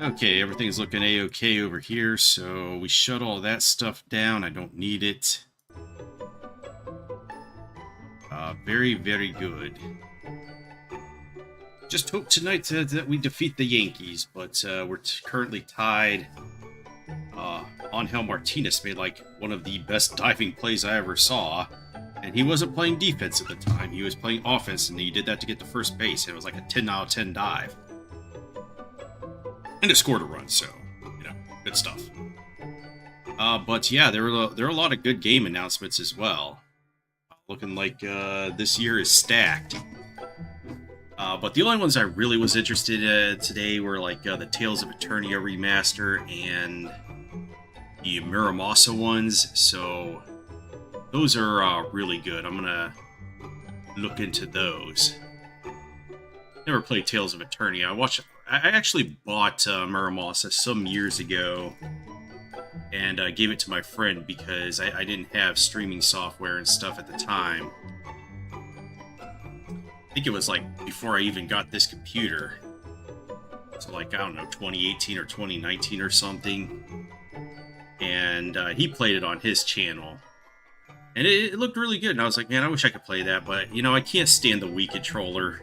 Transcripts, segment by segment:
Okay, everything's looking a-okay over here, so we shut all that stuff down. I don't need it. Very, very good. Just hope tonight that we defeat the Yankees, but we're currently tied. Angel Martinez made like one of the best diving plays I ever saw, and he wasn't playing defense at the time. He was playing offense, and he did that to get to first base. It was like a 10 out of 10 dive. And it scored a run, so, you know, good stuff. But yeah, there are a lot of good game announcements as well. Looking like this year is stacked. But the only ones I really was interested in today were like the Tales of Eternia remaster and the Muramasa ones. So those are really good. I'm gonna look into those. Never played Tales of Eternia. I actually bought Muramasa some years ago and gave it to my friend because I didn't have streaming software and stuff at the time. I think it was like before I even got this computer. So like, I don't know, 2018 or 2019 or something. And he played it on his channel. And it looked really good. And I was like, man, I wish I could play that. But, you know, I can't stand the Wii controller.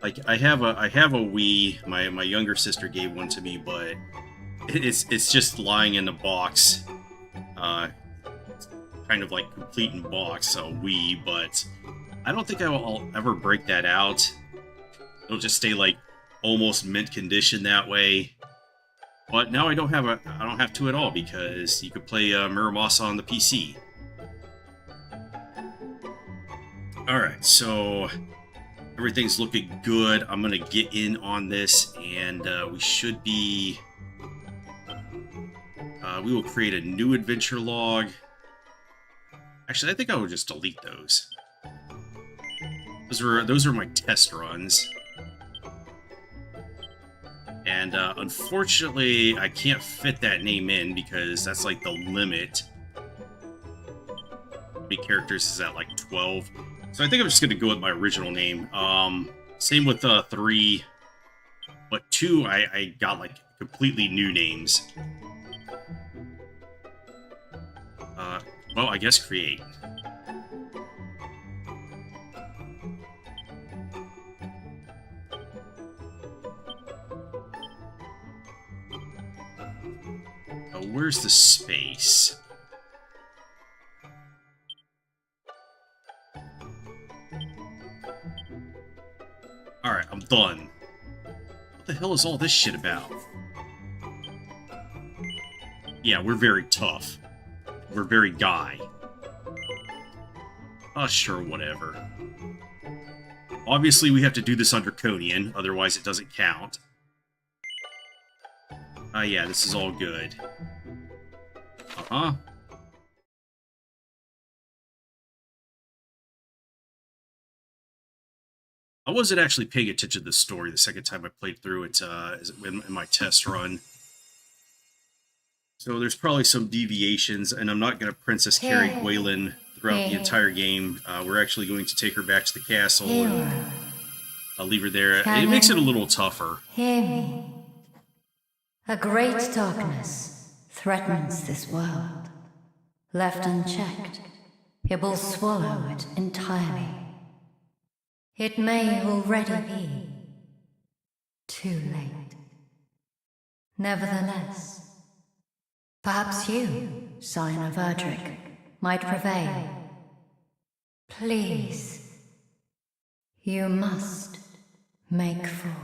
Like, I have a Wii. My younger sister gave one to me, but it's just lying in the box. Kind of like complete in box, so Wii, but I don't think I'll ever break that out. It'll just stay like almost mint condition that way. But now I don't have to at all because you could play Muramasa on the PC. All right, so everything's looking good. I'm gonna get in on this, and we should be. We will create a new adventure log. Actually, I think I would just delete those. Those are my test runs. And unfortunately, I can't fit that name in because that's like the limit. How many characters is that? Like 12? So I think I'm just going to go with my original name. Same with 3. But 2, I got like completely new names. Well, I guess create. Where's the space? Alright, I'm done. What the hell is all this shit about? Yeah, we're very tough. We're very guy. Sure, whatever. Obviously, we have to do this on Draconian, otherwise it doesn't count. Yeah, this is all good. Uh-huh. I wasn't actually paying attention to the story the second time I played through it in my test run. So there's probably some deviations, and I'm not going to Princess carry Gwaelin throughout the entire game. We're actually going to take her back to the castle, and I'll leave her there. It makes it a little tougher. Hear me. A great darkness threatens this world. Left unchecked, it will swallow it entirely. It may already be too late. Nevertheless, perhaps you, Scion of Erdrick, might prevail. Please, you must make for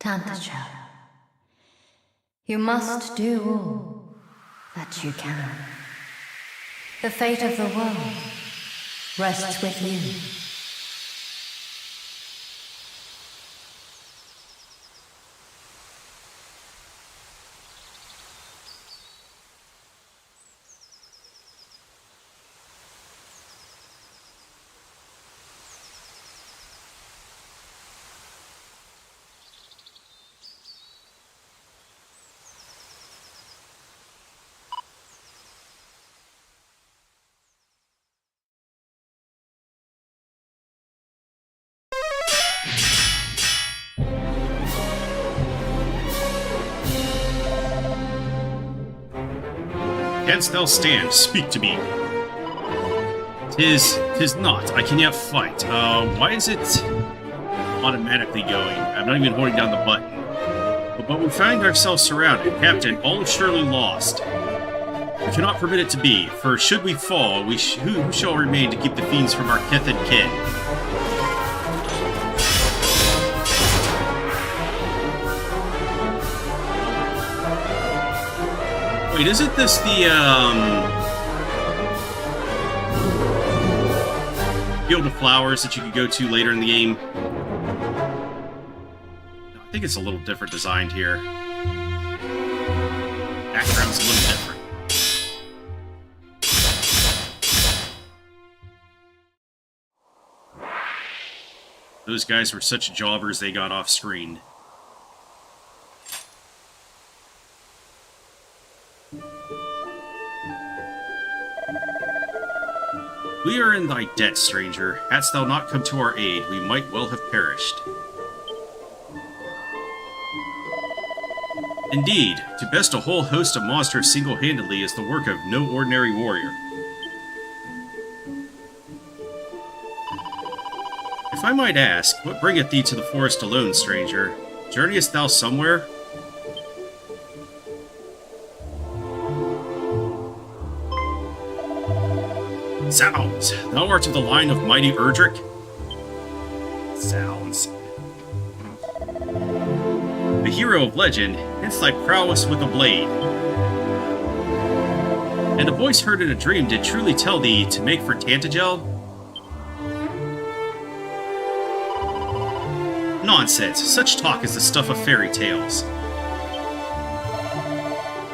Tantacha. You must do all that you can. The fate of the world rests with you. Canst thou stand? Speak to me. Tis not. I can yet fight. Why is it automatically going? I'm not even holding down the button. But we find ourselves surrounded. Captain, all is surely lost. We cannot permit it to be, for should we fall, who shall remain to keep the fiends from our kith and kin? Wait, isn't this the, Field of Flowers that you could go to later in the game? I think it's a little different designed here. Background's a little different. Those guys were such jobbers they got off screen. We are in thy debt, stranger. Hadst thou not come to our aid, we might well have perished. Indeed, to best a whole host of monsters single-handedly is the work of no ordinary warrior. If I might ask, what bringeth thee to the forest alone, stranger? Journeyest thou somewhere? Zounds! Thou art of the line of mighty Erdrick? Zounds. The hero of legend, hence thy prowess with a blade. And a voice heard in a dream did truly tell thee to make for Tantagel? Nonsense! Such talk is the stuff of fairy tales.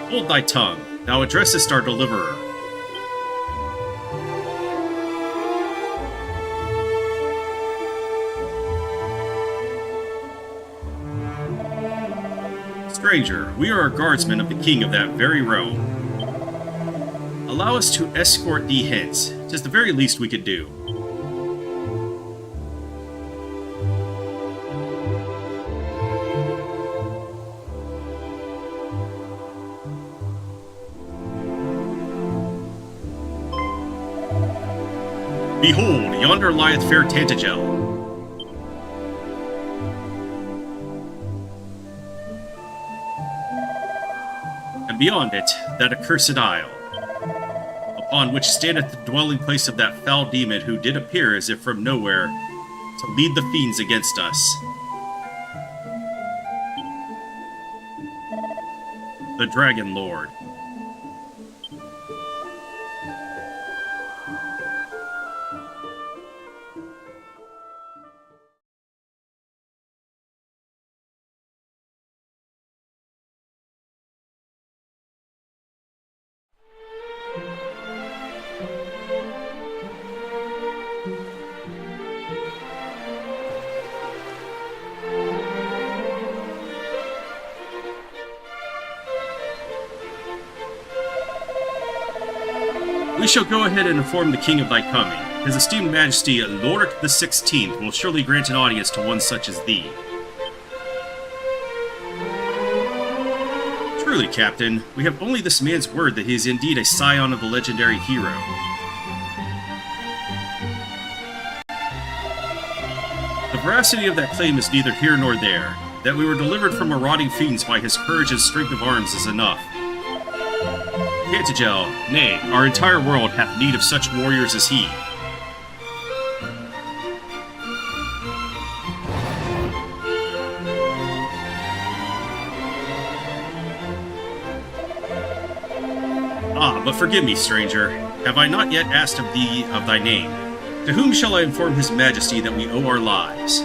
Hold thy tongue. Thou addressest our deliverer. Stranger, we are a guardsmen of the king of that very realm. Allow us to escort thee hence. 'Tis the very least we could do. Behold, yonder lieth fair Tantagel. And beyond it, that accursed isle, upon which standeth the dwelling place of that foul demon who did appear as if from nowhere to lead the fiends against us. The Dragon Lord. We shall go ahead and inform the king of thy coming. His esteemed majesty, Loric the 16th, will surely grant an audience to one such as thee. Truly, Captain, we have only this man's word that he is indeed a scion of the legendary hero. The veracity of that claim is neither here nor there. That we were delivered from marauding fiends by his courage and strength of arms is enough. Tantagel, nay, our entire world hath need of such warriors as he. Ah, but forgive me, stranger. Have I not yet asked of thee of thy name? To whom shall I inform his majesty that we owe our lives?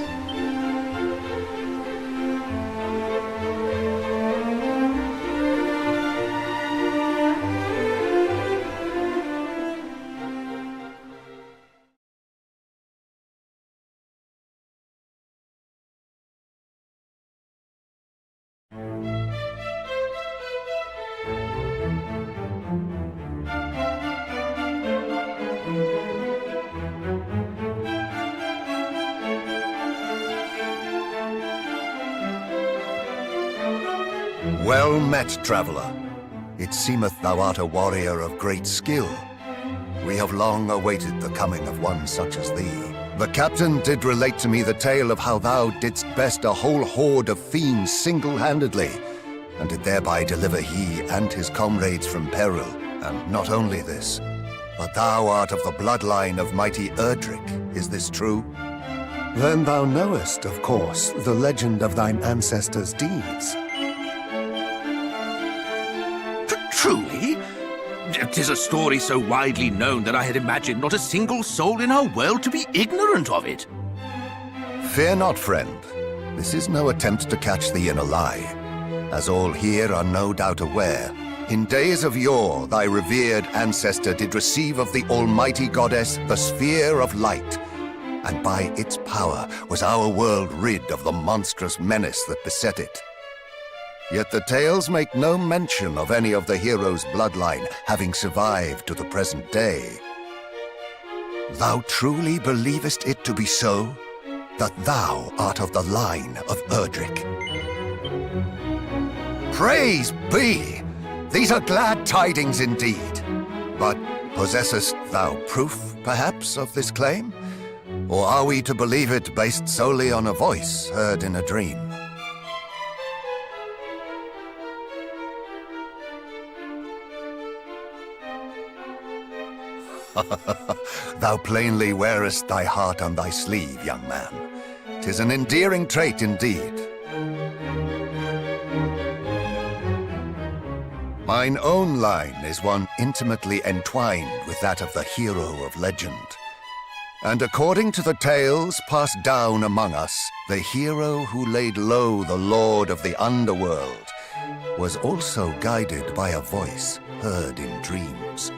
Well met, traveler. it seemeth thou art a warrior of great skill. We have long awaited the coming of one such as thee. The captain did relate to me the tale of how thou didst best a whole horde of fiends single-handedly, and did thereby deliver he and his comrades from peril. And not only this, but thou art of the bloodline of mighty Erdrick. Is this true? Then thou knowest, of course, the legend of thine ancestors' deeds. Truly? 'Tis a story so widely known that I had imagined not a single soul in our world to be ignorant of it. Fear not, friend. This is no attempt to catch thee in a lie. As all here are no doubt aware, in days of yore thy revered ancestor did receive of the almighty goddess the sphere of light, and by its power was our world rid of the monstrous menace that beset it. Yet the tales make no mention of any of the heroes' bloodline having survived to the present day. Thou truly believest it to be so, that thou art of the line of Erdrick? Praise be! These are glad tidings indeed. But possessest thou proof, perhaps, of this claim? Or are we to believe it based solely on a voice heard in a dream? Thou plainly wearest thy heart on thy sleeve, young man. 'Tis an endearing trait indeed. Mine own line is one intimately entwined with that of the hero of legend. And according to the tales passed down among us, the hero who laid low the lord of the underworld was also guided by a voice heard in dreams.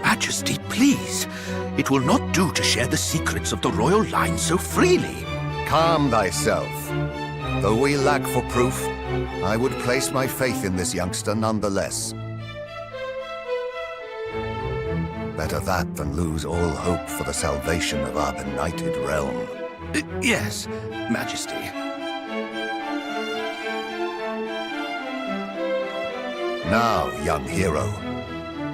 Majesty, please. It will not do to share the secrets of the royal line so freely. Calm thyself. Though we lack for proof, I would place my faith in this youngster nonetheless. Better that than lose all hope for the salvation of our benighted realm. Yes, Majesty. Now, young hero,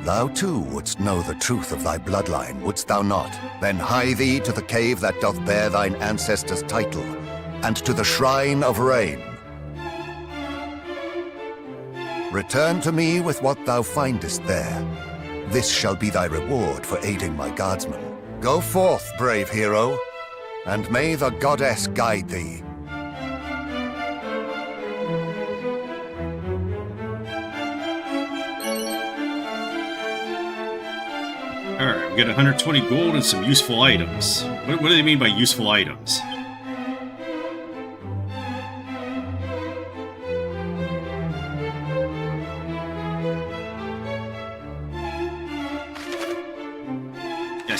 thou too wouldst know the truth of thy bloodline, wouldst thou not? Then hie thee to the cave that doth bear thine ancestors' title, and to the Shrine of Rain. Return to me with what thou findest there. This shall be thy reward for aiding my guardsmen. Go forth, brave hero, and may the goddess guide thee. Alright, we got 120 gold and some useful items. What do they mean by useful items?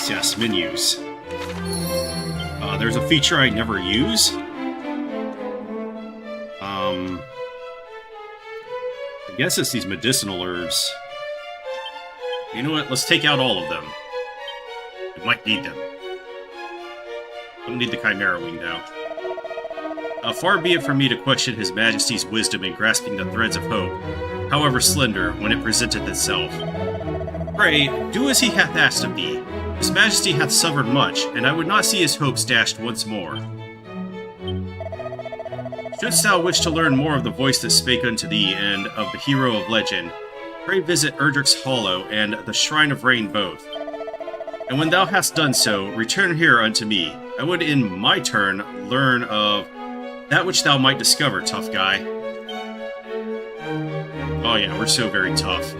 Yes, menus. There's a feature I never use. I guess it's these medicinal herbs. You know what? Let's take out all of them. We might need them. Don't need the Chimera Wing now. Far be it from me to question His Majesty's wisdom in grasping the threads of hope, however slender, when it presenteth itself. Pray, do as he hath asked of thee. His Majesty hath suffered much, and I would not see his hopes dashed once more. Shouldst thou wish to learn more of the voice that spake unto thee, and of the hero of legend, pray visit Erdrick's Hollow and the Shrine of Rain both. And when thou hast done so, return here unto me. I would in my turn learn of that which thou might discover, tough guy. Oh yeah, we're so very tough.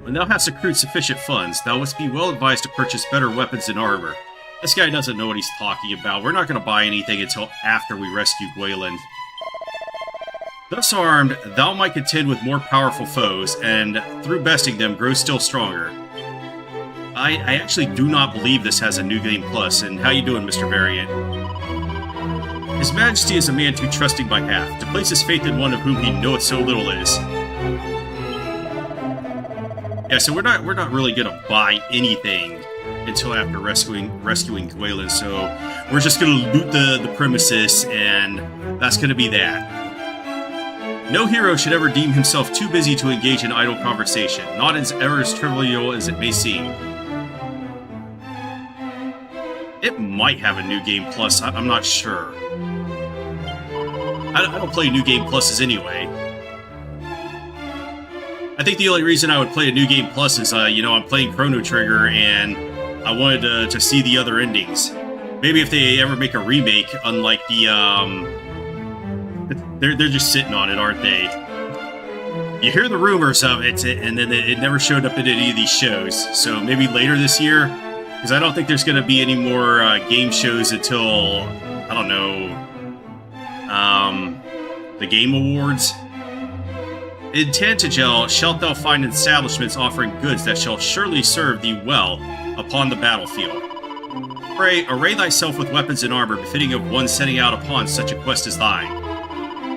When thou hast accrued sufficient funds, thou must be well advised to purchase better weapons and armor. This guy doesn't know what he's talking about. We're not going to buy anything until after we rescue Gwayland. Thus armed, thou might contend with more powerful foes, and through besting them, grow still stronger. I actually do not believe this has a New Game Plus, and how you doing, Mr. Variant? His Majesty is a man too trusting by half, to place his faith in one of whom he knoweth so little is. Yeah, so we're not really gonna buy anything until after rescuing Gwayland, so we're just gonna loot the premises, and that's gonna be that. No hero should ever deem himself too busy to engage in idle conversation, not ever as trivial as it may seem. It might have a New Game Plus, I'm not sure. I don't play New Game Pluses anyway. I think the only reason I would play a New Game Plus is, I'm playing Chrono Trigger and I wanted to see the other endings. Maybe if they ever make a remake, unlike the, They're just sitting on it, aren't they? You hear the rumors of it, and then it never showed up in any of these shows. So maybe later this year, because I don't think there's going to be any more game shows until, I don't know, the Game Awards. In Tantagel shalt thou find establishments offering goods that shall surely serve thee well upon the battlefield. Pray, array thyself with weapons and armor befitting of one setting out upon such a quest as thine.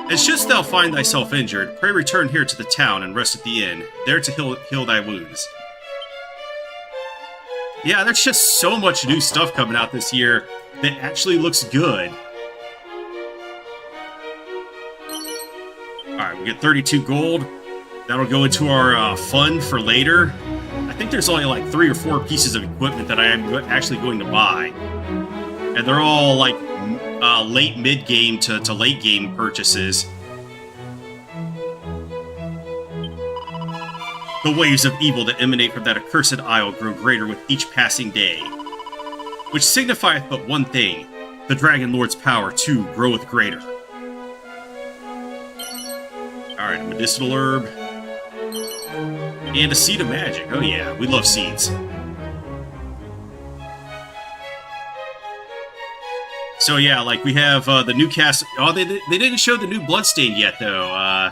And shouldst thou find thyself injured, pray return here to the town and rest at the inn, there to heal thy wounds. Yeah, there's just so much new stuff coming out this year that actually looks good. Alright, we get 32 gold. That'll go into our fund for later. I think there's only like 3 or 4 pieces of equipment that I am actually going to buy. And they're all like late mid-game to late-game purchases. The waves of evil that emanate from that accursed isle grow greater with each passing day, which signifieth but one thing, the Dragon Lord's power too groweth greater. Alright, a medicinal herb. And a seed of magic. Oh yeah, we love seeds. So yeah, like we have the new cast. Oh, they didn't show the new Bloodstained yet, though.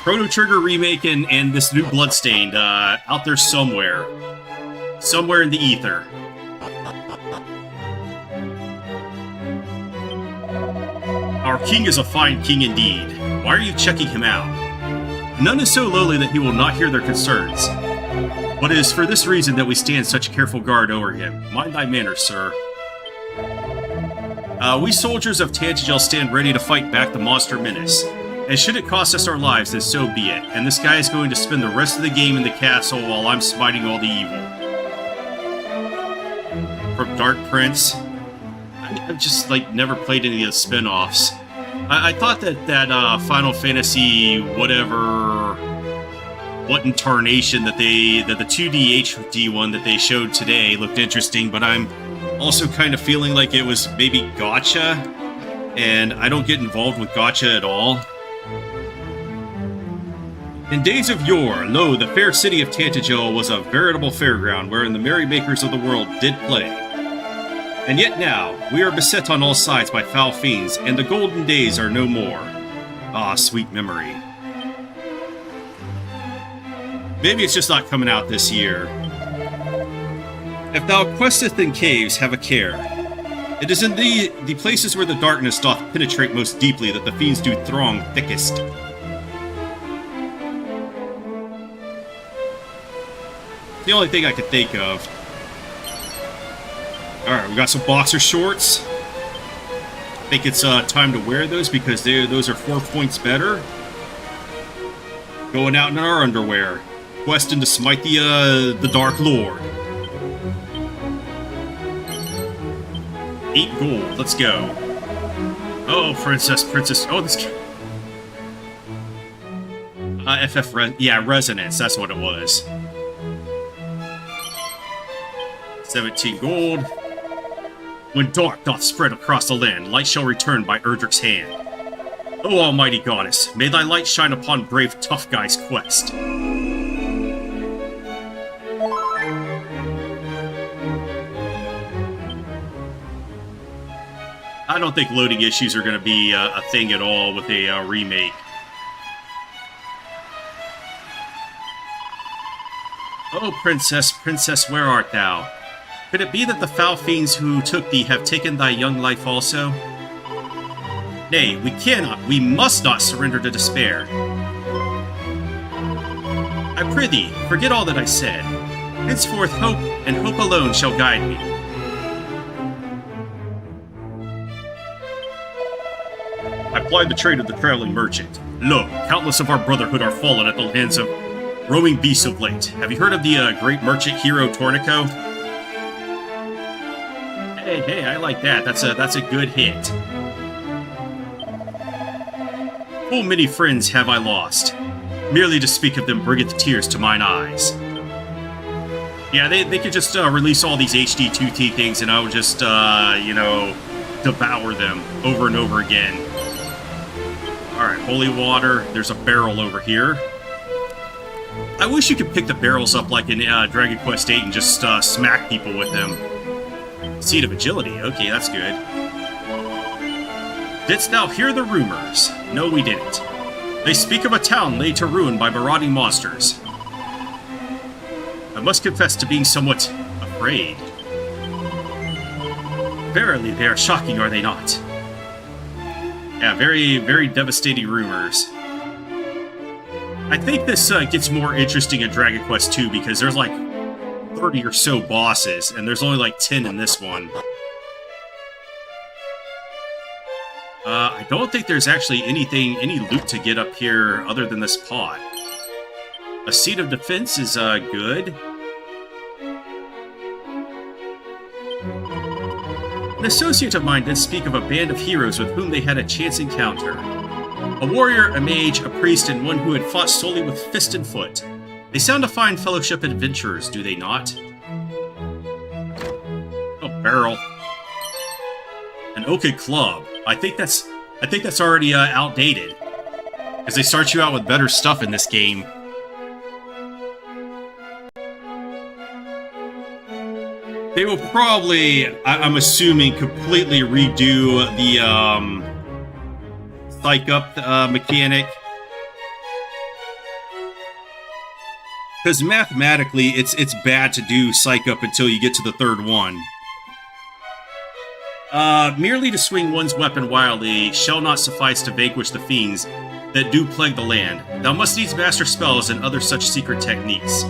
Chrono Trigger remake and this new Bloodstained out there somewhere. Somewhere in the ether. Our king is a fine king indeed. Why are you checking him out? None is so lowly that he will not hear their concerns. But it is for this reason that we stand such careful guard over him. Mind thy manners, sir. We soldiers of Tantagel stand ready to fight back the monster menace. And should it cost us our lives, then so be it. And this guy is going to spend the rest of the game in the castle while I'm smiting all the evil. From Dark Prince. I've just, never played any of the spin-offs. I thought that Final Fantasy whatever... What incarnation that the 2D HD one that they showed today looked interesting, but I'm also kind of feeling like it was maybe gacha, and I don't get involved with gacha at all. In days of yore, lo, the fair city of Tantagel was a veritable fairground wherein the merrymakers of the world did play. And yet now, we are beset on all sides by foul fiends, and the golden days are no more. Ah, sweet memory. Maybe it's just not coming out this year. If thou questeth in caves, have a care. It is in the places where the darkness doth penetrate most deeply that the fiends do throng thickest. The only thing I could think of. Alright, we got some boxer shorts. I think it's time to wear those because those are 4 points better. Going out in our underwear. Questing to smite the Dark Lord. 8 gold, let's go. Oh, princess. Oh, this... Resonance, that's what it was. 17 gold. When dark doth spread across the land, light shall return by Erdric's hand. O almighty goddess, may thy light shine upon brave tough guy's quest. I don't think loading issues are going to be a thing at all with a remake. Oh, princess, where art thou? Could it be that the foul fiends who took thee have taken thy young life also? Nay, we must not surrender to despair. I prithee, forget all that I said. Henceforth hope, and hope alone, shall guide me. I plied the trade of the traveling merchant. Lo, countless of our brotherhood are fallen at the hands of roaming beasts of late. Have you heard of the great merchant hero Tornico? Hey, I like that. That's a good hit. Full many friends have I lost. Merely to speak of them bringeth tears to mine eyes. Yeah, they could just release all these HD-2D things and I would just, devour them over and over again. Alright, holy water. There's a barrel over here. I wish you could pick the barrels up like in Dragon Quest VIII and just smack people with them. Seed of agility. Okay, that's good. Didst thou hear the rumors? No, we didn't. They speak of a town laid to ruin by marauding monsters. I must confess to being somewhat afraid. Verily, they are shocking, are they not? Yeah, very, very devastating rumors. I think this gets more interesting in Dragon Quest II because there's like 30 or so bosses, and there's only like 10 in this one. I don't think there's actually any loot to get up here other than this pot. A seat of defense is good. An associate of mine did speak of a band of heroes with whom they had a chance encounter. A warrior, a mage, a priest, and one who had fought solely with fist and foot. They sound a fine fellowship adventurers, do they not? A barrel. An oaked club. I think that's already outdated. Because they start you out with better stuff in this game. They will probably, I'm assuming, completely redo the psych up mechanic. Because mathematically, it's bad to do psych up until you get to the third one. Merely to swing one's weapon wildly shall not suffice to vanquish the fiends that do plague the land. Thou must needs master spells and other such secret techniques.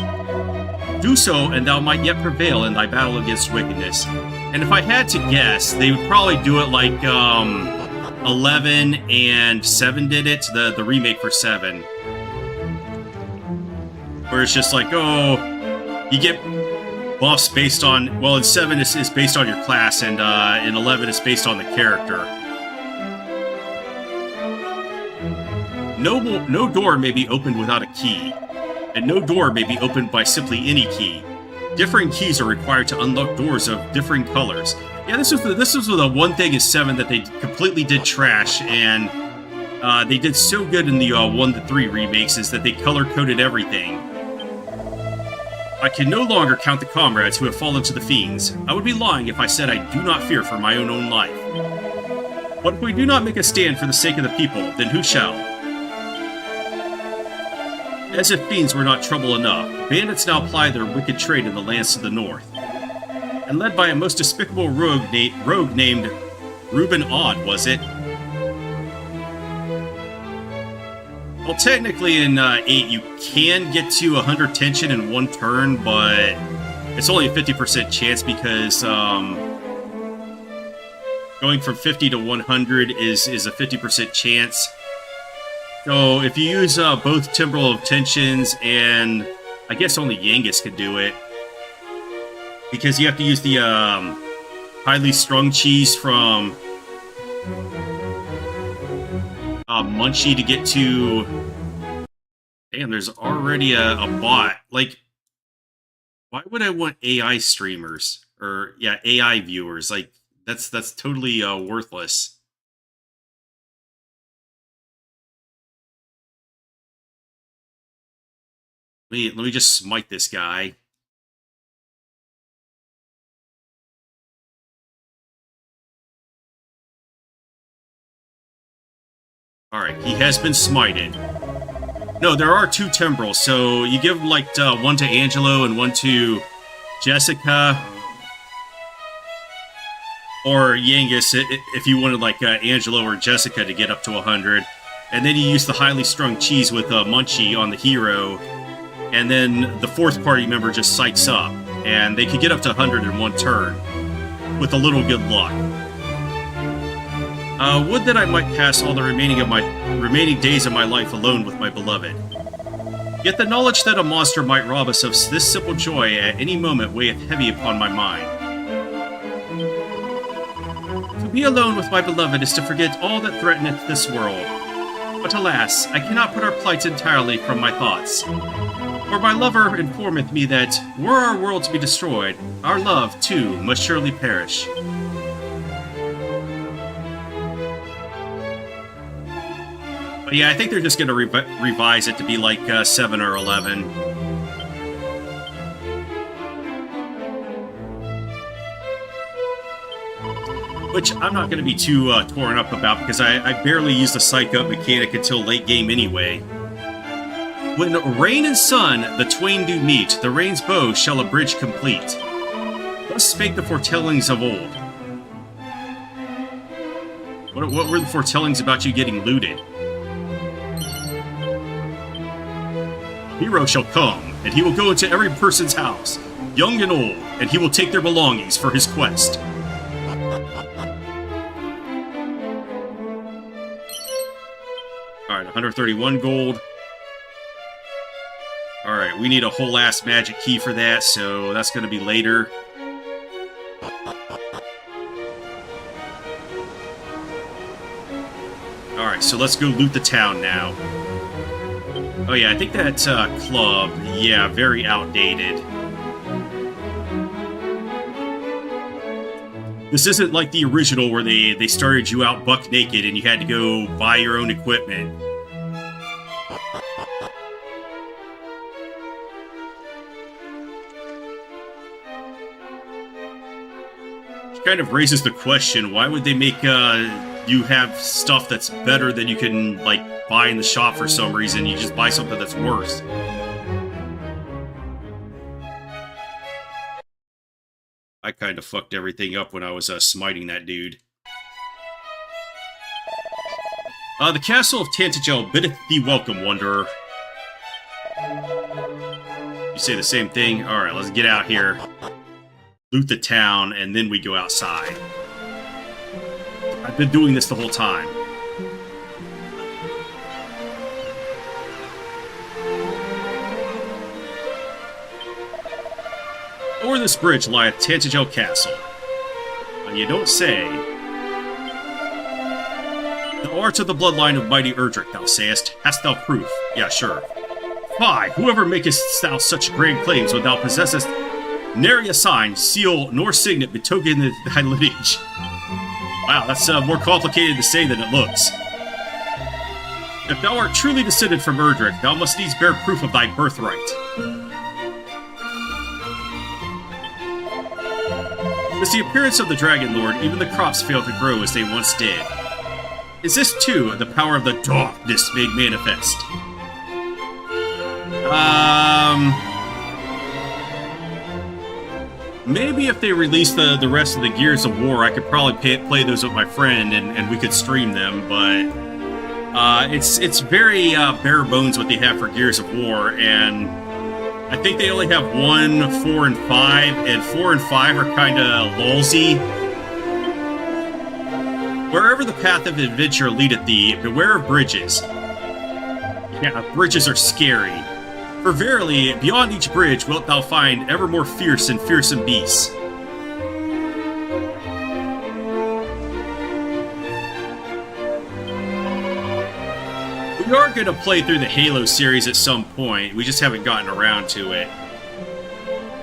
Do so, and thou might yet prevail in thy battle against wickedness. And if I had to guess, they would probably do it like 11 and 7 did it, the remake for 7. Where it's just like, oh, you get buffs based on, well, in 7 it's based on your class, and in 11 it's based on the character. No door may be opened without a key, and no door may be opened by simply any key. Differing keys are required to unlock doors of differing colors. Yeah, this was the one thing in 7 that they completely did trash, and they did so good in the 1 to 3 remakes is that they color-coded everything. I can no longer count the comrades who have fallen to the fiends. I would be lying if I said I do not fear for my own life. But if we do not make a stand for the sake of the people, then who shall? As if fiends were not trouble enough, bandits now ply their wicked trade in the lands to the north. And led by a most despicable rogue named Reuben Odd, was it? Well, technically in 8 you can get to 100 tension in one turn, but it's only a 50% chance because going from 50 to 100 is a 50% chance. So if you use both Timbrel of Tensions, and I guess only Yangus could do it, because you have to use the highly strung cheese from Munchie to get to... Damn, there's already a bot. Like, why would I want AI streamers? Or, yeah, AI viewers. Like, that's totally worthless. Let me just smite this guy. Alright, he has been smited. No, there are 2 Timbrels, so you give like one to Angelo and one to Jessica. Or Yangus if you wanted like Angelo or Jessica to get up to 100. And then you use the highly strung cheese with Munchie on the hero. And then the 4th party member just psychs up, and they could get up to 100 in one turn, with a little good luck. Would that I might pass all the remaining days of my life alone with my beloved. Yet the knowledge that a monster might rob us of this simple joy at any moment weigheth heavy upon my mind. To be alone with my beloved is to forget all that threateneth this world. But alas, I cannot put our plight entirely from my thoughts. For my lover informeth me that, were our world to be destroyed, our love, too, must surely perish. But yeah, I think they're just going to revise it to be like 7 or 11. Which I'm not going to be too torn up about, because I barely used the Psych Up mechanic until late game anyway. When rain and sun the twain do meet, the rain's bow shall a bridge complete. Thus spake the foretellings of old. What were the foretellings about you getting looted? Hero shall come, and he will go into every person's house, young and old, and he will take their belongings for his quest. Alright, 131 gold. Alright, we need a whole ass magic key for that, so that's going to be later. Alright, so let's go loot the town now. Oh yeah, I think that club, yeah, very outdated. This isn't like the original where they started you out buck naked and you had to go buy your own equipment. Which kind of raises the question, why would they make you have stuff that's better than you can, like, buy in the shop for some reason? You just buy something that's worse. I kind of fucked everything up when I was smiting that dude. The castle of Tantagel biddeth thee welcome, wanderer. You say the same thing? Alright, let's get out here. Loot the town, and then we go outside. I've been doing this the whole time. O'er this bridge lieth Tantagel Castle. And you don't say. Thou art of the bloodline of mighty Erdrick, thou sayest. Hast thou proof? Yeah, sure. Fie, whoever makest thou such grand claims when thou possessest nary a sign, seal, nor signet betokening thy lineage? Wow, that's more complicated to say than it looks. If thou art truly descended from Erdrick, thou must needs bear proof of thy birthright. With the appearance of the Dragon Lord, even the crops fail to grow as they once did. Is this, too, the power of the darkness made manifest? Maybe if they release the rest of the Gears of War, I could probably play those with my friend and we could stream them, but it's very bare bones what they have for Gears of War, and I think they only have 1, 4, and 5, and 4 and 5 are kind of lulzy. Wherever the path of adventure leadeth thee, beware of bridges. Yeah, bridges are scary. For verily, beyond each bridge wilt thou find ever more fierce and fearsome beasts. We are going to play through the Halo series at some point, we just haven't gotten around to it.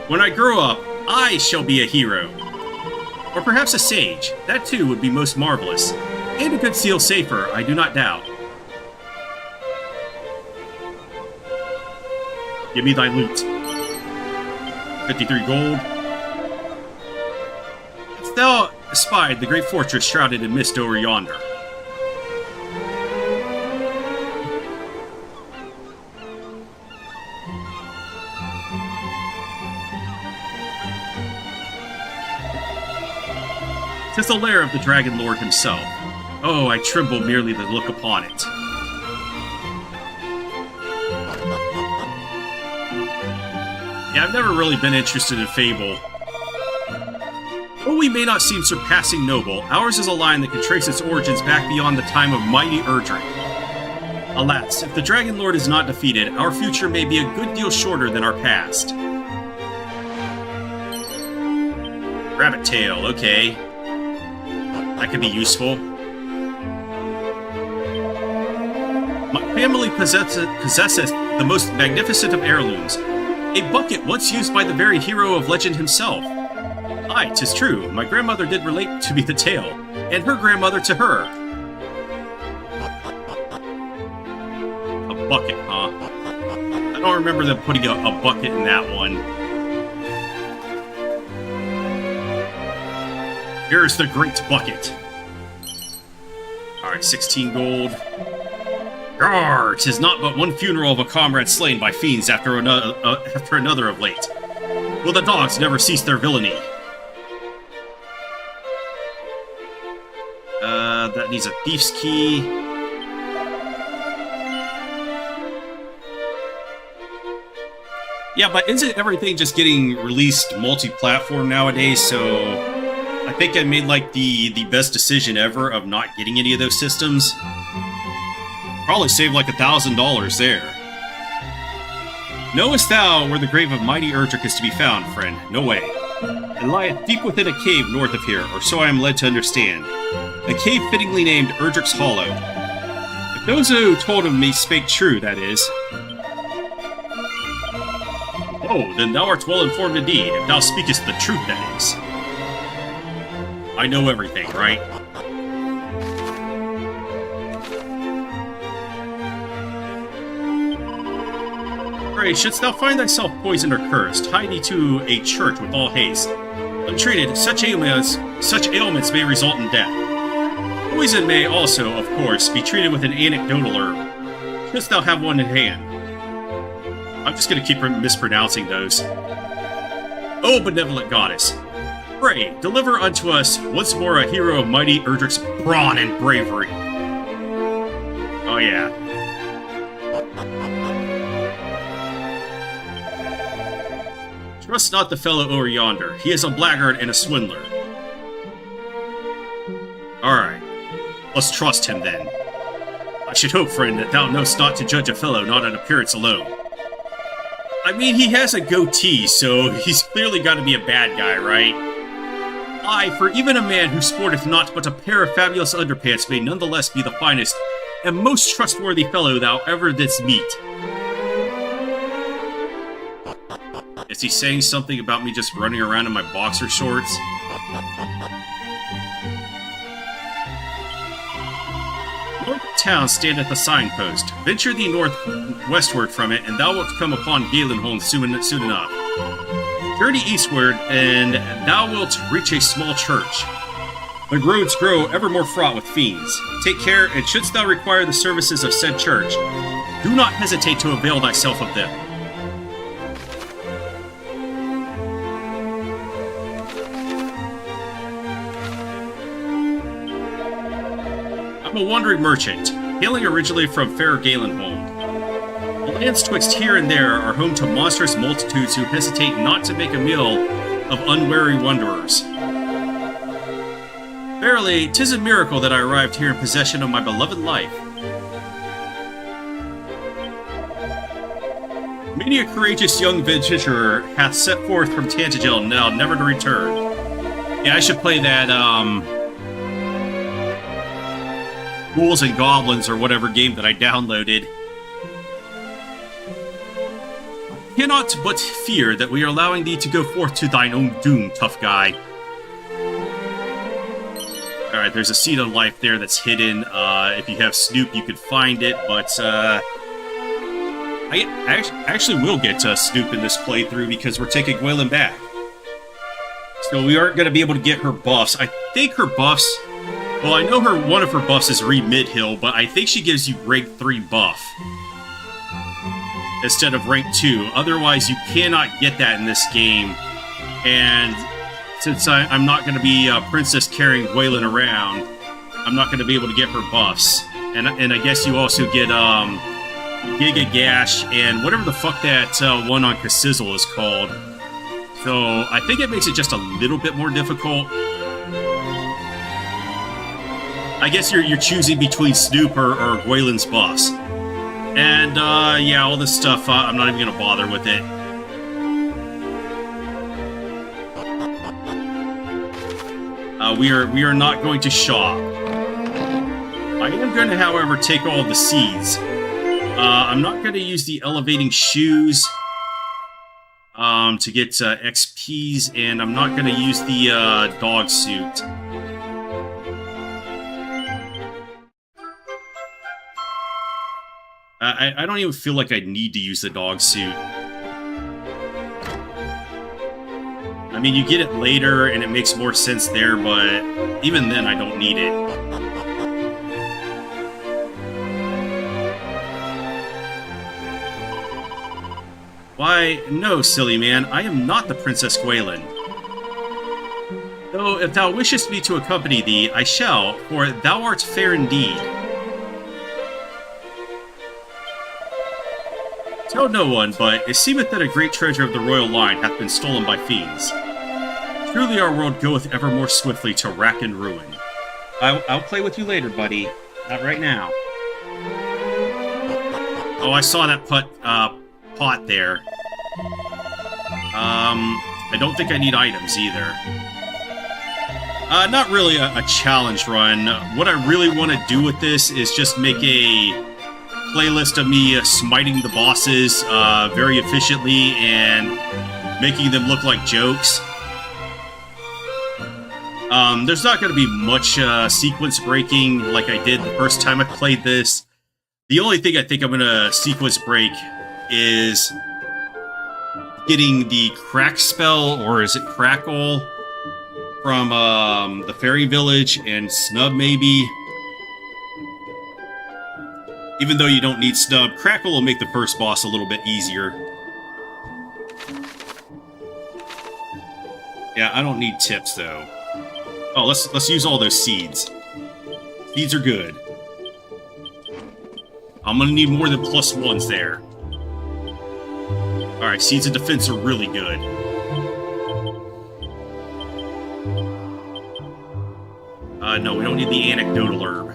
When I grow up, I shall be a hero. Or perhaps a sage, that too would be most marvelous. And a good seal safer, I do not doubt. Give me thy loot. 53 gold. Hast thou espied the great fortress shrouded in mist over yonder? Tis the lair of the Dragon Lord himself. Oh, I tremble merely to look upon it. Yeah, I've never really been interested in Fable. Though we may not seem surpassing noble, ours is a line that can trace its origins back beyond the time of mighty Erdrick. Alas, if the Dragon Lord is not defeated, our future may be a good deal shorter than our past. Rabbit tail, okay. That could be useful. My family possesseth the most magnificent of heirlooms, a bucket once used by the very hero of legend himself. Aye, 'tis true, my grandmother did relate to me the tale, and her grandmother to her. A bucket, huh? I don't remember them putting a bucket in that one. Here's the great bucket. Alright, 16 gold. Grrr, 'tis not but one funeral of a comrade slain by fiends after another of late. Will the dogs never cease their villainy? That needs a thief's key. Yeah, but isn't everything just getting released multi-platform nowadays? So I think I made like the best decision ever of not getting any of those systems. Probably saved like $1,000 there. Knowest thou where the grave of mighty Erdrick is to be found, friend? No way. It lieth deep within a cave north of here, or so I am led to understand. A cave fittingly named Erdrick's Hollow. If those who told of me spake true, that is. Oh, then thou art well informed indeed, if thou speakest the truth, that is. I know everything, right? Pray, shouldst thou find thyself poisoned or cursed, hie thee to a church with all haste. Untreated, such ailments may result in death. Poison may also, of course, be treated with an anecdotal herb. Shouldst thou have one in hand? I'm just gonna keep mispronouncing those. O benevolent goddess, pray, deliver unto us once more a hero of mighty Erdrick's brawn and bravery. Oh yeah. Trust not the fellow over yonder. He is a blackguard and a swindler. Alright. Let's trust him then. I should hope, friend, that thou knowst not to judge a fellow not on appearance alone. I mean, he has a goatee, so he's clearly got to be a bad guy, right? Aye, for even a man who sporteth not but a pair of fabulous underpants may nonetheless be the finest and most trustworthy fellow thou ever didst meet. Is he saying something about me just running around in my boxer shorts? North of town standeth a signpost. Venture thee northwestward from it, and thou wilt come upon Galenholm soon enough. Journey eastward, and thou wilt reach a small church. The roads grow ever more fraught with fiends. Take care, and shouldst thou require the services of said church, do not hesitate to avail thyself of them. I'm a wandering merchant, hailing originally from fair Galenholm. The lands twixt here and there are home to monstrous multitudes who hesitate not to make a meal of unwary wanderers. Verily, 'tis a miracle that I arrived here in possession of my beloved life. Many a courageous young adventurer hath set forth from Tangegel now never to return. Yeah, I should play that, Ghouls and Goblins or whatever game that I downloaded. Cannot but fear that we are allowing thee to go forth to thine own doom, tough guy. Alright, there's a seed of life there that's hidden. If you have Snoop, you could find it, but I actually will get Snoop in this playthrough because we're taking Gwylin back. So we aren't going to be able to get her buffs. I think her buffs... Well, I know one of her buffs is Reed Midhill, but I think she gives you rank 3 buff instead of rank 2. Otherwise, you cannot get that in this game. And since I'm not going to be Princess carrying Gwylin around, I'm not going to be able to get her buffs. And I guess you also get Giga Gash and whatever the fuck that one on Kasizzle is called. So I think it makes it just a little bit more difficult. I guess you're choosing between Snoop or Gwaelin's boss. And, yeah, all this stuff, I'm not even going to bother with it. We are not going to shop. I am going to, however, take all of the seeds. I'm not going to use the elevating shoes to get XPs, and I'm not going to use the dog suit. I don't even feel like I need to use the dog suit. I mean, you get it later, and it makes more sense there, but even then, I don't need it. Why, no, silly man, I am not the Princess Gwaelin. Though, if thou wishest me to accompany thee, I shall, for thou art fair indeed. Tell no one, but it seemeth that a great treasure of the royal line hath been stolen by fiends. Truly our world goeth ever more swiftly to rack and ruin. I'll play with you later, buddy. Not right now. Oh, I saw that pot there. I don't think I need items either. Not really a challenge run. What I really want to do with this is just make a playlist of me smiting the bosses very efficiently and making them look like jokes. There's not going to be much sequence breaking like I did the first time I played this. The only thing I think I'm going to sequence break is getting the crack spell, or is it crackle, from the fairy village and snub maybe. Even though you don't need snub, crackle will make the first boss a little bit easier. Yeah, I don't need tips though. Oh, let's use all those seeds. Seeds are good. I'm gonna need more than +1s there. Alright, seeds of defense are really good. No, we don't need the anecdotal herb.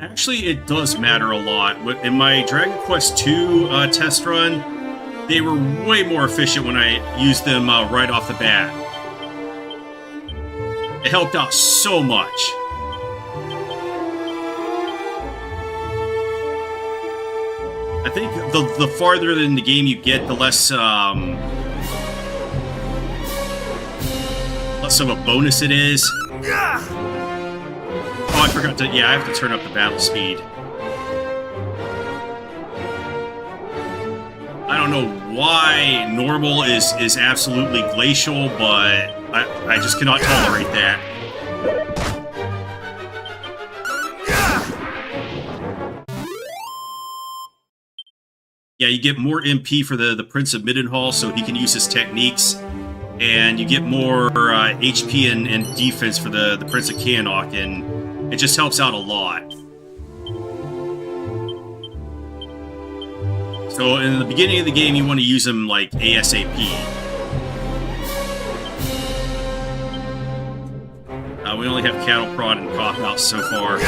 Actually, it does matter a lot. In my Dragon Quest II test run, they were way more efficient when I used them right off the bat. It helped out so much. I think the farther in the game you get, the less of a bonus it is. Oh, I forgot to... Yeah, I have to turn up the battle speed. I don't know why normal is absolutely glacial, but I just cannot tolerate that. Yeah, you get more MP for the Prince of Middenhall, so he can use his techniques. And you get more HP and defense for the Prince of Cannock, and it just helps out a lot. So in the beginning of the game, you want to use them like ASAP. We only have Cattle Prod and Cop Out so far.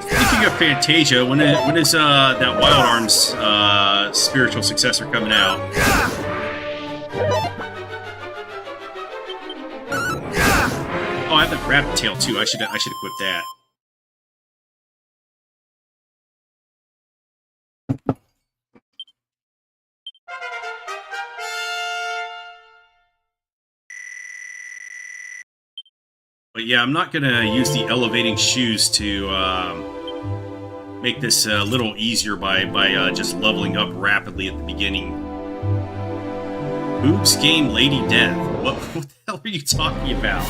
Speaking of Fantasia, when is that Wild Arms spiritual successor coming out? Oh, I have the rabbit tail too. I should equip that. But yeah, I'm not gonna use the elevating shoes to make this a little easier by just leveling up rapidly at the beginning. Boobs game Lady Death. What the hell are you talking about?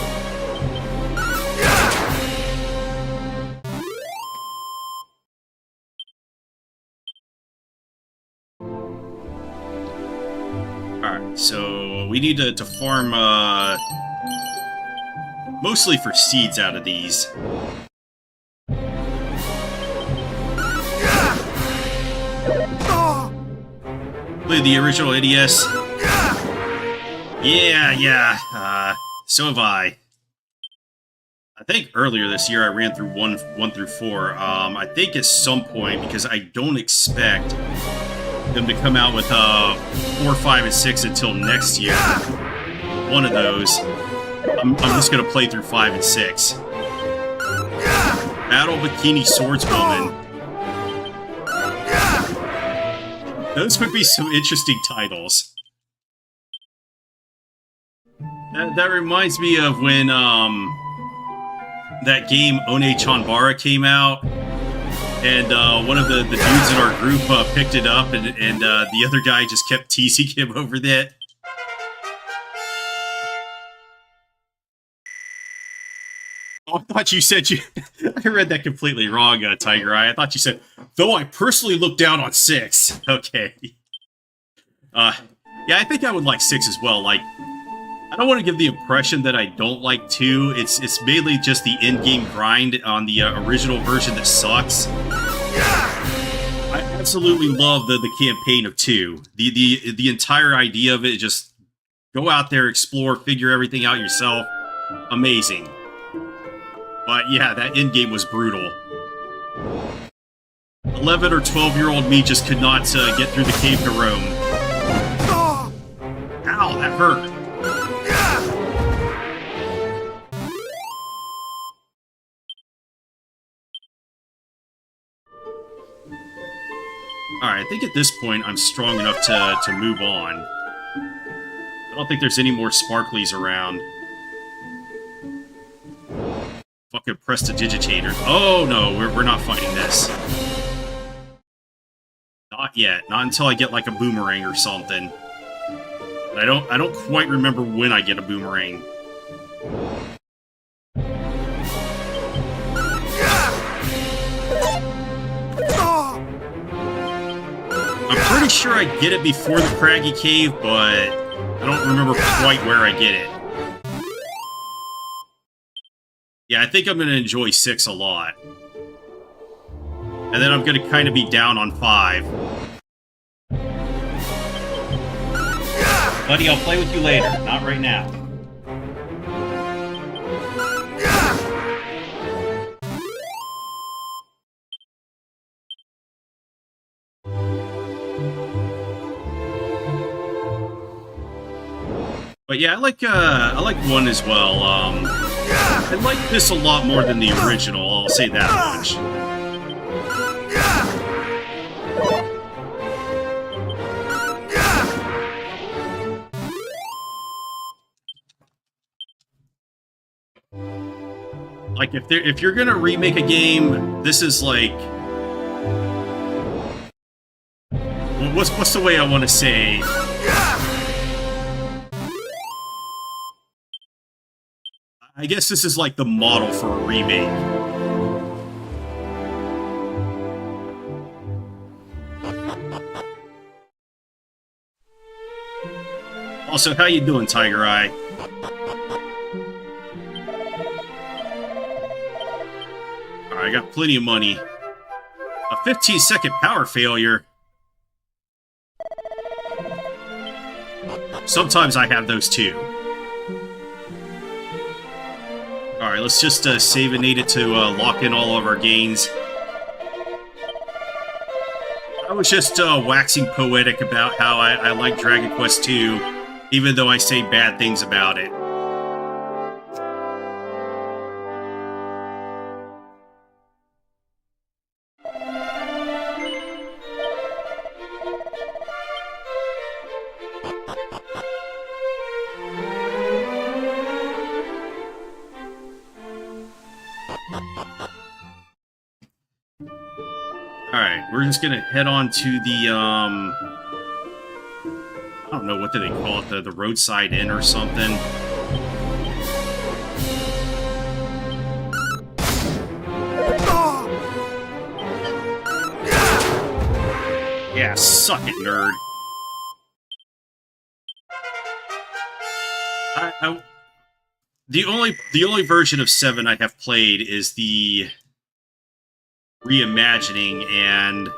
Alright, so we need to farm mostly for seeds out of these. Play the original NES. Yeah. So have I. I think earlier this year I ran through 1 through 4. I think at some point, because I don't expect them to come out with 4, 5, and 6 until next year. One of those. I'm just gonna play through 5 and 6. Battle Bikini Swordswoman. Those would be some interesting titles. That reminds me of when that game One Chanbara came out, and one of the dudes in our group picked it up, and the other guy just kept teasing him over that. Oh, I thought you said you... I read that completely wrong, Tiger Eye. I thought you said, though I personally look down on 6. Okay. Yeah, I think I would like 6 as well. Like, I don't want to give the impression that I don't like 2. It's mainly just the in-game grind on the original version that sucks. I absolutely love the campaign of 2. The entire idea of it, just go out there, explore, figure everything out yourself. Amazing. But yeah, that in-game was brutal. 11 or 12-year-old me just could not get through the cave to Rome. Ow, that hurt. Alright, I think at this point I'm strong enough to move on. I don't think there's any more sparklies around. Fucking prestidigitator. Oh no, we're not fighting this. Not yet. Not until I get like a boomerang or something. And I don't quite remember when I get a boomerang. I'm pretty sure I get it before the Craggy Cave, but I don't remember quite where I get it. Yeah, I think I'm going to enjoy 6 a lot. And then I'm going to kind of be down on 5. Buddy, I'll play with you later. Not right now. But yeah, I like 1 as well. I like this a lot more than the original, I'll say that much. Like, if you're gonna remake a game, this is like... What's the way I want to say... I guess this is like the model for a remake. Also, how you doing, Tiger Eye? Alright, I got plenty of money. A 15-second power failure. Sometimes I have those too. Alright, let's just save and need it to lock in all of our gains. I was just waxing poetic about how I like Dragon Quest II, even though I say bad things about it. Alright, we're just gonna head on to the, I don't know, what do they call it, the roadside inn or something. Yeah, suck it, nerd. the only version of 7 I have played is the reimagining, and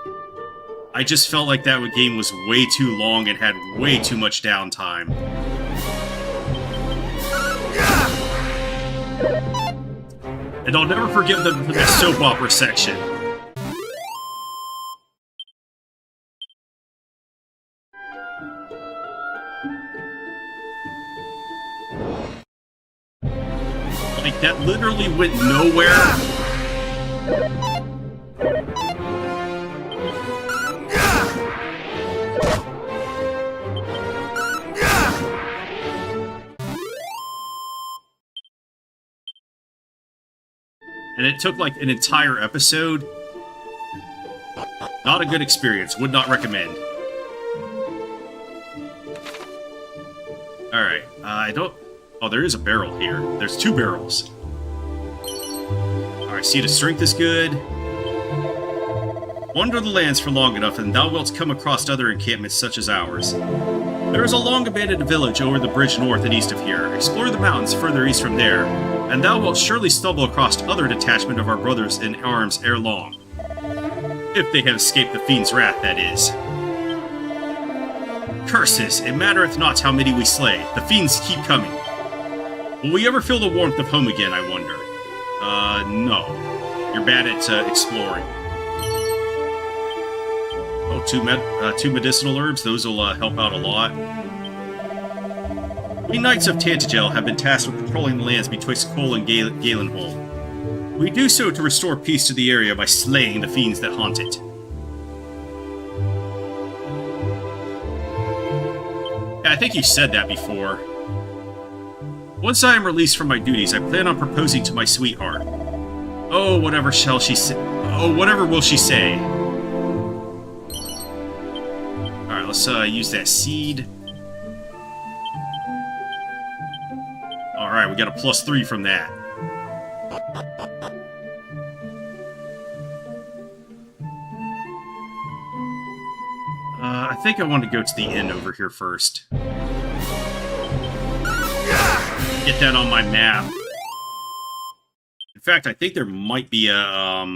I just felt like that game was way too long and had way too much downtime. And I'll never forgive them for that soap opera section. Like, that literally went nowhere. And it took like an entire episode. Not a good experience. Would not recommend. Alright, I don't... Oh, there is a barrel here. There's 2 barrels. Alright, see, the strength is good. Wander the lands for long enough, and thou wilt come across other encampments such as ours. There is a long-abandoned village over the bridge north and east of here. Explore the mountains further east from there, and thou wilt surely stumble across other detachment of our brothers in arms ere long. If they have escaped the fiend's wrath, that is. Curses, it mattereth not how many we slay. The fiends keep coming. Will we ever feel the warmth of home again, I wonder? No. You're bad at exploring. Oh, 2 medicinal herbs. Those will help out a lot. We Knights of Tantagel have been tasked with controlling the lands betwixt Cole and Galenholm. We do so to restore peace to the area by slaying the fiends that haunt it. Yeah, I think you said that before. Once I am released from my duties, I plan on proposing to my sweetheart. Oh, whatever shall she say? Oh, whatever will she say? Alright, let's use that seed. Alright, we got a +3 from that. I think I want to go to the inn over here first. Get that on my map. In fact, I think there might be a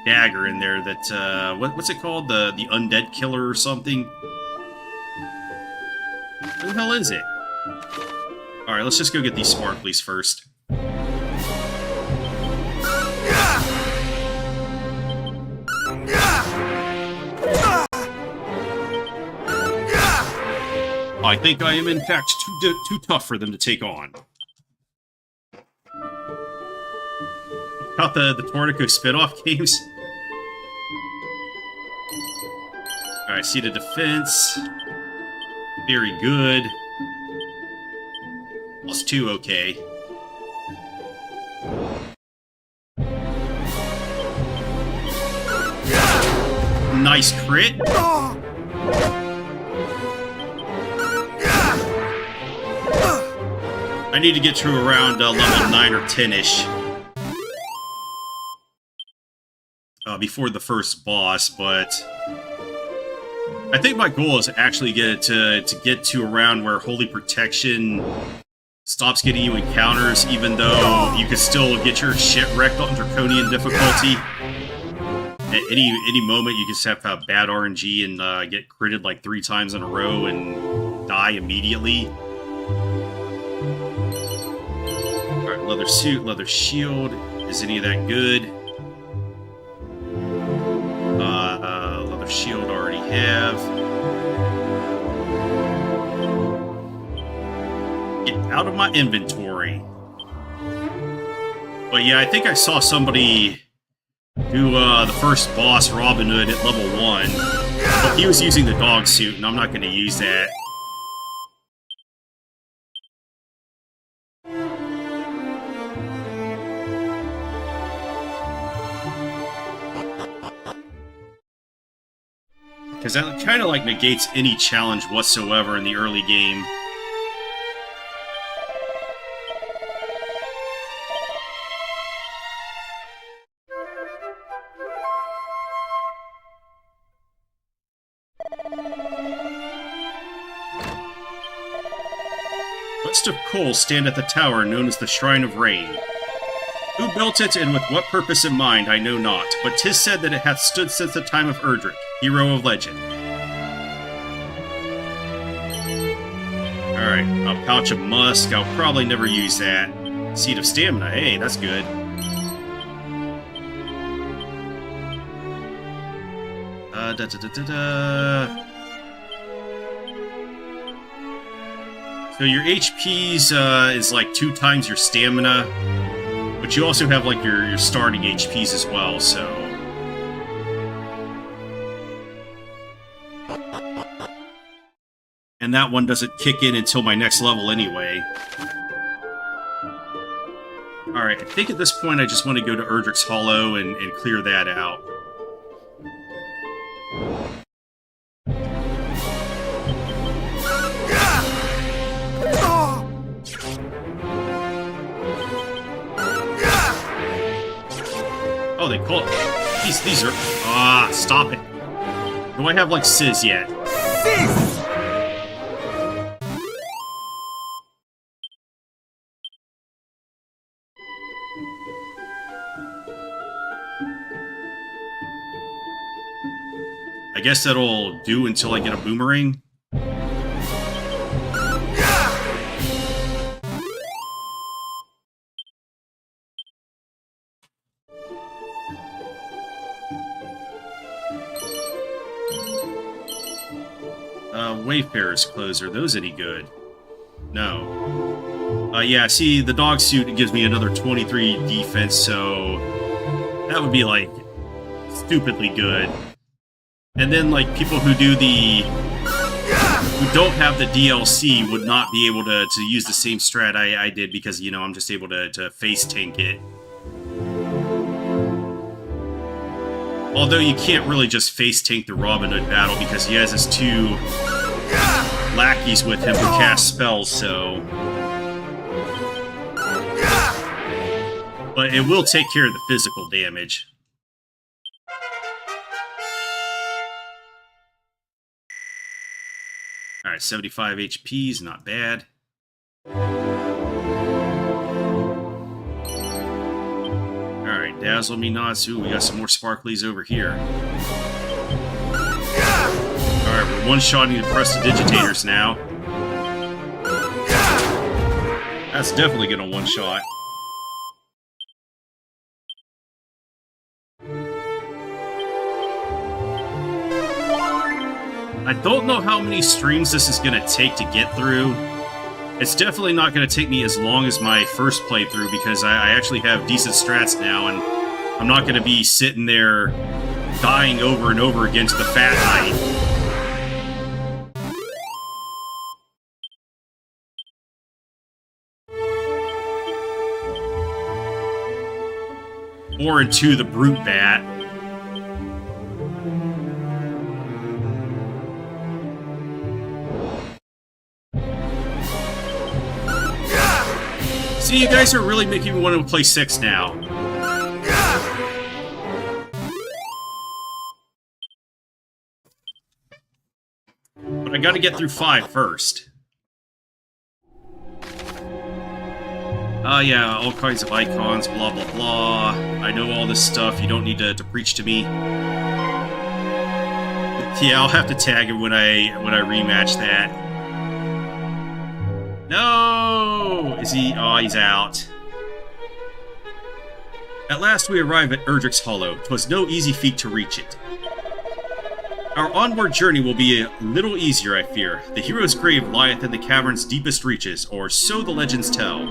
dagger in there that, what's it called? The undead killer or something? Where the hell is it? Alright, let's just go get these sparklies first. I think I am, in fact, too tough for them to take on. About the Tornico spin-off games. Alright, see the defense. Very good. +2, okay. Nice crit. I need to get to around level 9 or 10-ish. Before the first boss, but I think my goal is actually to get to around where Holy Protection stops getting you encounters, even though you can still get your shit wrecked on Draconian difficulty. At any moment, you can just have bad RNG and get critted like 3 times in a row and die immediately. Alright, leather suit, leather shield. Is any of that good? Leather shield already have. Get out of my inventory. But yeah, I think I saw somebody do the first boss, Robin Hood, at level 1. But he was using the dog suit, and I'm not going to use that. Because that kind of like negates any challenge whatsoever in the early game. Chests of coal stand at the tower known as the Shrine of Rain. Who built it and with what purpose in mind, I know not, but 'tis said that it hath stood since the time of Erdrick, hero of legend. Alright, a pouch of musk, I'll probably never use that. Seed of stamina, hey, that's good. So your HP's is like 2 times your stamina, but you also have like your starting HP's as well, so... And that one doesn't kick in until my next level anyway. Alright, I think at this point I just want to go to Erdrick's Hollow and clear that out. Oh, they call it. These are... Ah, stop it. Do I have, like, Sizz yet? Sizz! I guess that'll do until I get a boomerang. Wayfarer's clothes, are those any good? No. Yeah, see, the dog suit gives me another 23 defense, so that would be, like, stupidly good. And then, like, people who do the... who don't have the DLC would not be able to use the same strat I did because, you know, I'm just able to face tank it. Although you can't really just face tank the Robin Hood battle because he has his 2 lackeys with him who cast spells, so... But it will take care of the physical damage. Alright, 75 HP is not bad. Alright, Dazzle Me Nots. Ooh, we got some more sparklies over here. Alright, we're one-shotting the Prestidigitators now. That's definitely gonna one-shot. I don't know how many streams this is gonna take to get through. It's definitely not gonna take me as long as my first playthrough because I actually have decent strats now, and I'm not gonna be sitting there dying over and over against the Fat Knight. Or into the Brute Bat. See, you guys are really making me want to play 6 now. But I gotta get through 5 first. Yeah, all kinds of icons, blah blah blah. I know all this stuff, you don't need to preach to me. Yeah, I'll have to tag him when I rematch that. No! Is he... Oh, he's out. At last we arrive at Erdrick's Hollow. 'Twas no easy feat to reach it. Our onward journey will be a little easier, I fear. The hero's grave lieth in the cavern's deepest reaches, or so the legends tell.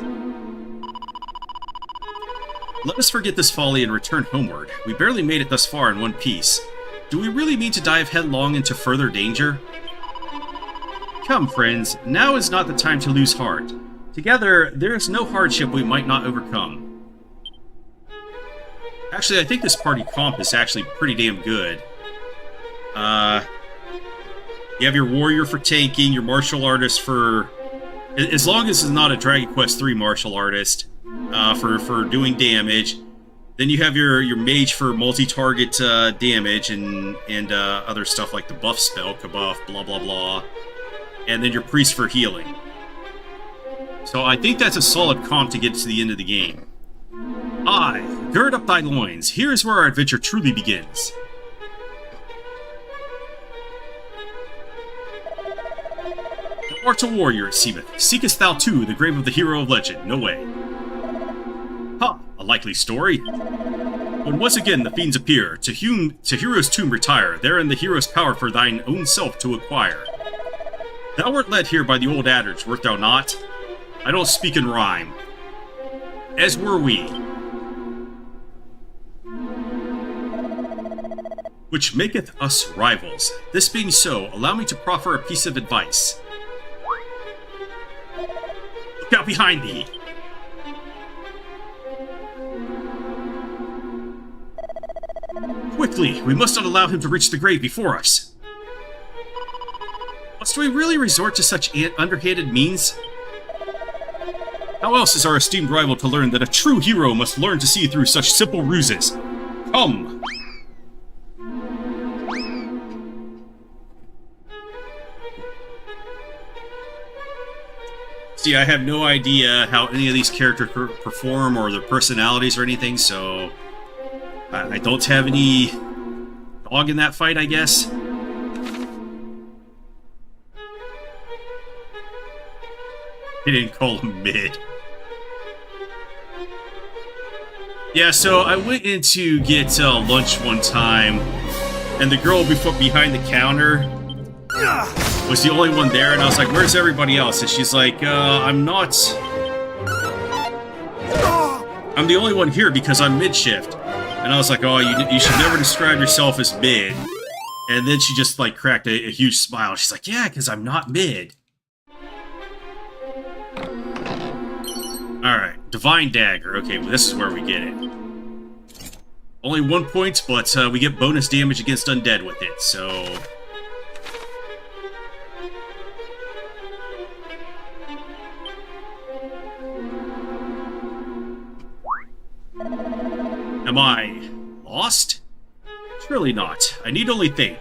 Let us forget this folly and return homeward. We barely made it thus far in one piece. Do we really mean to dive headlong into further danger? Come, friends, now is not the time to lose heart. Together, there is no hardship we might not overcome. Actually, I think this party comp is actually pretty damn good. You have your warrior for tanking, your martial artist for... As long as it's not a Dragon Quest III martial artist, for doing damage. Then you have your mage for multi-target damage and other stuff like the buff spell, kabuff, blah blah blah. And then your priest for healing. So I think that's a solid comp to get to the end of the game. Aye, gird up thy loins. Here is where our adventure truly begins. Thou art a warrior, it seemeth. Seekest thou too the grave of the hero of legend? No way. Ha! A likely story. When once again the fiends appear, to hero's tomb retire, therein the hero's power for thine own self to acquire. Thou wert led here by the old adage, wert thou not? I don't speak in rhyme. As were we. Which maketh us rivals. This being so, allow me to proffer a piece of advice. Look out behind thee! Quickly, we must not allow him to reach the grave before us. Must we really resort to such underhanded means? How else is our esteemed rival to learn that a true hero must learn to see through such simple ruses? Come! See, I have no idea how any of these characters perform or their personalities or anything, so I don't have any dog in that fight, I guess. He didn't call him mid. Yeah, so I went in to get lunch one time, and the girl behind the counter was the only one there, and I was like, where's everybody else? And she's like, I'm not... I'm the only one here because I'm mid-shift. And I was like, oh, you should never describe yourself as mid. And then she just, like, cracked a huge smile. She's like, yeah, because I'm not mid. Alright, Divine Dagger. Okay, well, this is where we get it. Only 1 point, but we get bonus damage against undead with it, so... Am I lost? Surely not. I need only think.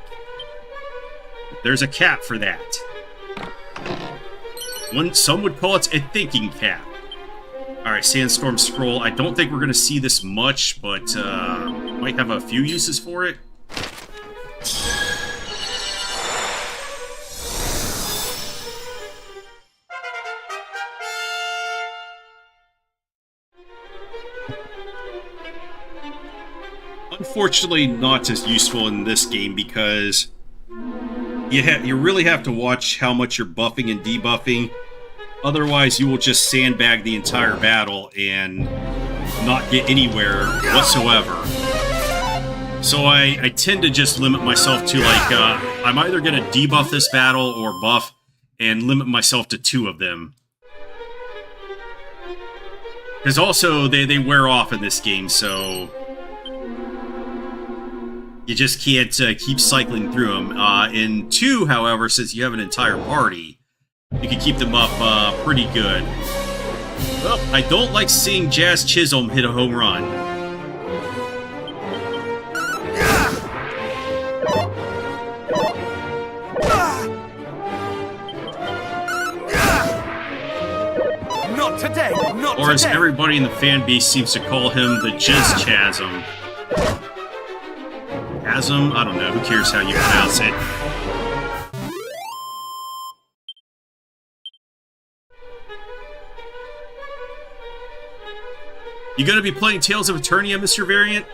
There's a cap for that. Some would call it a thinking cap. Alright, Sandstorm Scroll. I don't think we're going to see this much, but might have a few uses for it. Unfortunately, not as useful in this game because you really have to watch how much you're buffing and debuffing. Otherwise, you will just sandbag the entire battle and not get anywhere whatsoever. So I tend to just limit myself to, like, I'm either going to debuff this battle or buff and limit myself to 2 of them. Because also, they wear off in this game, so... You just can't keep cycling through them. In 2, however, since you have an entire party, you can keep them up pretty good. Well, I don't like seeing Jazz Chisholm hit a home run. Not today, not or as today. everybody in the fan base seems to call him, the Jizz Chasm. Chasm? I don't know. Who cares how you pronounce it? You gonna be playing Tales of Eternia, Mr. Variant?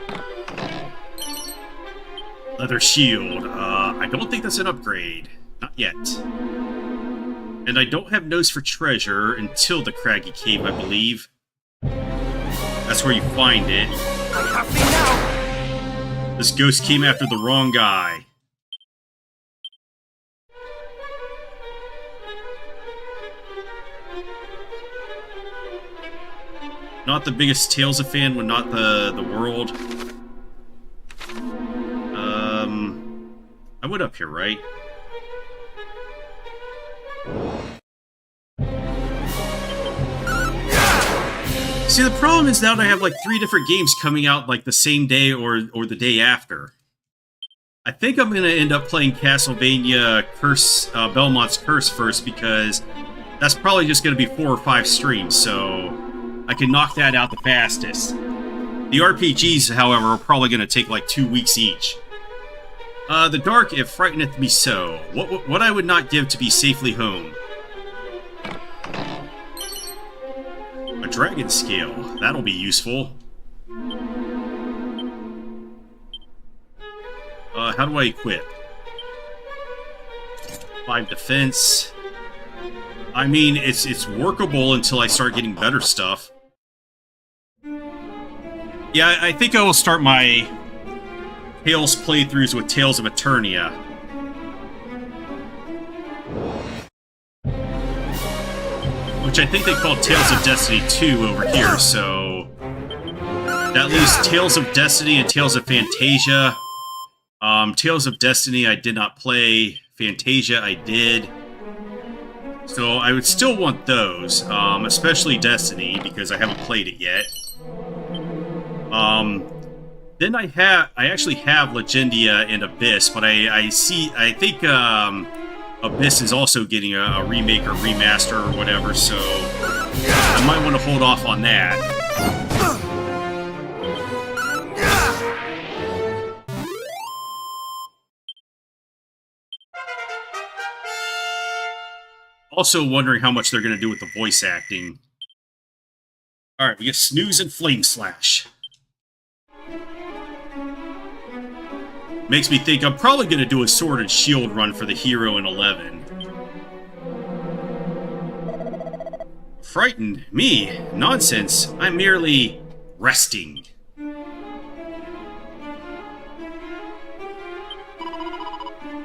Leather Shield. I don't think that's an upgrade. Not yet. And I don't have Nose for Treasure until the Craggy Cave, I believe. That's where you find it. I have me now. This ghost came after the wrong guy. Not the biggest Tales of fan when not the world. I went up here, right? See, the problem is now that I have like 3 different games coming out like the same day or the day after. I think I'm gonna end up playing Castlevania Belmont's Curse first because that's probably just going to be 4 or 5 streams, so I can knock that out the fastest. The RPGs, however, are probably going to take like 2 weeks each. The dark, it frighteneth me so. What I would not give to be safely home. A dragon scale. That'll be useful. How do I equip? 5 defense. I mean, it's workable until I start getting better stuff. Yeah, I think I will start my Tales playthroughs with Tales of Eternia. Which I think they call Tales of Destiny 2 over here, so... that leaves Tales of Destiny and Tales of Fantasia. Tales of Destiny I did not play. Fantasia I did. So I would still want those, especially Destiny, because I haven't played it yet. Then I actually have Legendia and Abyss, but I think Abyss is also getting a remake or remaster or whatever, so I might want to hold off on that. Also wondering how much they're going to do with the voice acting. Alright, we get Snooze and Flame Slash. Makes me think I'm probably going to do a Sword and Shield run for the hero in 11. Frightened? Me? Nonsense. I'm merely... resting.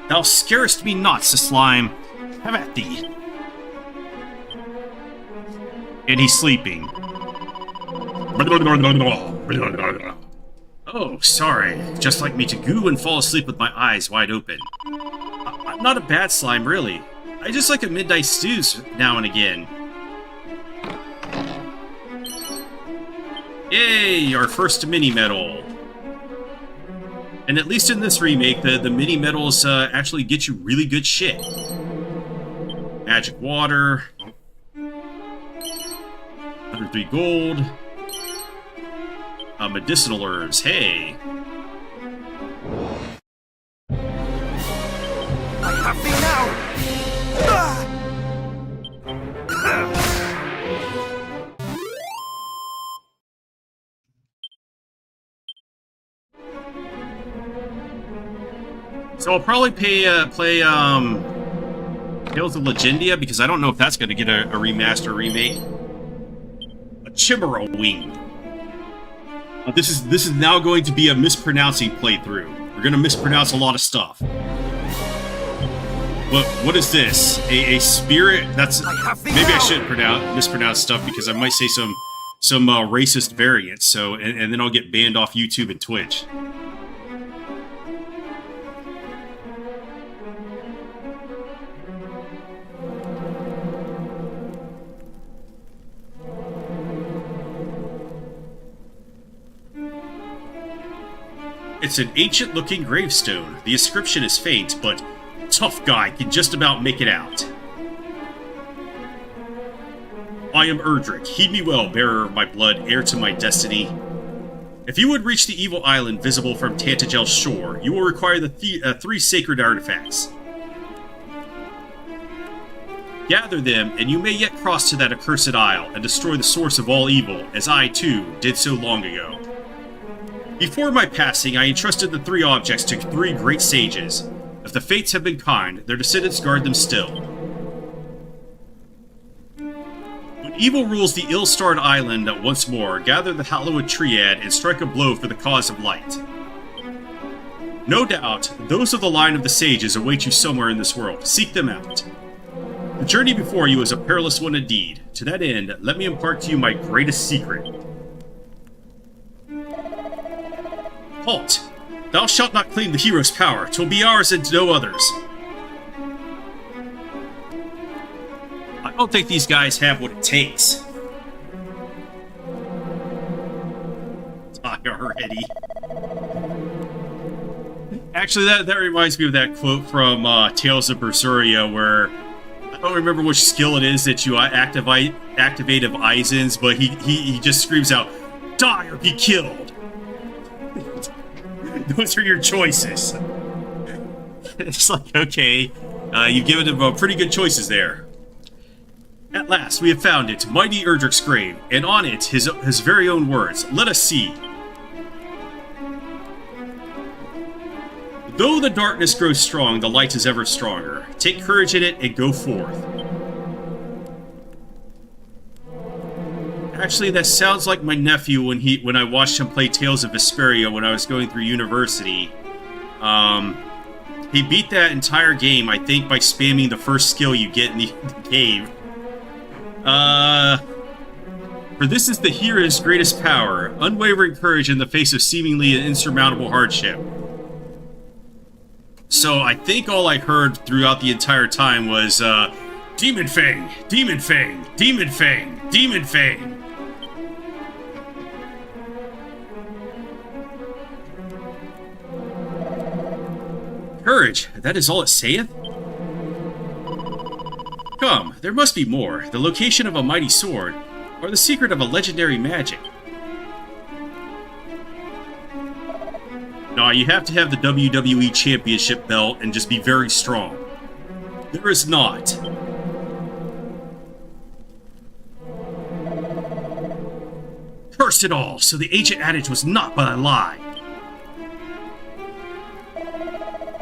Thou scarest me not, Slime. Have at thee. And he's sleeping. Oh, sorry. Just like me to goo and fall asleep with my eyes wide open. I'm not a bad slime, really. I just like a midnight snooze now and again. Yay! Our first mini-medal. And at least in this remake, the mini-medals actually get you really good shit. Magic water. 103 gold. Medicinal herbs, hey. I have thee now! So I'll probably play Tales of Legendia, because I don't know if that's going to get a remaster remake. A Chimera Wing. This is now going to be a mispronouncing playthrough. We're going to mispronounce a lot of stuff. But what is this? A spirit? That's maybe I shouldn't mispronounce stuff, because I might say some racist variants. So and then I'll get banned off YouTube and Twitch. It's an ancient-looking gravestone. The inscription is faint, but tough guy can just about make it out. I am Erdrick. Heed me well, bearer of my blood, heir to my destiny. If you would reach the evil island visible from Tantagel's shore, you will require the 3 sacred artifacts. Gather them, and you may yet cross to that accursed isle and destroy the source of all evil, as I, too, did so long ago. Before my passing, I entrusted the 3 objects to 3 great sages. If the fates have been kind, their descendants guard them still. When evil rules the ill-starred island once more, gather the hallowed triad and strike a blow for the cause of light. No doubt, those of the line of the sages await you somewhere in this world. Seek them out. The journey before you is a perilous one indeed. To that end, let me impart to you my greatest secret. Halt! Thou shalt not claim the hero's power. 'Twill be ours and no others. I don't think these guys have what it takes. Die already. Actually, that reminds me of that quote from Tales of Berseria, where don't remember which skill it is that you activate of Eisen's, but he just screams out, "Die or be killed." Those are your choices. It's like, okay, you've given him pretty good choices there. At last, we have found it, mighty Erdrick's grave, and on it, his very own words. Let us see. Though the darkness grows strong, the light is ever stronger. Take courage in it and go forth. Actually, that sounds like my nephew when I watched him play Tales of Vesperia when I was going through university. He beat that entire game, I think, by spamming the first skill you get in the game. For this is the hero's greatest power, unwavering courage in the face of seemingly an insurmountable hardship. So I think all I heard throughout the entire time was, Demon Fang, Demon Fang, Demon Fang, Demon Fang. Courage, that is all it saith? Come, there must be more. The location of a mighty sword, or the secret of a legendary magic. No, you have to have the WWE Championship belt and just be very strong. There is not. Curse it all, so the ancient adage was not but a lie.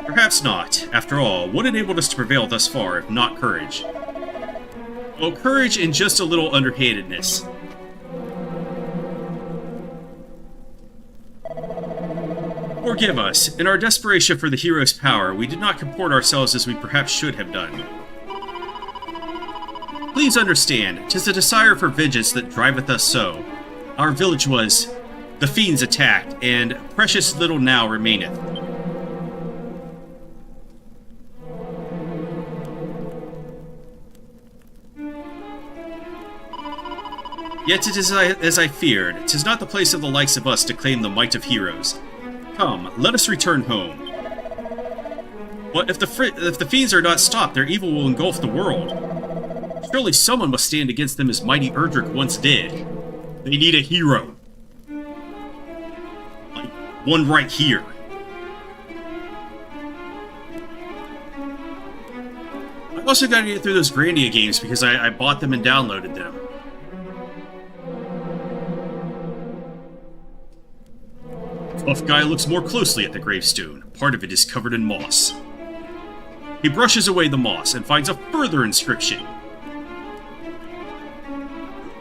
Perhaps not. After all, what enabled us to prevail thus far, if not courage? Well, courage and just a little underhandedness. Forgive us. In our desperation for the hero's power, we did not comport ourselves as we perhaps should have done. Please understand, 'tis the desire for vengeance that driveth us so. Our village was the fiends attacked, and precious little now remaineth. Yet it is as I feared. 'Tis not the place of the likes of us to claim the might of heroes. Come, let us return home. But if the fiends are not stopped, their evil will engulf the world. Surely someone must stand against them as mighty Erdrick once did. They need a hero. Like, one right here. I also gotta get through those Grandia games because I bought them and downloaded them. Tough guy looks more closely at the gravestone. Part of it is covered in moss. He brushes away the moss and finds a further inscription.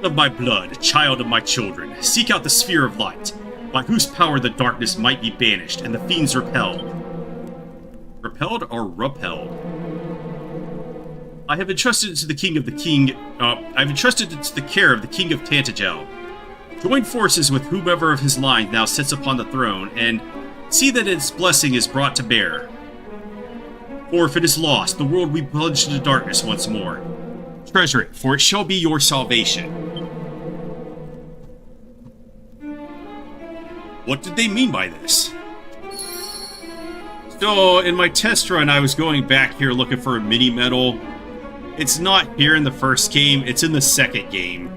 Of my blood, child of my children, seek out the sphere of light, by whose power the darkness might be banished and the fiends repelled. Repelled or repelled? I have entrusted it to the I've entrusted it to the care of the King of Tantagel. Join forces with whomever of his line now sits upon the throne, and see that its blessing is brought to bear. For if it is lost, the world will be plunged into darkness once more. Treasure it, for it shall be your salvation. What did they mean by this? So, in my test run, I was going back here looking for a mini medal. It's not here in the first game, it's in the second game.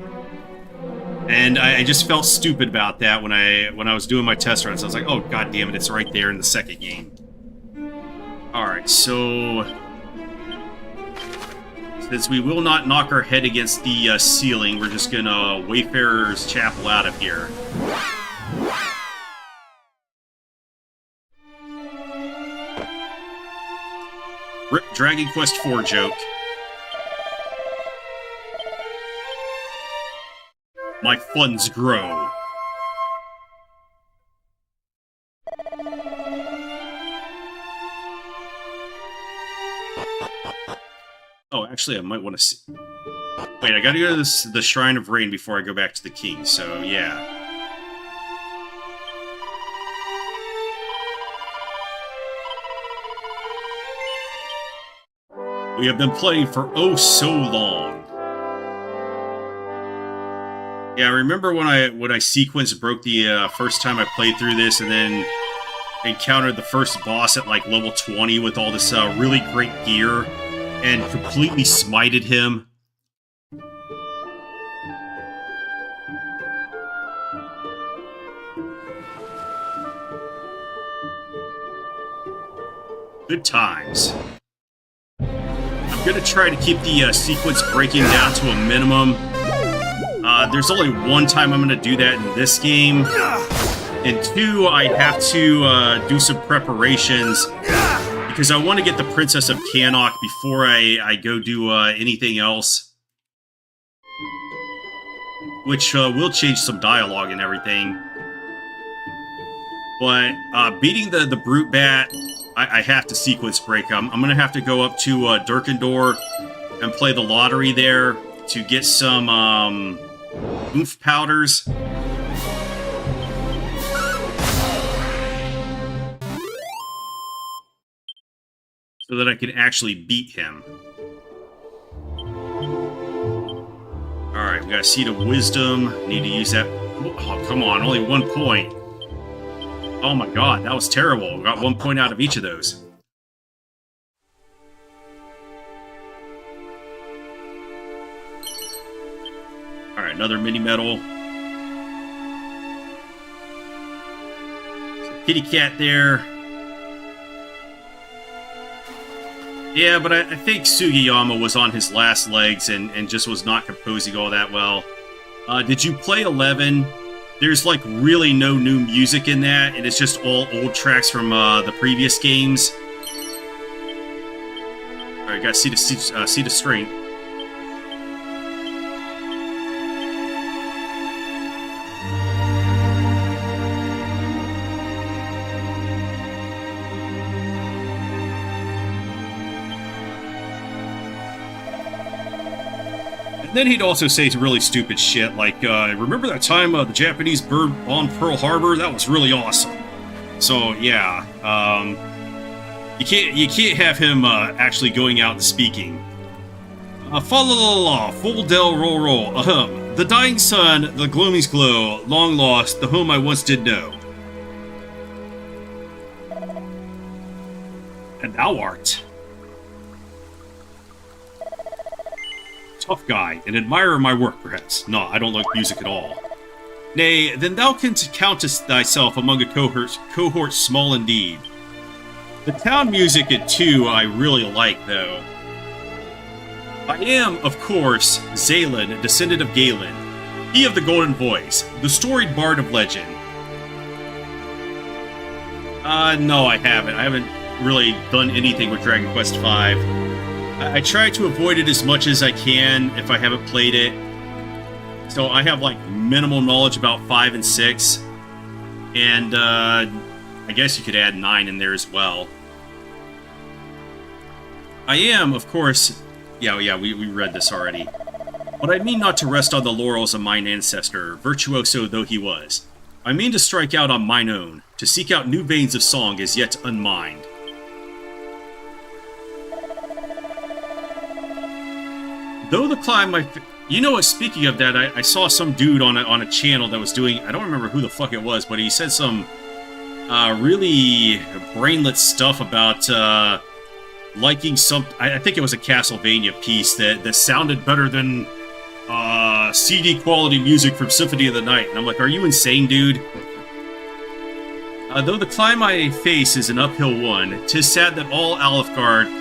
And I just felt stupid about that when I was doing my test runs. I was like, oh, god damn it, it's right there in the second game. Alright, so... since we will not knock our head against the ceiling, we're just gonna Wayfarer's Chapel out of here. Rip Dragon Quest IV joke. My funds grow. Oh, actually, I might want to see... wait, I gotta go to the Shrine of Rain before I go back to the king, so yeah. We have been playing for oh so long. Yeah, I remember when I sequence broke the first time I played through this, and then encountered the first boss at like level 20 with all this really great gear. and completely smited him. Good times. I'm gonna try to keep the sequence breaking down to a minimum. There's only one time I'm gonna do that in this game. And two, I have to do some preparations because I want to get the Princess of Cannock before I go do anything else. Which will change some dialogue and everything. But beating the Brute Bat, I have to sequence break. I'm going to have to go up to Durkendor and play the lottery there to get some oomph powders. So that I can actually beat him. Alright, we got a Seed of Wisdom. Need to use that. Oh, come on, only 1 point. Oh my god, that was terrible. We got 1 point out of each of those. Alright, another mini medal. Kitty cat there. Yeah, but I think Sugiyama was on his last legs and just was not composing all that well. Did you play 11? There's like really no new music in that, and it's just all old tracks from the previous games. Alright, gotta see the strength. Then he'd also say really stupid shit like, remember that time the Japanese bombed Pearl Harbor? That was really awesome. So yeah, you can't have him actually going out and speaking. Fa la la la, full del roll roll, ahem. The dying sun, the gloaming's glow, long lost, the home I once did know. And thou art. Tough guy, an admirer of my work, perhaps. No, I don't like music at all. Nay, then thou canst countest thyself among a cohort small indeed. The town music at 2 I really like, though. I am, of course, Zalen, descendant of Galen, he of the golden voice, the storied bard of legend. No, I haven't. I haven't really done anything with Dragon Quest V. I try to avoid it as much as I can if I haven't played it. So I have like minimal knowledge about 5 and 6. And I guess you could add 9 in there as well. I am, of course... Yeah, we read this already. But I mean not to rest on the laurels of mine ancestor, virtuoso though he was. I mean to strike out on mine own, to seek out new veins of song as yet unmined. Though the climb, you know what, speaking of that, I saw some dude on a channel that was doing, I don't remember who the fuck it was, but he said some really brainlet stuff about liking some, I think it was a Castlevania piece that sounded better than CD quality music from Symphony of the Night. And I'm like, are you insane, dude? Though the climb I face is an uphill one, 'tis sad that all Alfgard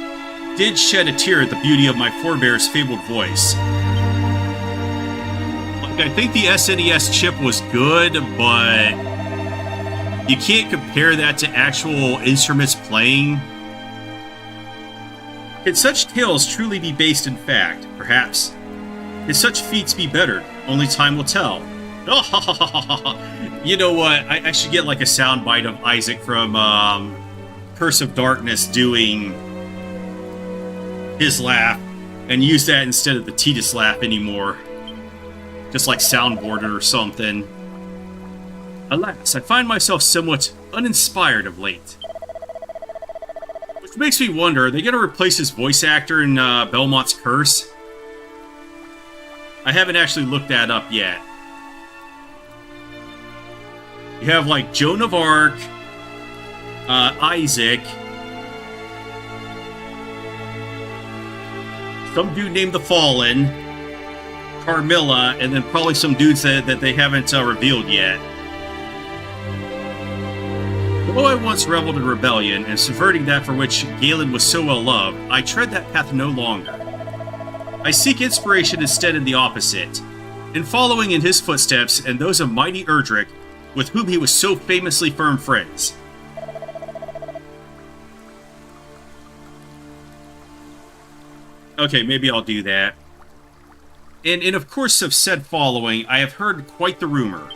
did shed a tear at the beauty of my forebear's fabled voice. Like, I think the SNES chip was good, but you can't compare that to actual instruments playing. Can such tales truly be based in fact? Perhaps. Can such feats be bettered? Only time will tell. You know what? I should get like a soundbite of Isaac from Curse of Darkness doing his laugh, and use that instead of the Tidus laugh anymore. Just like soundboard it or something. Alas, I find myself somewhat uninspired of late. Which makes me wonder, are they going to replace his voice actor in Belmont's Curse? I haven't actually looked that up yet. You have like Joan of Arc, some dude named the Fallen, Carmilla, and then probably some dudes that they haven't revealed yet. Though I once reveled in rebellion and subverting that for which Galen was so well loved, I tread that path no longer. I seek inspiration instead in the opposite, in following in his footsteps and those of mighty Erdrick, with whom he was so famously firm friends. Okay, maybe I'll do that. And in of course of said following, I have heard quite the rumor.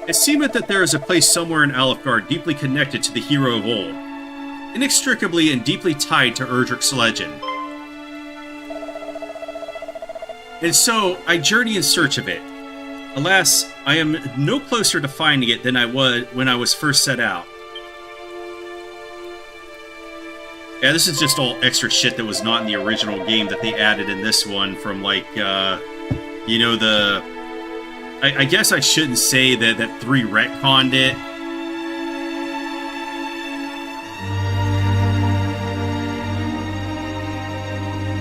It seemeth that there is a place somewhere in Alefgard deeply connected to the hero of old, inextricably and deeply tied to Erdrick's legend. And so, I journey in search of it. Alas, I am no closer to finding it than I was when I was first set out. Yeah, this is just all extra shit that was not in the original game that they added in this one from, like, you know, the... I guess I shouldn't say that 3 retconned it.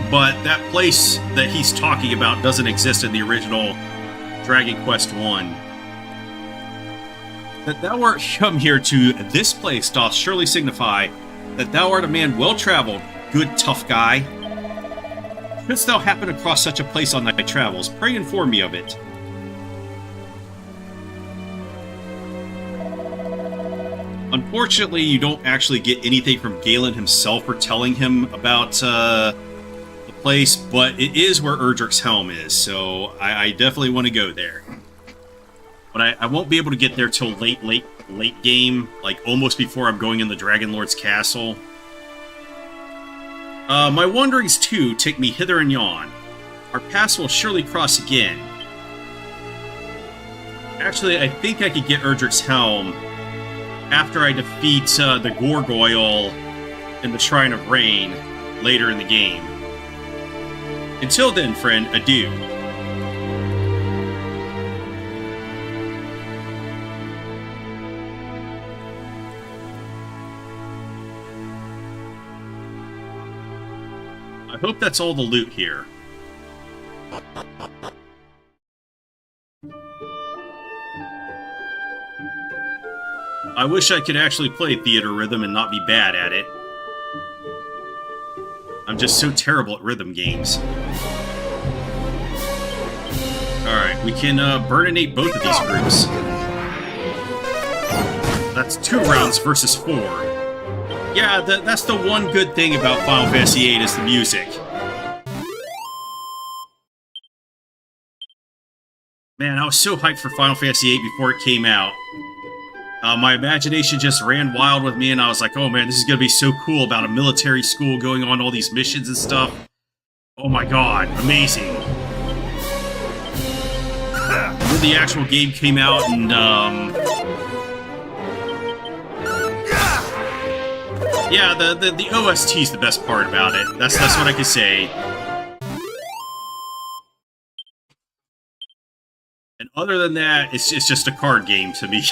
But that place that he's talking about doesn't exist in the original Dragon Quest 1. That thou art come here to this place doth surely signify that thou art a man well-traveled, good tough guy. Shouldst thou happen across such a place on thy travels, pray inform me of it. Unfortunately, you don't actually get anything from Galen himself for telling him about the place, but it is where Erdrick's helm is, so I definitely want to go there. But I won't be able to get there till late game, like almost before I'm going in the Dragon Lord's castle. My wanderings, too, take me hither and yon. Our paths will surely cross again. Actually, I think I could get Erdrick's helm after I defeat the Gorgoyle in the Shrine of Rain later in the game. Until then, friend, adieu. I hope that's all the loot here. I wish I could actually play Theater Rhythm and not be bad at it. I'm just so terrible at rhythm games. Alright, we can burninate both of these groups. That's 2 rounds versus 4. Yeah, that's the one good thing about Final Fantasy VIII is the music. Man, I was so hyped for Final Fantasy VIII before it came out. My imagination just ran wild with me, and I was like, oh man, this is going to be so cool about a military school going on all these missions and stuff. Oh my god, amazing. When the actual game came out, and, yeah, the OST is the best part about it. That's what I can say. And other than that, it's just a card game to me.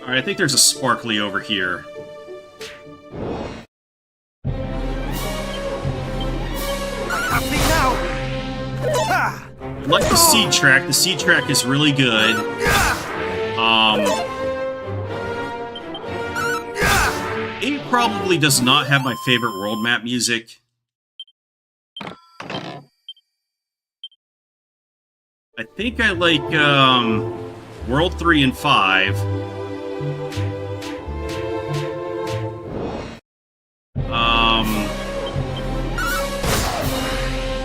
Alright, I think there's a sparkly over here. I like the seed track. The seed track is really good. It probably does not have my favorite world map music. I think I like, World 3 and 5.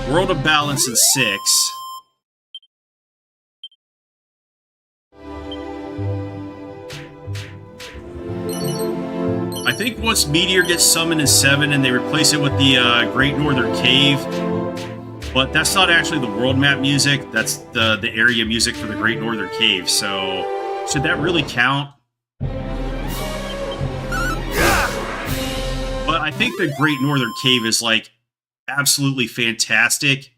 World of Balance in 6. I think once Meteor gets summoned in 7 and they replace it with the Great Northern Cave, but that's not actually the world map music, that's the area music for the Great Northern Cave, so should that really count? But I think the Great Northern Cave is, like, absolutely fantastic,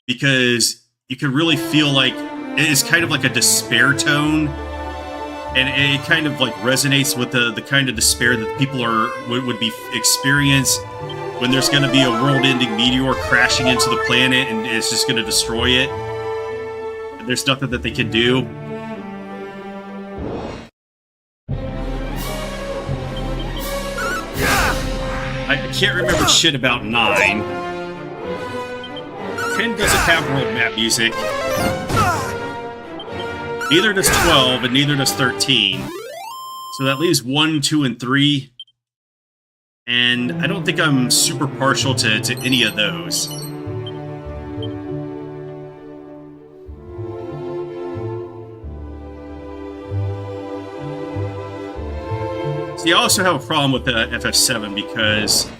because you can really feel like it's kind of like a despair tone and it kind of like resonates with the kind of despair that people would be experience when there's going to be a world-ending meteor crashing into the planet and it's just going to destroy it. And there's nothing that they can do. I can't remember shit about 9. 10 doesn't have world map music. Neither does 12, and neither does 13. So that leaves 1, 2, and 3. And I don't think I'm super partial to any of those. See, I also have a problem with the FF7 because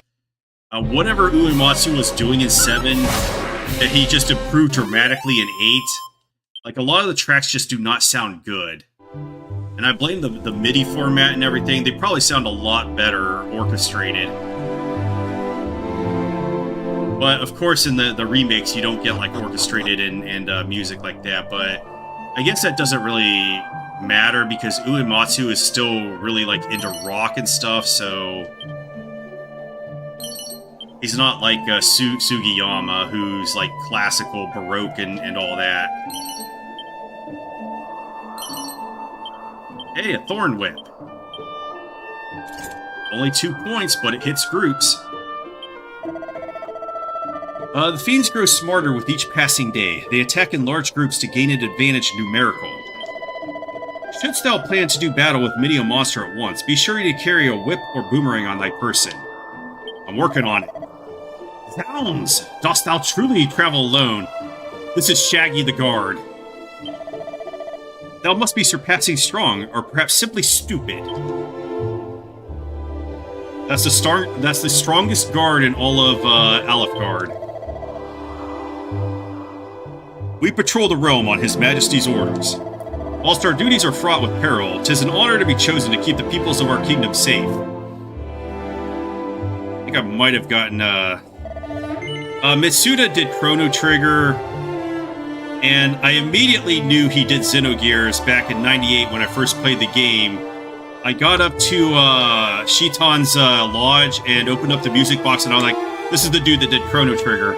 whatever Uematsu was doing in 7, that he just improved dramatically in 8. Like, a lot of the tracks just do not sound good. And I blame the MIDI format and everything. They probably sound a lot better orchestrated. But, of course, in the remakes, you don't get, like, orchestrated and music like that. But I guess that doesn't really matter because Uematsu is still really, like, into rock and stuff, so... He's not like Sugiyama, who's, like, classical, Baroque, and all that. Hey, a Thorn Whip. Only 2 points, but it hits groups. The fiends grow smarter with each passing day. They attack in large groups to gain an advantage numerical. Shouldst thou plan to do battle with many a monster at once, be sure to carry a whip or boomerang on thy person. I'm working on it. Zounds! Dost thou truly travel alone? This is Shaggy the Guard. Thou must be surpassing strong, or perhaps simply stupid. That's the strongest guard in all of Alefgard. We patrol the realm on His Majesty's orders. Whilst our duties are fraught with peril, 'tis an honor to be chosen to keep the peoples of our kingdom safe. I think I might have gotten, Mitsuda did Chrono Trigger, and I immediately knew he did Xenogears back in 98 when I first played the game. I got up to Shitan's lodge and opened up the music box, and I was like, this is the dude that did Chrono Trigger.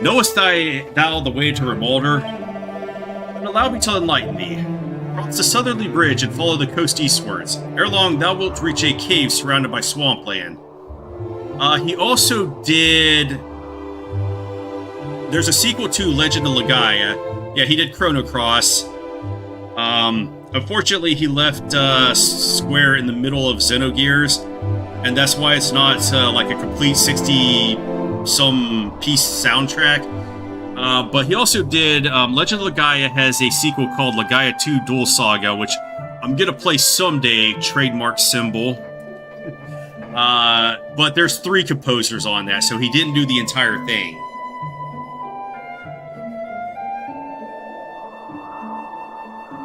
Knowest thou the way to Remolder? And allow me to enlighten thee. Cross the southerly bridge and follow the coast eastwards. Ere long, thou wilt reach a cave surrounded by swampland. He also did... There's a sequel to Legend of Legaia. Yeah, he did Chrono Cross. Unfortunately, he left Square in the middle of Xenogears, and that's why it's not like a complete 60-some piece soundtrack. But he also did... Legend of Legaia has a sequel called Legaia 2 Duel Saga, which I'm gonna play someday, trademark symbol. But there's 3 composers on that, so he didn't do the entire thing.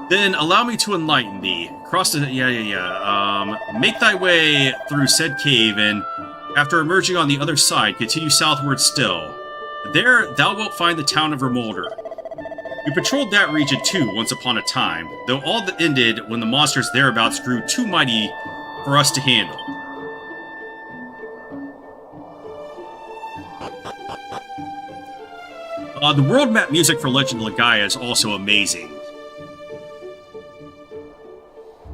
Then allow me to enlighten thee. Cross the... make thy way through said cave, and after emerging on the other side, continue southward still. There thou wilt find the town of Remolder. We patrolled that region too once upon a time, though all that ended when the monsters thereabouts grew too mighty for us to handle. The world map music for Legend of Legaia is also amazing.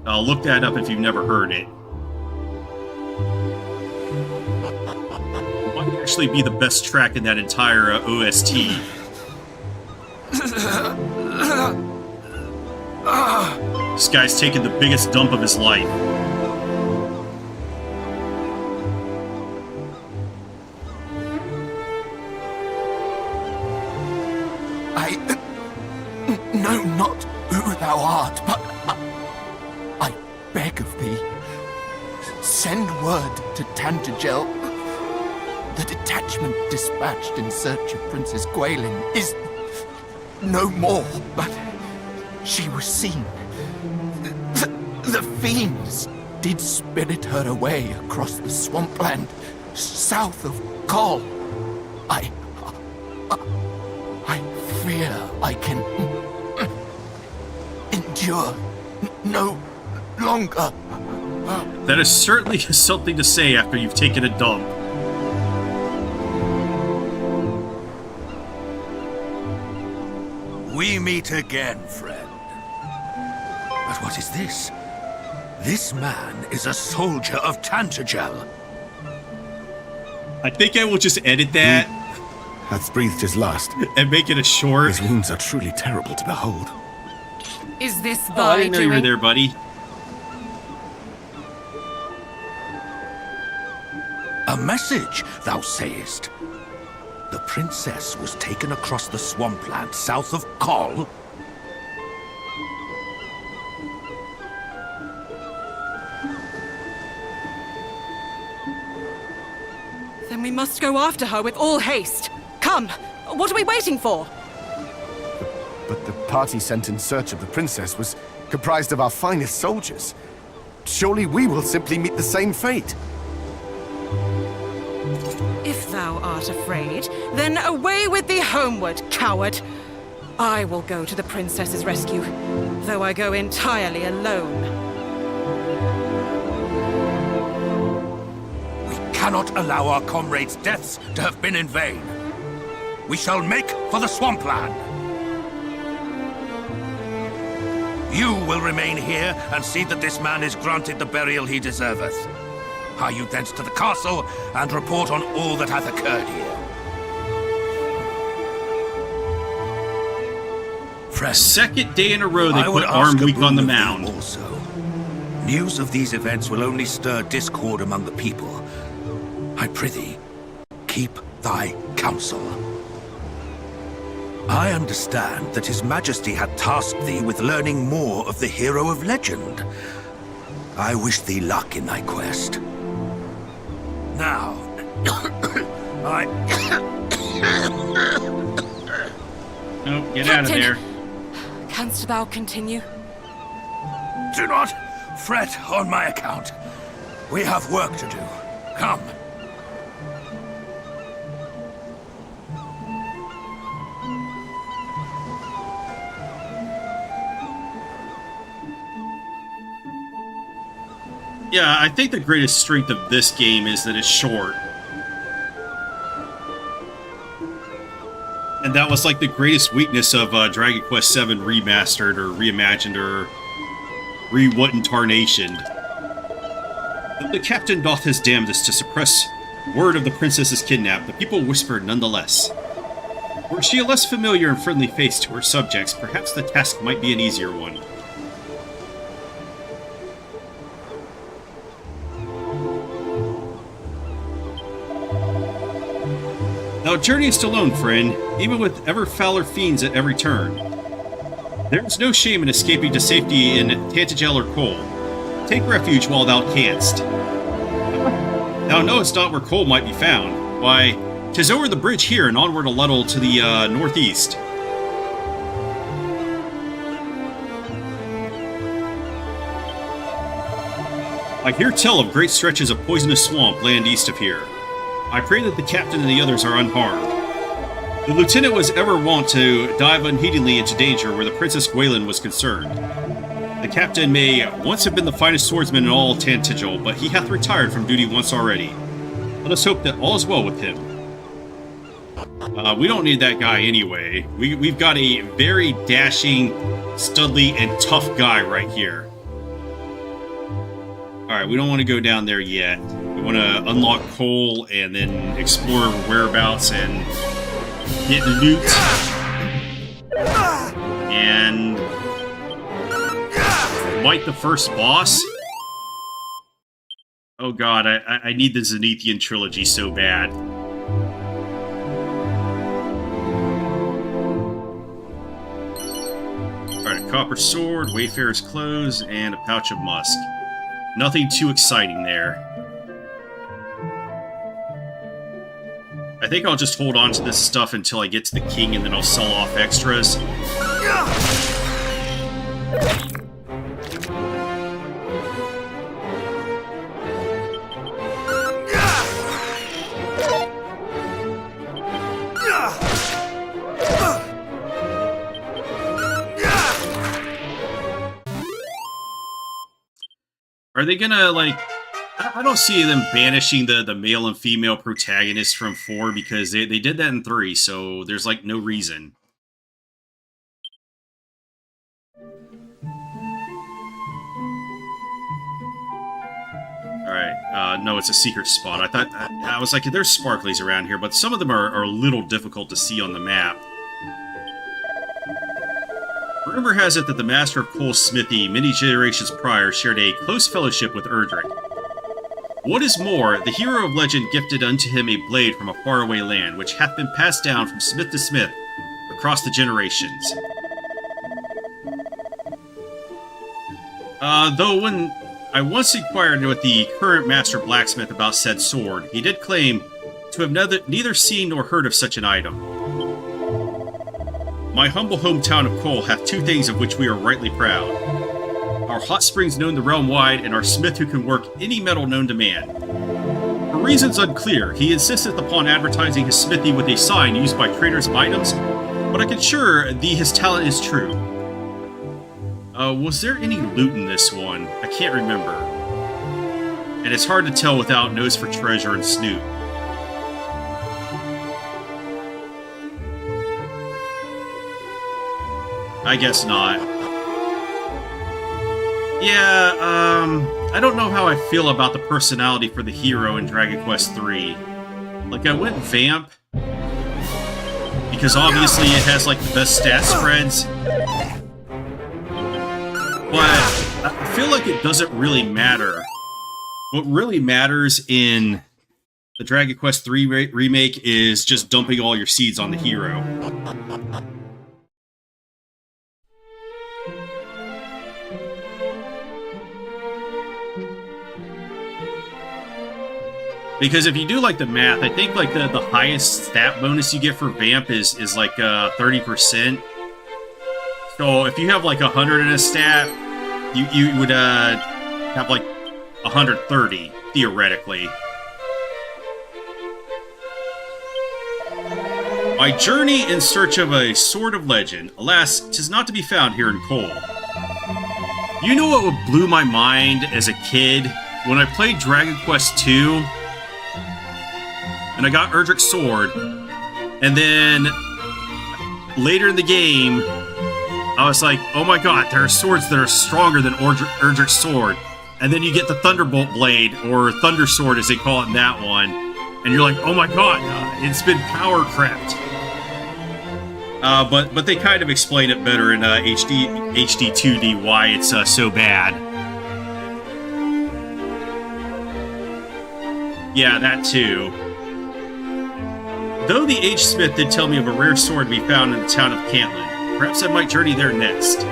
Look that up if you've never heard it. It might actually be the best track in that entire OST. This guy's taking the biggest dump of his life. I know not who thou art, but I beg of thee, send word to Tantagel. The detachment dispatched in search of Princess Gwaelin is no more, but she was seen. The fiends did spirit her away across the swampland south of Kol. I fear I can endure no longer. That is certainly something to say after you've taken a dump. We meet again, friend. But what is this? This man is a soldier of Tantagel. I think I will just edit that Hath breathed his last. and make it a short. His wounds are truly terrible to behold. Is this Oh, I thy didn't know you were doing? there, buddy. A message, thou sayest? The princess was taken across the swampland south of Kol. Then we must go after her with all haste. Come! What are we waiting for? But the party sent in search of the princess was comprised of our finest soldiers. Surely we will simply meet the same fate. If thou art afraid, then away with thee homeward, coward! I will go to the princess's rescue, though I go entirely alone. We cannot allow our comrades' deaths to have been in vain. We shall make for the swampland. You will remain here and see that this man is granted the burial he deserveth. Hie you thence to the castle and report on all that hath occurred here. Friend, Second day in a row they I would put Arm ask a Week on the boon of thee mound. Also, news of these events will only stir discord among the people. I prithee, keep thy counsel. I understand that His Majesty had tasked thee with learning more of the hero of legend. I wish thee luck in thy quest. Now, No, get out of Captain. there. Canst thou continue? do not fret on my account. We have work to do. Come. Yeah, I think the greatest strength of this game is that it's short. And that was like the greatest weakness of Dragon Quest VII Remastered or Reimagined or Re-what-intarnationed. The captain doth his damnedest to suppress word of the princess's kidnap, the people whispered nonetheless. Were she a less familiar and friendly face to her subjects, perhaps the task might be an easier one. Thou journeyest alone, friend, even with ever fouler fiends at every turn. There is no shame in escaping to safety in Tantagel or Kol. Take refuge while thou canst. Thou knowest not where Kol might be found. Why, 'tis over the bridge here and onward a little to the northeast. I hear tell of great stretches of poisonous swamp land east of here. I pray that the captain and the others are unharmed. The lieutenant was ever wont to dive unheedingly into danger where the Princess Gwaelin was concerned. The captain may once have been the finest swordsman in all Tantagel, but he hath retired from duty once already. Let us hope that all is well with him. We don't need that guy anyway. We've got a very dashing, studly, and tough guy right here. Alright, we don't want to go down there yet. We want to unlock Kol and then explore whereabouts and get loot. And fight the first boss. Oh god, I need the Zenithian trilogy so bad. Alright, a copper sword, Wayfarer's clothes, and a pouch of musk. Nothing too exciting there. I think I'll just hold on to this stuff until I get to the king and then I'll sell off extras. Are they gonna, like... I don't see them banishing the male and female protagonists from 4 because they did that in 3, so there's, like, no reason. Alright, no, it's a secret spot. I was like, there's sparklies around here, but some of them are a little difficult to see on the map. Rumor has it that the master of Cole's smithy, many generations prior, shared a close fellowship with Erdrick. What is more, the hero of legend gifted unto him a blade from a faraway land, which hath been passed down from smith to smith across the generations. Though when I once inquired with the current master blacksmith about said sword, he did claim to have neither seen nor heard of such an item. My humble hometown of Cole hath 2 things of which we are rightly proud. Our hot springs known the realm wide, and our smith who can work any metal known to man. For reasons unclear, he insisteth upon advertising his smithy with a sign used by traders of items, but I can assure thee his talent is true. Was there any loot in this one? I can't remember. And it's hard to tell without nose for treasure and snoop. I guess not. Yeah, I don't know how I feel about the personality for the hero in Dragon Quest III. Like, I went Vamp, because obviously it has, like, the best stat spreads. But I feel like it doesn't really matter. What really matters in the Dragon Quest III remake is just dumping all your seeds on the hero. Because if you do, like, the math, I think, like, the highest stat bonus you get for Vamp is like, 30%. So, if you have, like, 100 in a stat, you would, have, like, 130, theoretically. My journey in search of a Sword of Legend. Alas, 'tis not to be found here in Cole. You know what blew my mind as a kid? When I played Dragon Quest II... and I got Erdrick's sword, and then later in the game, I was like, oh my god, there are swords that are stronger than Erdrick's sword. And then you get the Thunderbolt Blade, or Thunder Sword as they call it in that one, and you're like, oh my god, it's been power crept. But they kind of explain it better in HD-2D why it's so bad. Yeah, that too. Though the Aged Smith did tell me of a rare sword to be found in the town of Cantlin, perhaps I might journey there next.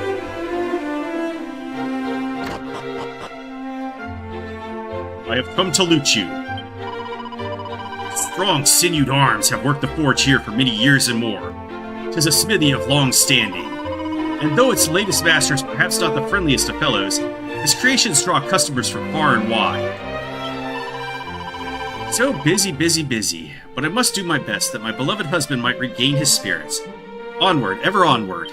I have come to loot you. Strong, sinewed arms have worked the forge here for many years and more. 'Tis a smithy of long standing. And though its latest master is perhaps not the friendliest of fellows, his creations draw customers from far and wide. So busy, busy, busy. But I must do my best that my beloved husband might regain his spirits. Onward, ever onward.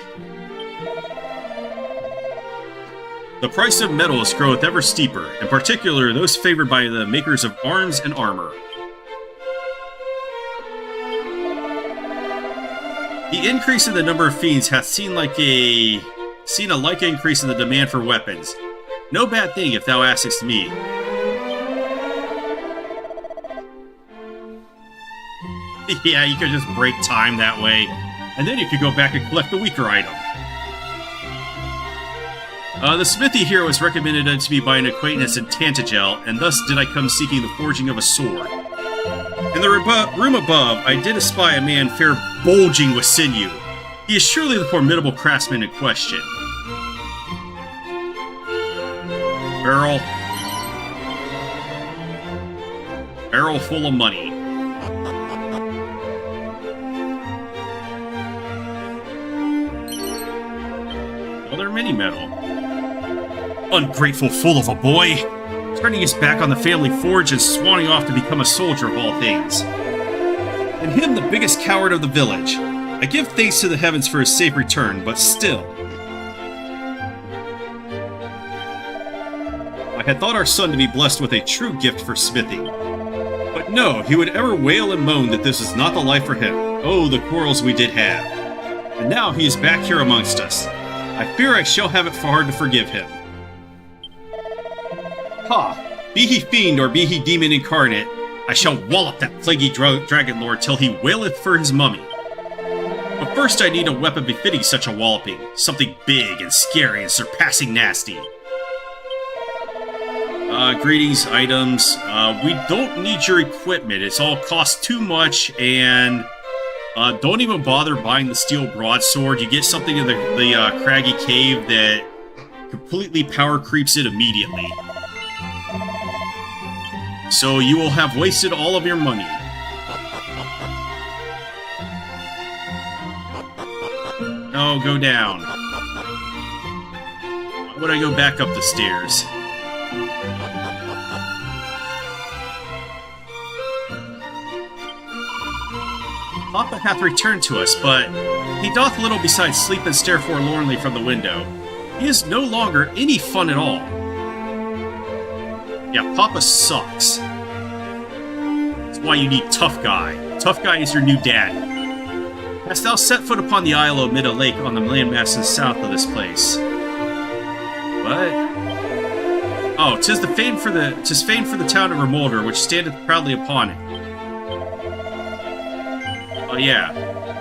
The price of metals groweth ever steeper, in particular those favored by the makers of arms and armor. The increase in the number of fiends hath seen a like increase in the demand for weapons. No bad thing if thou askest me. Yeah, you could just break time that way, and then you could go back and collect the weaker item. The smithy here was recommended unto me by an acquaintance in Tantagel, and thus did I come seeking the forging of a sword. In the room above, I did espy a man fair bulging with sinew. He is surely the formidable craftsman in question. Barrel full of money. Another mini medal. Ungrateful fool of a boy! Turning his back on the family forge and swanning off to become a soldier of all things. And him the biggest coward of the village. I give thanks to the heavens for his safe return, but still. I had thought our son to be blessed with a true gift for smithing. But no, he would ever wail and moan that this is not the life for him. Oh, the quarrels we did have. And now he is back here amongst us. I fear I shall have it hard to forgive him. Ha! Be he fiend or be he demon incarnate, I shall wallop that plaguey dragon lord till he waileth for his mummy. But first I need a weapon befitting such a walloping. Something big and scary and surpassing nasty. Greetings, items. We don't need your equipment. It's all cost too much, and don't even bother buying the steel broadsword. You get something in the craggy cave that completely power creeps it immediately. So you will have wasted all of your money. No, go down. Why would I go back up the stairs? Papa hath returned to us, but he doth little besides sleep and stare forlornly from the window. He is no longer any fun at all. Yeah, Papa sucks. That's why you need Tough Guy. Tough Guy is your new daddy. Hast thou set foot upon the isle amid a lake on the landmasses south of this place? What? Oh, 'tis famed for the town of Remolder, which standeth proudly upon it. Oh yeah,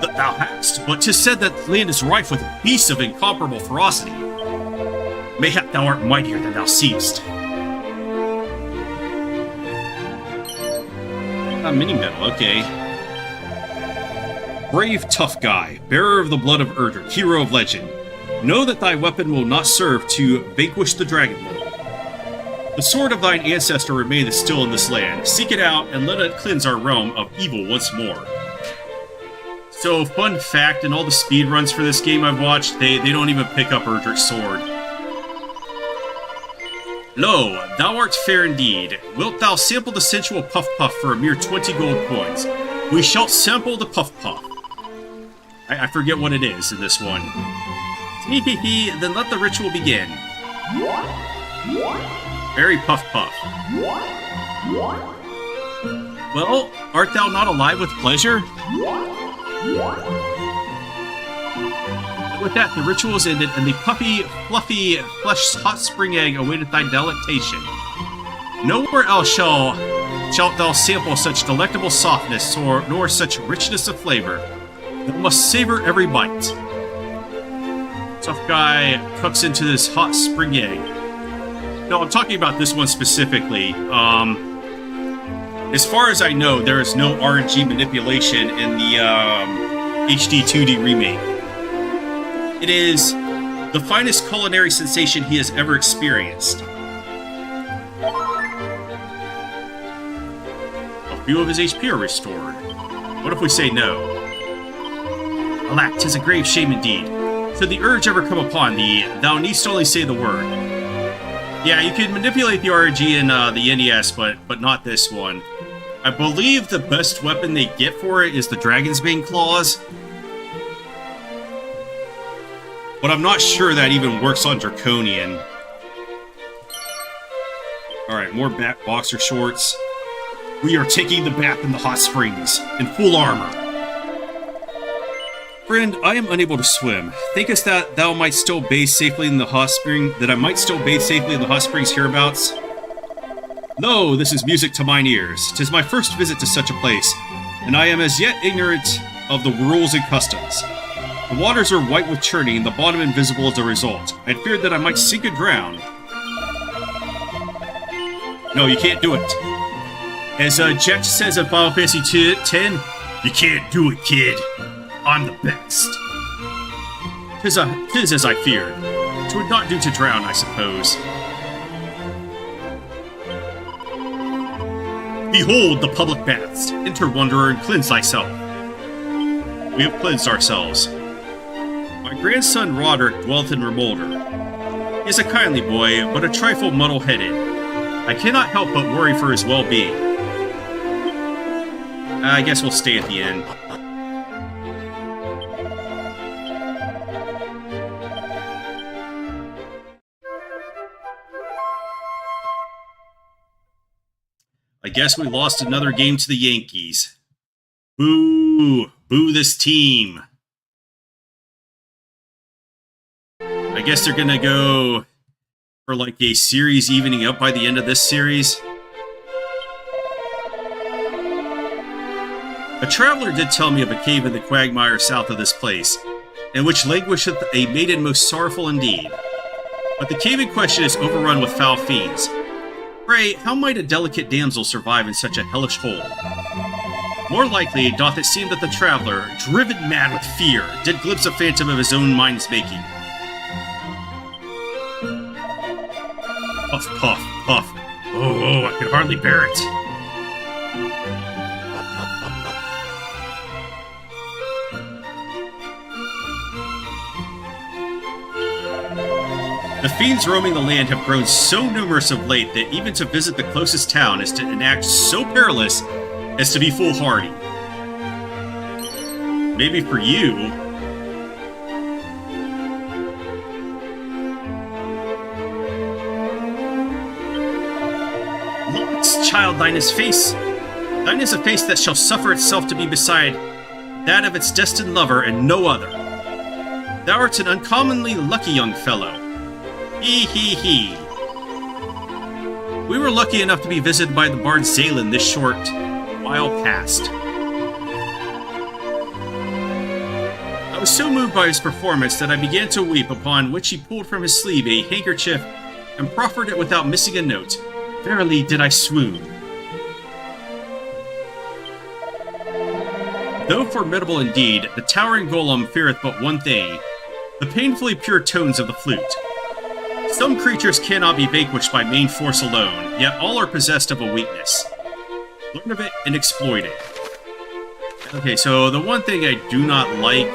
thou hast, but 'tis said that the land is rife with beasts of incomparable ferocity. Mayhap thou art mightier than thou seest. Mini medal, okay. Brave Tough Guy, bearer of the blood of Erdrick, hero of legend. Know that thy weapon will not serve to vanquish the Dragon Lord. The sword of thine ancestor remaineth still in this land. Seek it out, and let it cleanse our realm of evil once more. So, fun fact, in all the speedruns for this game I've watched, they don't even pick up Erdrick's sword. Lo, thou art fair indeed. Wilt thou sample the sensual Puff Puff for a mere 20 gold coins? We shall sample the Puff Puff. I forget what it is in this one. Hee, then let the ritual begin. Very Puff Puff. Well, art thou not alive with pleasure? With that, the ritual is ended, and the puffy, fluffy, flesh hot spring egg awaited thy delectation. Nowhere else shalt thou sample such delectable softness, nor such richness of flavor. Thou must savor every bite. Tough Guy cooks into this hot spring egg. No, I'm talking about this one specifically. As far as I know, there is no RNG manipulation in the HD-2D remake. It is the finest culinary sensation he has ever experienced. A few of his HP are restored. What if we say no? Alack, 'tis a grave shame indeed. Should the urge ever come upon thee, thou needst only say the word. Yeah, you can manipulate the RNG in the NES, but not this one. I believe the best weapon they get for it is the Dragon's Bane Claws. But I'm not sure that even works on Draconian. Alright, more boxer shorts. We are taking the bath in the hot springs, in full armor. Friend, I am unable to swim. Thinkest that thou might still bathe safely in the hot spring, that I might still bathe safely in the hot springs hereabouts? Lo, this is music to mine ears. 'Tis my first visit to such a place, and I am as yet ignorant of the rules and customs. The waters are white with churning, and the bottom invisible as a result. I feared that I might sink and drown. No, you can't do it. As Jack says in Final Fantasy X, you can't do it, kid. I'm the best. 'Tis as I feared. 'Twould not do to drown, I suppose. Behold the public baths. Enter, wanderer, and cleanse thyself. We have cleansed ourselves. My grandson Roderick dwelleth in Remolder. He is a kindly boy, but a trifle muddle-headed. I cannot help but worry for his well-being. I guess we'll stay at the inn. I guess we lost another game to the Yankees. Boo! Boo this team. I guess they're gonna go for like a series evening up by the end of this series. A traveler did tell me of a cave in the quagmire south of this place, in which languisheth a maiden most sorrowful indeed. But the cave in question is overrun with foul fiends. Pray, how might a delicate damsel survive in such a hellish hole? More likely doth it seem that the traveler, driven mad with fear, did glimpse a phantom of his own mind's making. Puff, puff, puff. Oh, I could hardly bear it. The fiends roaming the land have grown so numerous of late that even to visit the closest town is to enact so perilous as to be foolhardy. Maybe for you. Lots, child, thine is face. Thine is a face that shall suffer itself to be beside that of its destined lover and no other. Thou art an uncommonly lucky young fellow. Hee hee hee. We were lucky enough to be visited by the bard Zalen this short while past. I was so moved by his performance that I began to weep, upon which he pulled from his sleeve a handkerchief and proffered it without missing a note. Verily did I swoon. Though formidable indeed, the towering golem feareth but one thing, the painfully pure tones of the flute. Some creatures cannot be vanquished by main force alone, yet all are possessed of a weakness. Learn of it and exploit it. Okay, so the one thing I do not like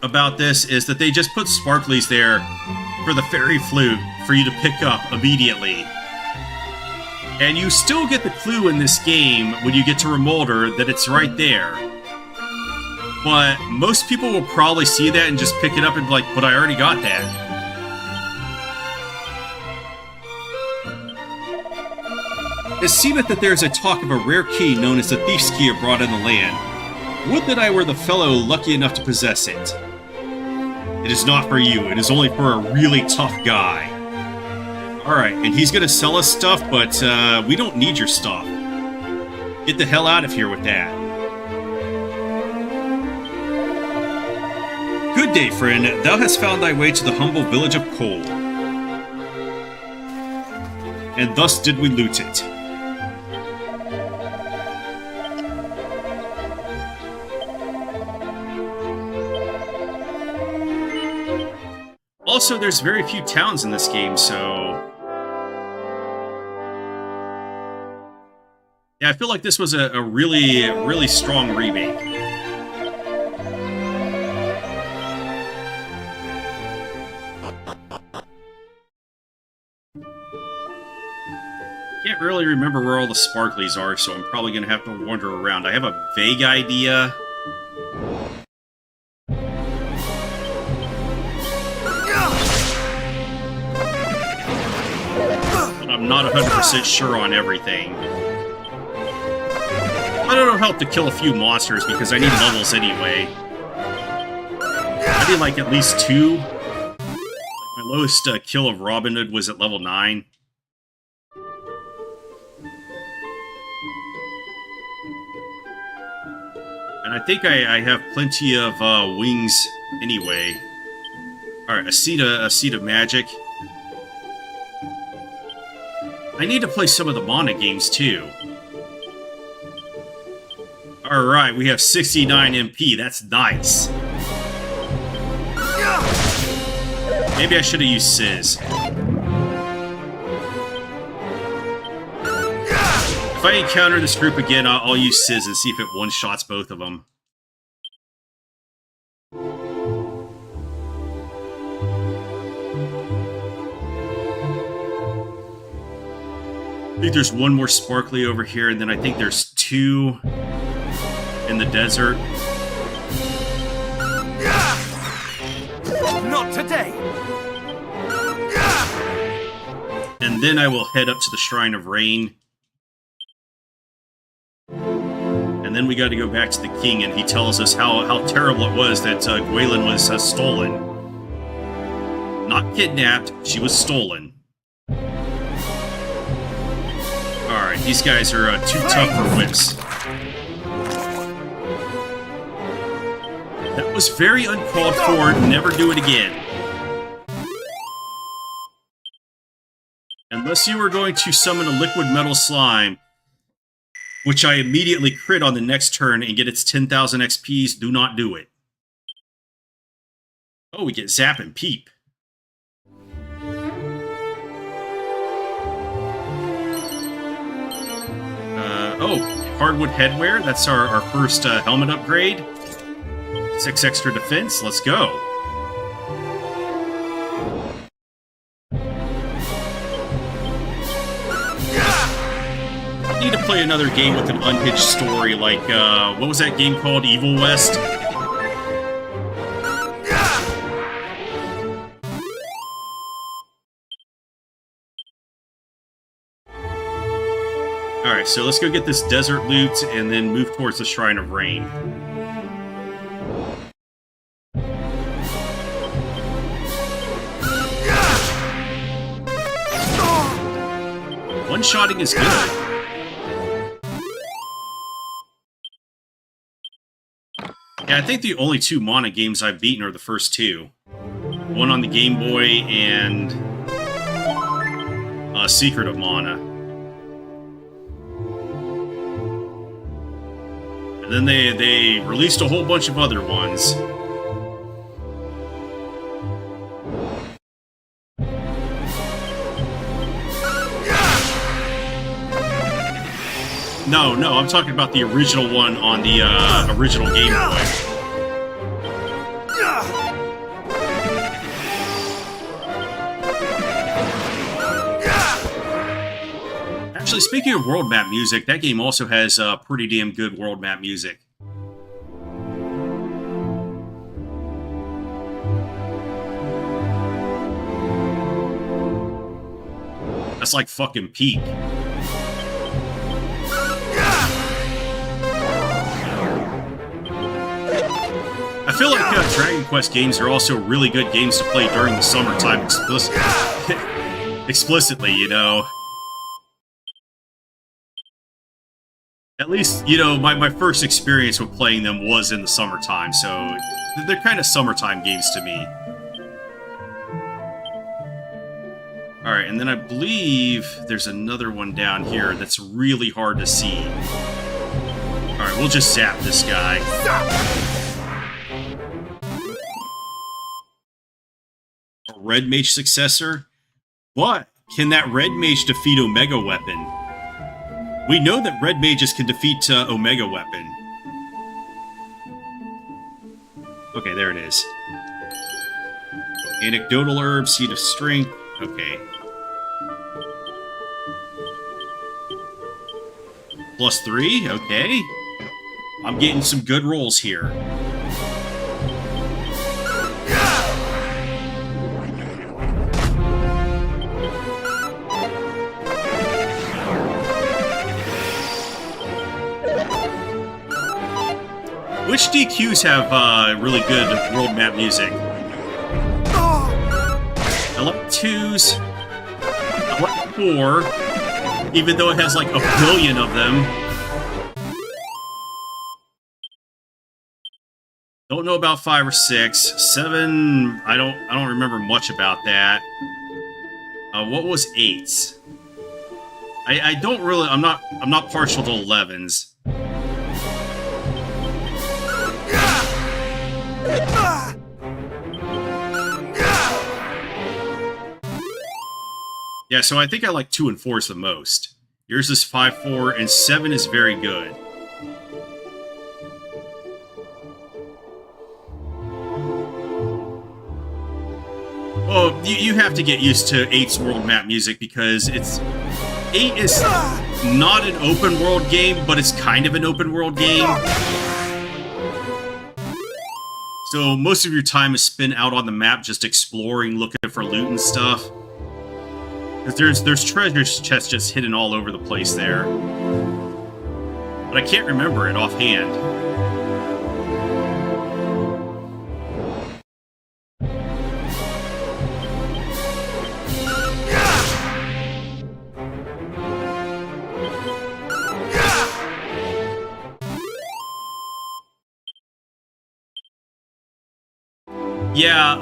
about this is that they just put sparklies there for the fairy flute for you to pick up immediately. And you still get the clue in this game when you get to Remolder that it's right there. But most people will probably see that and just pick it up and be like, but I already got that. It seemeth that there is a talk of a rare key known as the Thief's Key abroad in the land. Would that I were the fellow lucky enough to possess it. It is not for you, it is only for a really tough guy. Alright, and he's gonna sell us stuff, but we don't need your stuff. Get the hell out of here with that. Good day, friend. Thou hast found thy way to the humble village of Cole. And thus did we loot it. Also, there's very few towns in this game, so... yeah, I feel like this was a really, really strong remake. Can't really remember where all the sparklies are, so I'm probably going to have to wander around. I have a vague idea. But I'm not 100% sure on everything. But it'll help to kill a few monsters because I need levels anyway. I need like at least 2. Like my lowest kill of Robin Hood was at level 9. And I think I have plenty of wings anyway. Alright, a seed of magic. I need to play some of the Mana games too. Alright, we have 69 MP. That's nice. Maybe I should have used Sizz. If I encounter this group again, I'll use Sizz and see if it one-shots both of them. I think there's one more sparkly over here, and then I think there's 2 in the desert. Not today. And then I will head up to the Shrine of Rain. And then we got to go back to the king, and he tells us how terrible it was that Gwaelin was stolen. Not kidnapped, she was stolen. Alright, these guys are too tough for whips. That was very uncalled for, never do it again. Unless you were going to summon a liquid metal slime, which I immediately crit on the next turn and get its 10,000 XPs, do not do it. Oh, we get Zap and Peep. Oh, hardwood headwear. That's our first helmet upgrade. 6 extra defense. Let's go. I need to play another game with an unhinged story, like, what was that game called? Evil West? Alright, so let's go get this desert loot and then move towards the Shrine of Rain. One-shotting is good. Yeah, I think the only 2 Mana games I've beaten are the first 2. One on the Game Boy and Secret of Mana. And then they released a whole bunch of other ones. No, I'm talking about the original one on the original Game Boy. Actually, speaking of world map music, that game also has pretty damn good world map music. That's like fucking peak. I feel like Dragon Quest games are also really good games to play during the summertime explicitly, you know. At least, you know, my first experience with playing them was in the summertime, so they're kind of summertime games to me. Alright, and then I believe there's another one down here that's really hard to see. Alright, we'll just zap this guy. A Red Mage successor? But can that Red Mage defeat Omega Weapon? We know that Red Mages can defeat Omega Weapon. Okay, there it is. Anecdotal Herb, Seed of Strength. Okay. +3? Okay. I'm getting some good rolls here. Which DQs have really good world map music? I like 2s. I like 4, even though it has like a billion of them. Don't know about 5 or 6. 7, I don't remember much about that. What was 8s? I don't really. I'm not partial to 11s. Yeah, so I think I like 2 and 4s the most. Yours is 5, 4, and 7 is very good. Oh, you have to get used to 8's world map music because 8 is not an open world game, but it's kind of an open world game. So most of your time is spent out on the map just exploring, looking for loot and stuff. Because there's treasure chests just hidden all over the place there. But I can't remember it offhand. Yeah,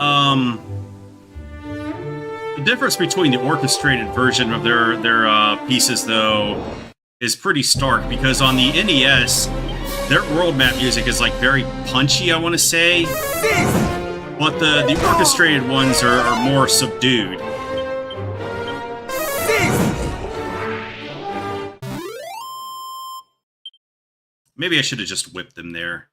the difference between the orchestrated version of their pieces, though, is pretty stark, because on the NES, their world map music is, like, very punchy, I want to say. But the orchestrated ones are more subdued. Maybe I should have just whipped them there.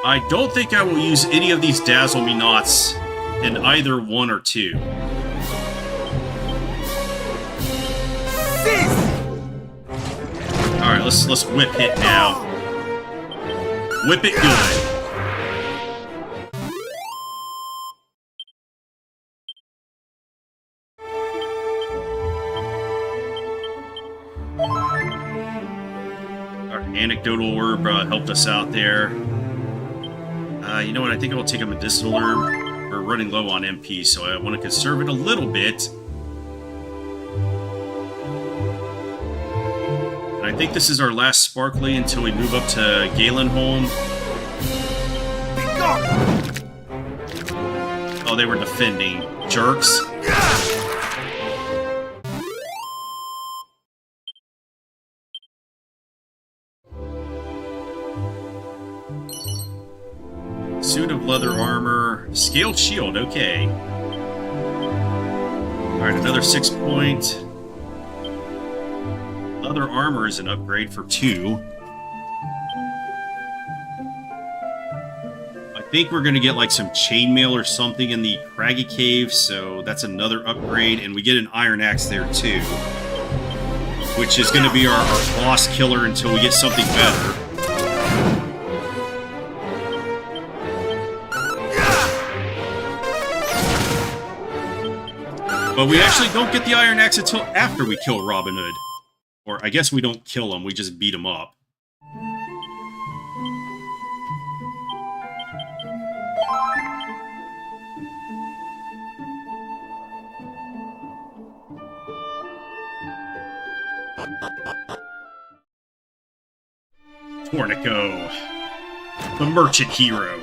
I don't think I will use any of these Dazzle Me Nots in either 1 or 2. Alright, let's whip hit now. Whip it good. Our anecdotal orb helped us out there. You know what? I think I'll take a medicinal herb. We're running low on MP, so I want to conserve it a little bit. And I think this is our last sparkly until we move up to Galenholm. Oh, they were defending. Jerks. Suit of leather armor. Scaled shield, okay. Alright, another 6 point. Leather armor is an upgrade for 2. I think we're going to get like some chainmail or something in the Craggy Cave, so that's another upgrade. And we get an iron axe there too, which is going to be our boss killer until we get something better. But we actually don't get the Iron Axe until after we kill Robin Hood. Or I guess we don't kill him, we just beat him up. Tornico, the merchant hero.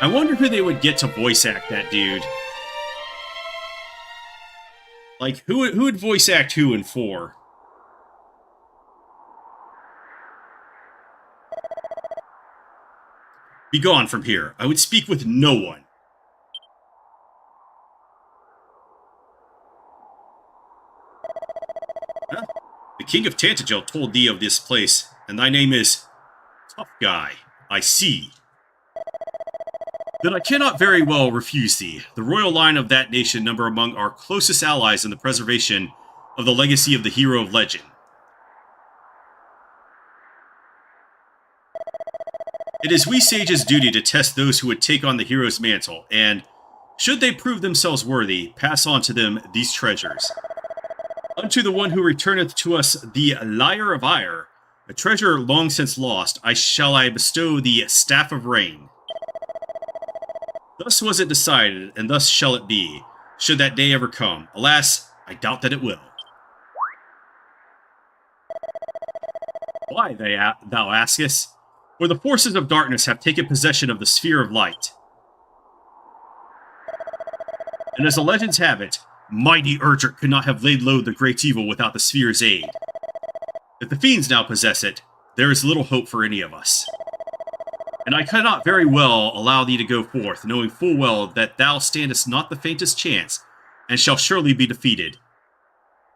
I wonder who they would get to voice act that dude. Like, who would voice act who in 4? Be gone from here. I would speak with no one. Huh? The King of Tantagel told thee of this place, and thy name is Tough Guy. I see. Then I cannot very well refuse thee. The royal line of that nation number among our closest allies in the preservation of the legacy of the hero of legend. It is we sages' duty to test those who would take on the hero's mantle, and, should they prove themselves worthy, pass on to them these treasures. Unto the one who returneth to us the Lyre of Ire, a treasure long since lost, shall I bestow the Staff of Rain. Thus was it decided, and thus shall it be, should that day ever come. Alas, I doubt that it will. Why, thou askest? For the forces of darkness have taken possession of the sphere of light. And as the legends have it, mighty Erdrick could not have laid low the great evil without the sphere's aid. If the fiends now possess it, there is little hope for any of us. And I cannot very well allow thee to go forth, knowing full well that thou standest not the faintest chance, and shall surely be defeated.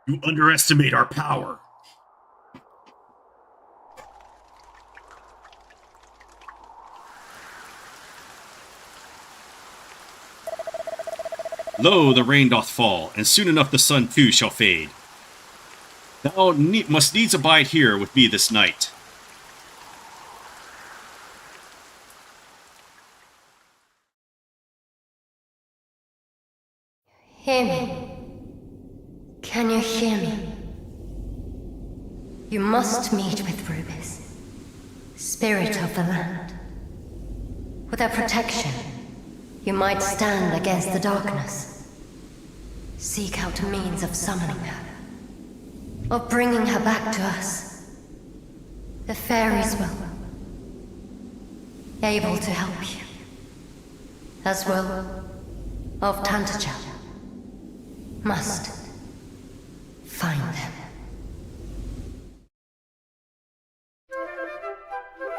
You underestimate our power. Lo, the rain doth fall, and soon enough the sun too shall fade. Thou must needs abide here with me this night. Hear me. Can you hear me? You must meet with Rubis, spirit of the land. With her protection, you might stand against the darkness. Seek out a means of summoning her, of bringing her back to us. The fairies will able to help you, as will of Tantagel. Must find them.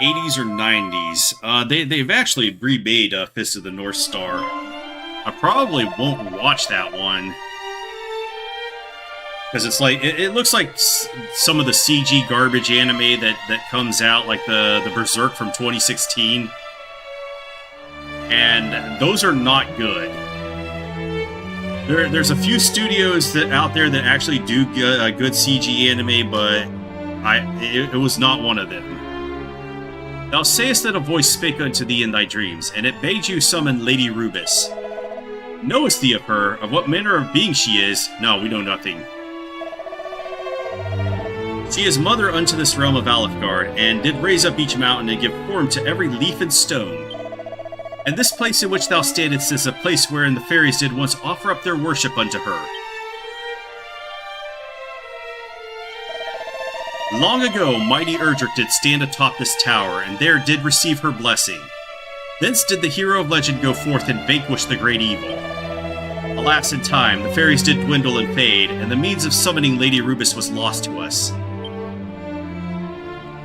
80s or 90s. They've actually remade Fist of the North Star. I probably won't watch that one. Because it's like, it looks like some of the CG garbage anime that comes out, like the Berserk from 2016. And those are not good. There's a few studios out there that actually do good CG anime, but it was not one of them. Thou sayest that a voice spake unto thee in thy dreams, and it bade you summon Lady Rubis. Knowest thee of her, of what manner of being she is? No, we know nothing. She is mother unto this realm of Alefgard, and did raise up each mountain and give form to every leaf and stone. And this place in which thou standest is a place wherein the fairies did once offer up their worship unto her. Long ago, mighty Erdrick did stand atop this tower, and there did receive her blessing. Thence did the hero of legend go forth and vanquish the great evil. Alas, in time, the fairies did dwindle and fade, and the means of summoning Lady Rubis was lost to us.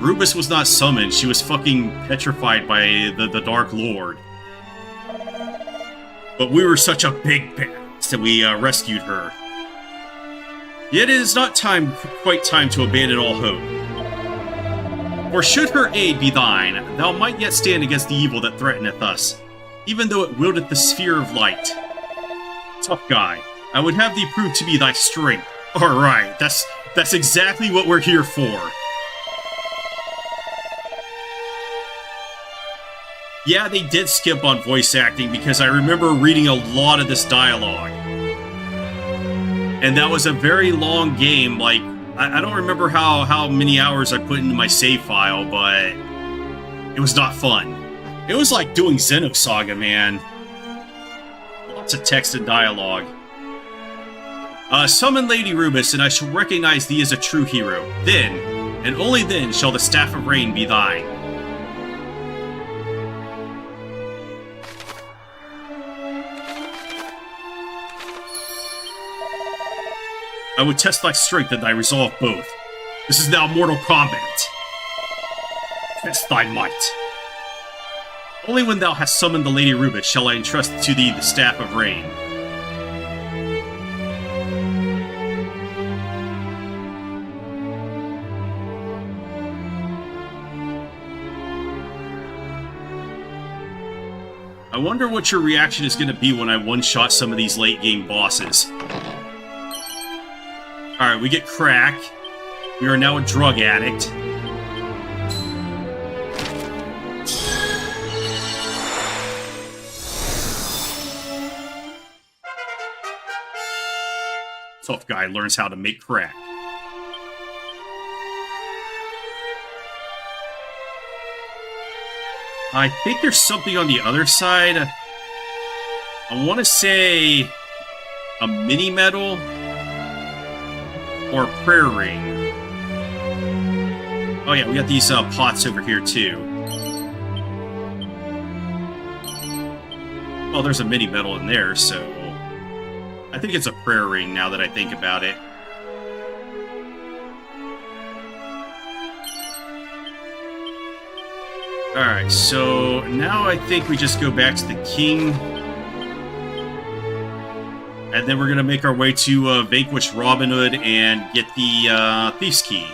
Rubis was not summoned, she was fucking petrified by the Dark Lord. But we were such a big badass that we rescued her. Yet it is not quite time to abandon all hope. For should her aid be thine, thou might yet stand against the evil that threateneth us, even though it wieldeth the sphere of light. Tough guy, I would have thee prove to be thy strength. Alright, that's exactly what we're here for. Yeah, they did skip on voice acting because I remember reading a lot of this dialogue. And that was a very long game, like, I don't remember how many hours I put into my save file, but it was not fun. It was like doing Xenosaga, man. Lots of text and dialogue. Summon Lady Rubis, and I shall recognize thee as a true hero. Then, and only then, shall the Staff of Rain be thine. I would test thy strength and thy resolve both. This is now Mortal Kombat. Test thy might. Only when thou hast summoned the Lady Rubis shall I entrust to thee the Staff of Rain. I wonder what your reaction is going to be when I one-shot some of these late-game bosses. Alright, we get crack. We are now a drug addict. Tough guy learns how to make crack. I think there's something on the other side. I want to say a mini medal. Or prayer ring. Oh yeah, we got these pots over here too. Well, there's a mini medal in there, so I think it's a prayer ring now that I think about it. Alright, so now I think we just go back to the king. And then we're going to make our way to vanquish Robin Hood and get the Thief's Key.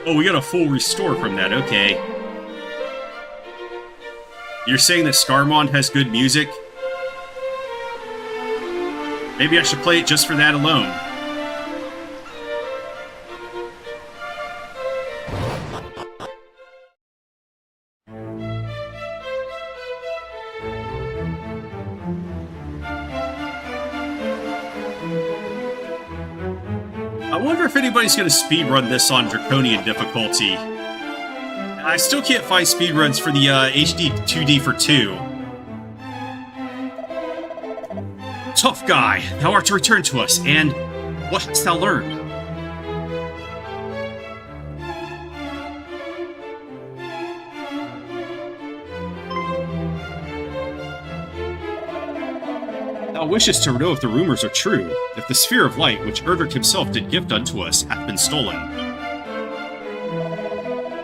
Oh, we got a full restore from that, okay. You're saying that Scarmond has good music? Maybe I should play it just for that alone. I wonder if anybody's going to speedrun this on Draconian difficulty. I still can't find speedruns for the HD-2D for 2. Tough guy, thou art to return to us, and what hast thou learned? Thou wishest to know if the rumors are true, if the Sphere of Light, which Erdrick himself did gift unto us, hath been stolen.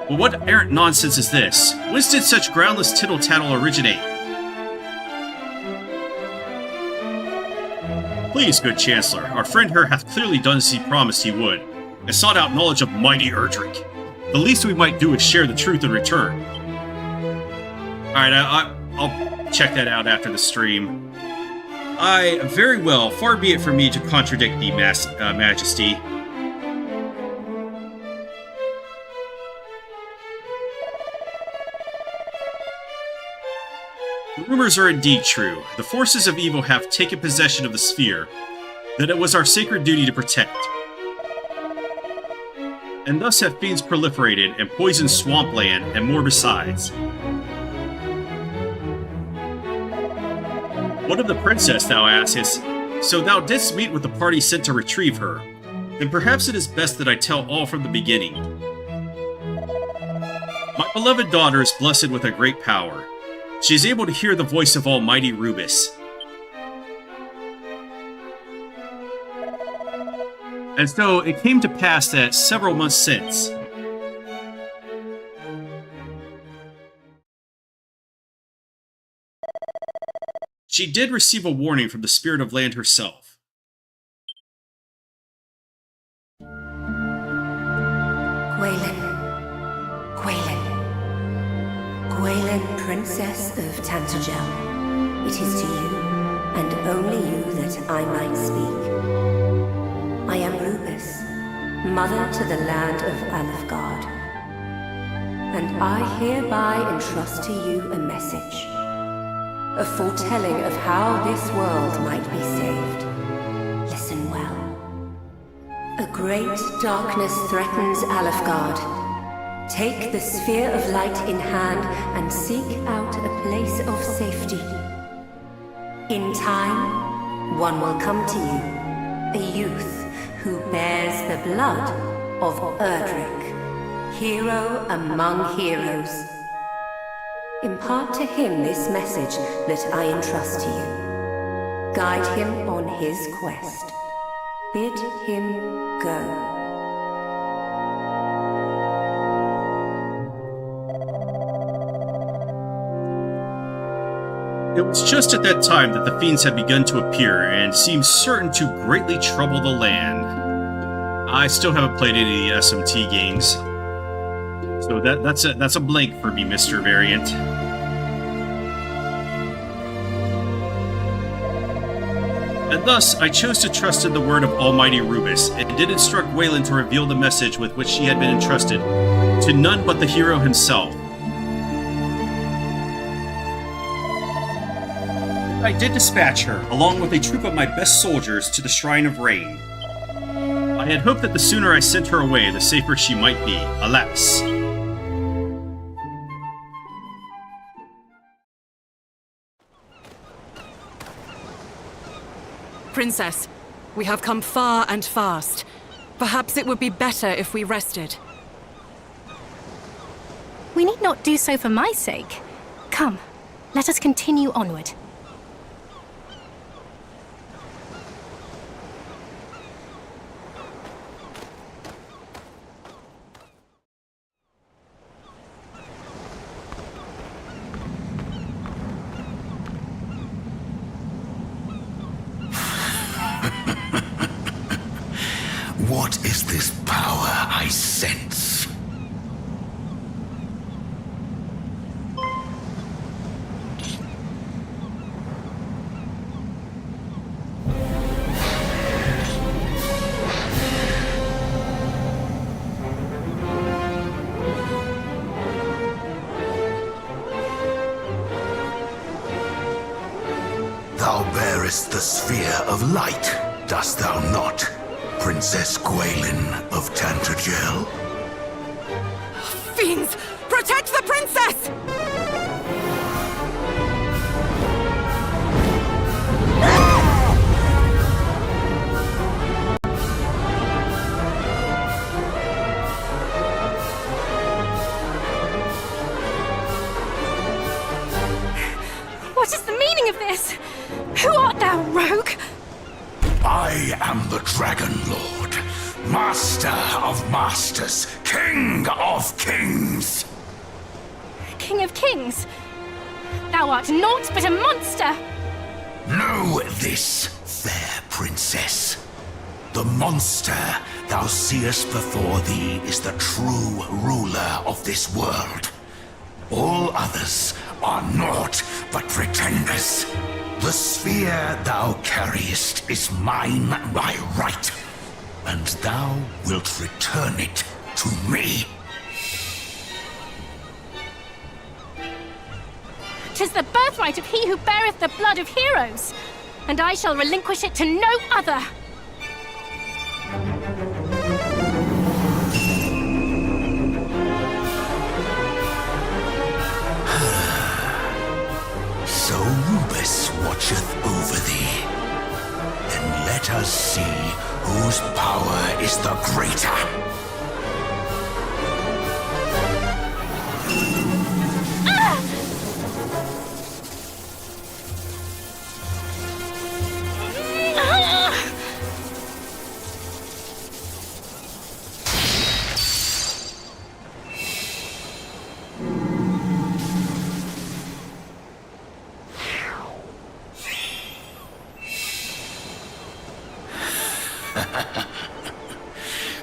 But what errant nonsense is this? Whence did such groundless tittle-tattle originate? Please, good Chancellor, our friend here hath clearly done as he promised he would, and sought out knowledge of mighty Erdrick. The least we might do is share the truth in return. Alright, I'll check that out after the stream. Very well, far be it from me to contradict thee, Majesty. The rumors are indeed true. The forces of evil have taken possession of the sphere that it was our sacred duty to protect. And thus have fiends proliferated and poisoned swampland and more besides. What of the princess, thou askest? So thou didst meet with the party sent to retrieve her. Then perhaps it is best that I tell all from the beginning. My beloved daughter is blessed with a great power. She is able to hear the voice of Almighty Rubus. And so it came to pass that several months since, she did receive a warning from the Spirit of Land herself. Gwaelin, Princess of Tantagel, it is to you, and only you, that I might speak. I am Rubus, mother to the land of Alefgard, and I hereby entrust to you a message, a foretelling of how this world might be saved. Listen well. A great darkness threatens Alefgard. Take the Sphere of Light in hand and seek out a place of safety. In time, one will come to you, a youth who bears the blood of Erdrick, hero among heroes. Impart to him this message that I entrust to you. Guide him on his quest. Bid him go. It was just at that time that the fiends had begun to appear and seemed certain to greatly trouble the land. I still haven't played any of the SMT games, so that's a blank for me, Mr. Variant. And thus, I chose to trust in the word of Almighty Rubus, and did instruct Gwaelin to reveal the message with which she had been entrusted to none but the hero himself. I did dispatch her, along with a troop of my best soldiers, to the Shrine of Rain. I had hoped that the sooner I sent her away, the safer she might be. Alas. Princess, we have come far and fast. Perhaps it would be better if we rested. We need not do so for my sake. Come, let us continue onward. What is this power I sense? Thou bearest the sphere of light, dost thou not, Princess Gwaelin of Tantagel? Fiends! Protect the princess! What is the meaning of this? Who art thou, rogue? I am the Dragon Lord, Master of Masters, King of Kings. King of kings? Thou art naught but a monster! Know this, fair princess. The monster thou seest before thee is the true ruler of this world. All others are naught but pretenders. The sphere thou carriest is mine by right, and thou wilt return it to me. 'Tis the birthright of he who beareth the blood of heroes, and I shall relinquish it to no other. So Rubus watcheth over thee. Then let us see whose power is the greater.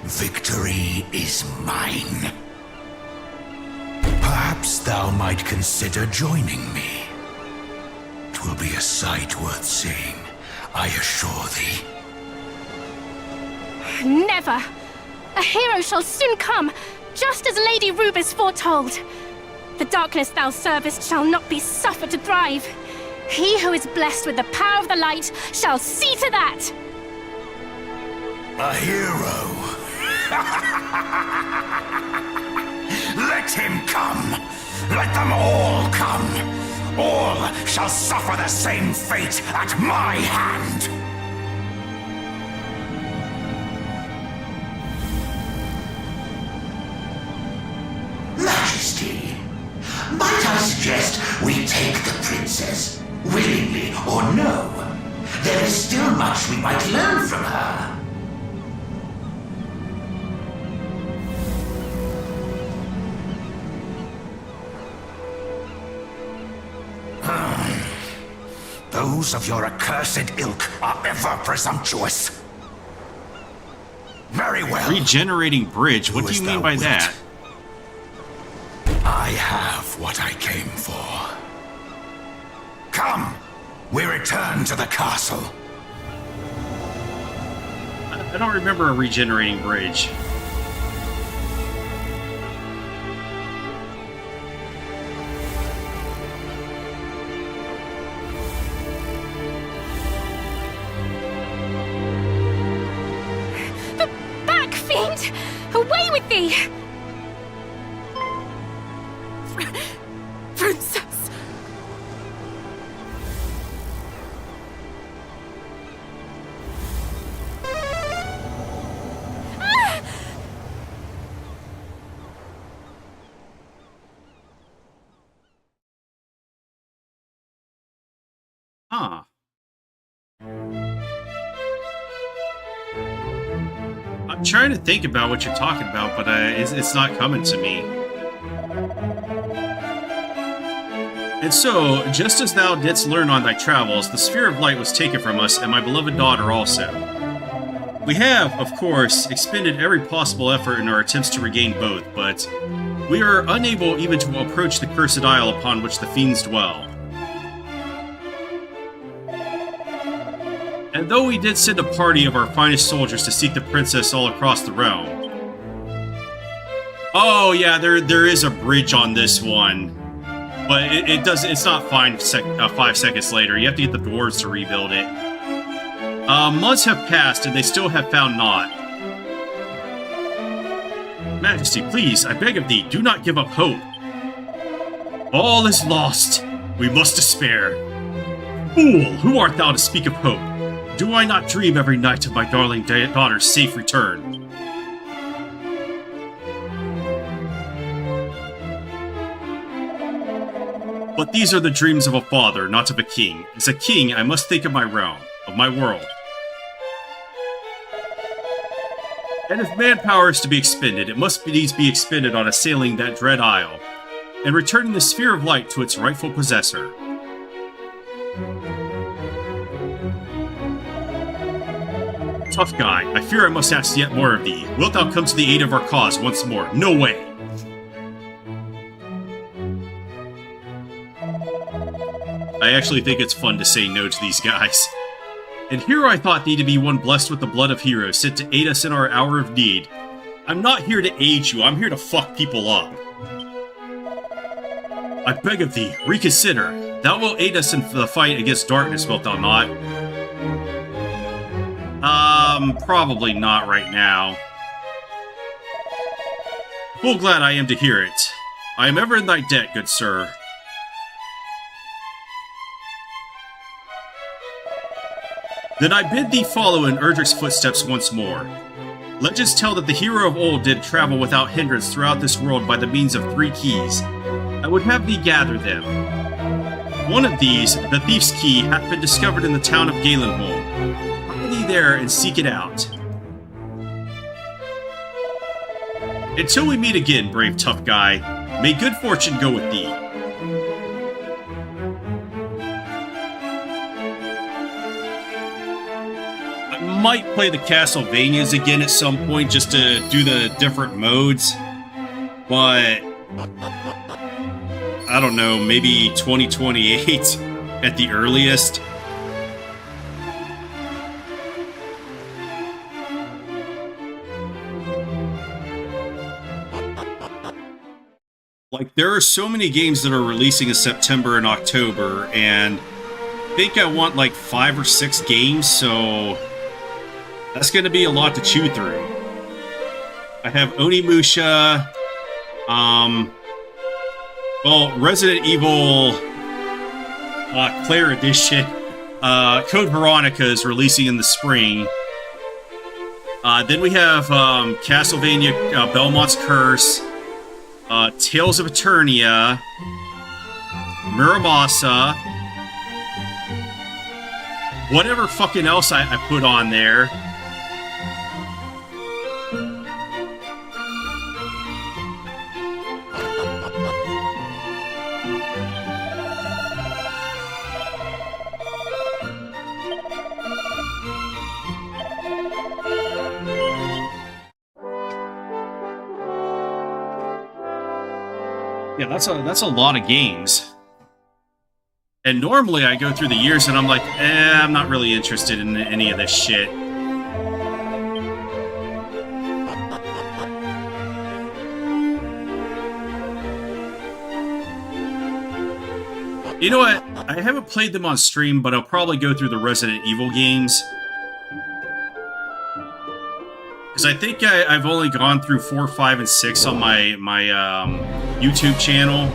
Victory is mine. Perhaps thou might consider joining me. 'Twill be a sight worth seeing, I assure thee. Never! A hero shall soon come, just as Lady Rubus foretold. The darkness thou servest shall not be suffered to thrive. He who is blessed with the power of the light shall see to that! A hero. Let him come. Let them all come. All shall suffer the same fate at my hand. Majesty, might I suggest we take the princess, willingly or no? There is still much we might learn from her. Those of your accursed ilk are ever presumptuous. Very well. Regenerating bridge? What do you mean by that? I have what I came for. Come, we return to the castle. I don't remember a regenerating bridge. Back, fiend! Away with thee! Princess! Huh. I'm trying to think about what you're talking about, but it's not coming to me. And so, just as thou didst learn on thy travels, the sphere of light was taken from us, and my beloved daughter also. We have, of course, expended every possible effort in our attempts to regain both, but we are unable even to approach the cursed isle upon which the fiends dwell. And though we did send a party of our finest soldiers to seek the princess all across the realm... Oh yeah, there is a bridge on this one. But it does. It's not 5 seconds later. You have to get the dwarves to rebuild it. Months have passed, and they still have found naught. Majesty, please, I beg of thee, do not give up hope. All is lost. We must despair. Fool, who art thou to speak of hope? Do I not dream every night of my darling daughter's safe return? But these are the dreams of a father, not of a king. As a king, I must think of my realm, of my world. And if manpower is to be expended, it must needs be expended on assailing that dread isle, and returning the sphere of light to its rightful possessor. Tough guy, I fear I must ask yet more of thee. Wilt thou come to the aid of our cause once more? No way! I actually think it's fun to say no to these guys. And here I thought thee to be one blessed with the blood of heroes, sent to aid us in our hour of need. I'm not here to aid you, I'm here to fuck people up. I beg of thee, reconsider. Thou wilt aid us in the fight against darkness, wilt thou not? Probably not right now. Full glad I am to hear it. I am ever in thy debt, good sir. Then I bid thee follow in Erdric's footsteps once more. Legends tell that the hero of old did travel without hindrance throughout this world by the means of 3 keys. I would have thee gather them. One of these, the thief's key, hath been discovered in the town of Galenholm. Find thee there and seek it out. Until we meet again, brave tough guy, may good fortune go with thee. I might play the Castlevanias again at some point just to do the different modes, but I don't know, maybe 2028 at the earliest. Like, there are so many games that are releasing in September and October, and I think I want like 5 or 6 games, so that's going to be a lot to chew through. I have Onimusha, well, Resident Evil Claire Edition. Code Veronica is releasing in the spring. Then we have Castlevania Belmont's Curse, Tales of Eternia, Muramasa, whatever fucking else I put on there. Yeah, that's a lot of games. And normally I go through the years and I'm like, I'm not really interested in any of this shit. You know what? I haven't played them on stream, but I'll probably go through the Resident Evil games. Because I think I've only gone through 4, 5, and 6 on my YouTube channel.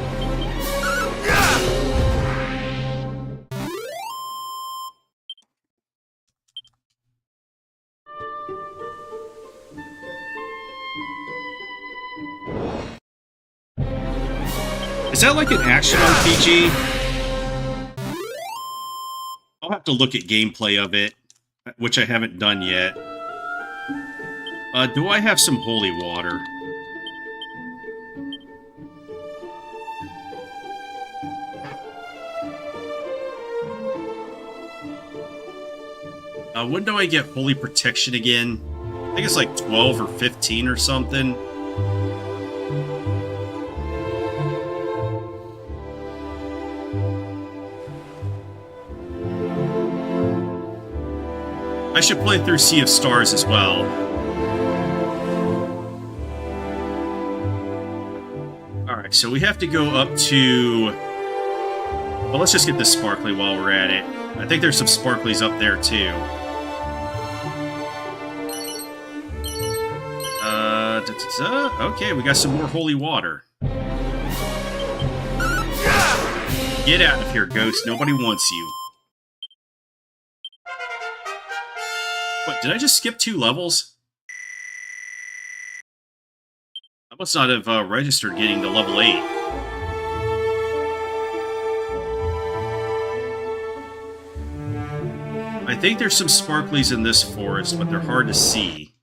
Is that like an action RPG? I'll have to look at gameplay of it, which I haven't done yet. Do I have some holy water? When do I get holy protection again? I think it's like 12 or 15 or something. I should play through Sea of Stars as well. Alright, so we have to go up to Well, let's just get this sparkly while we're at it. I think there's some sparklies up there, too. Okay, we got some more holy water. Get out of here, ghost. Nobody wants you. Wait, did I just skip 2 levels? I must not have registered getting to level 8. I think there's some sparklies in this forest, but they're hard to see.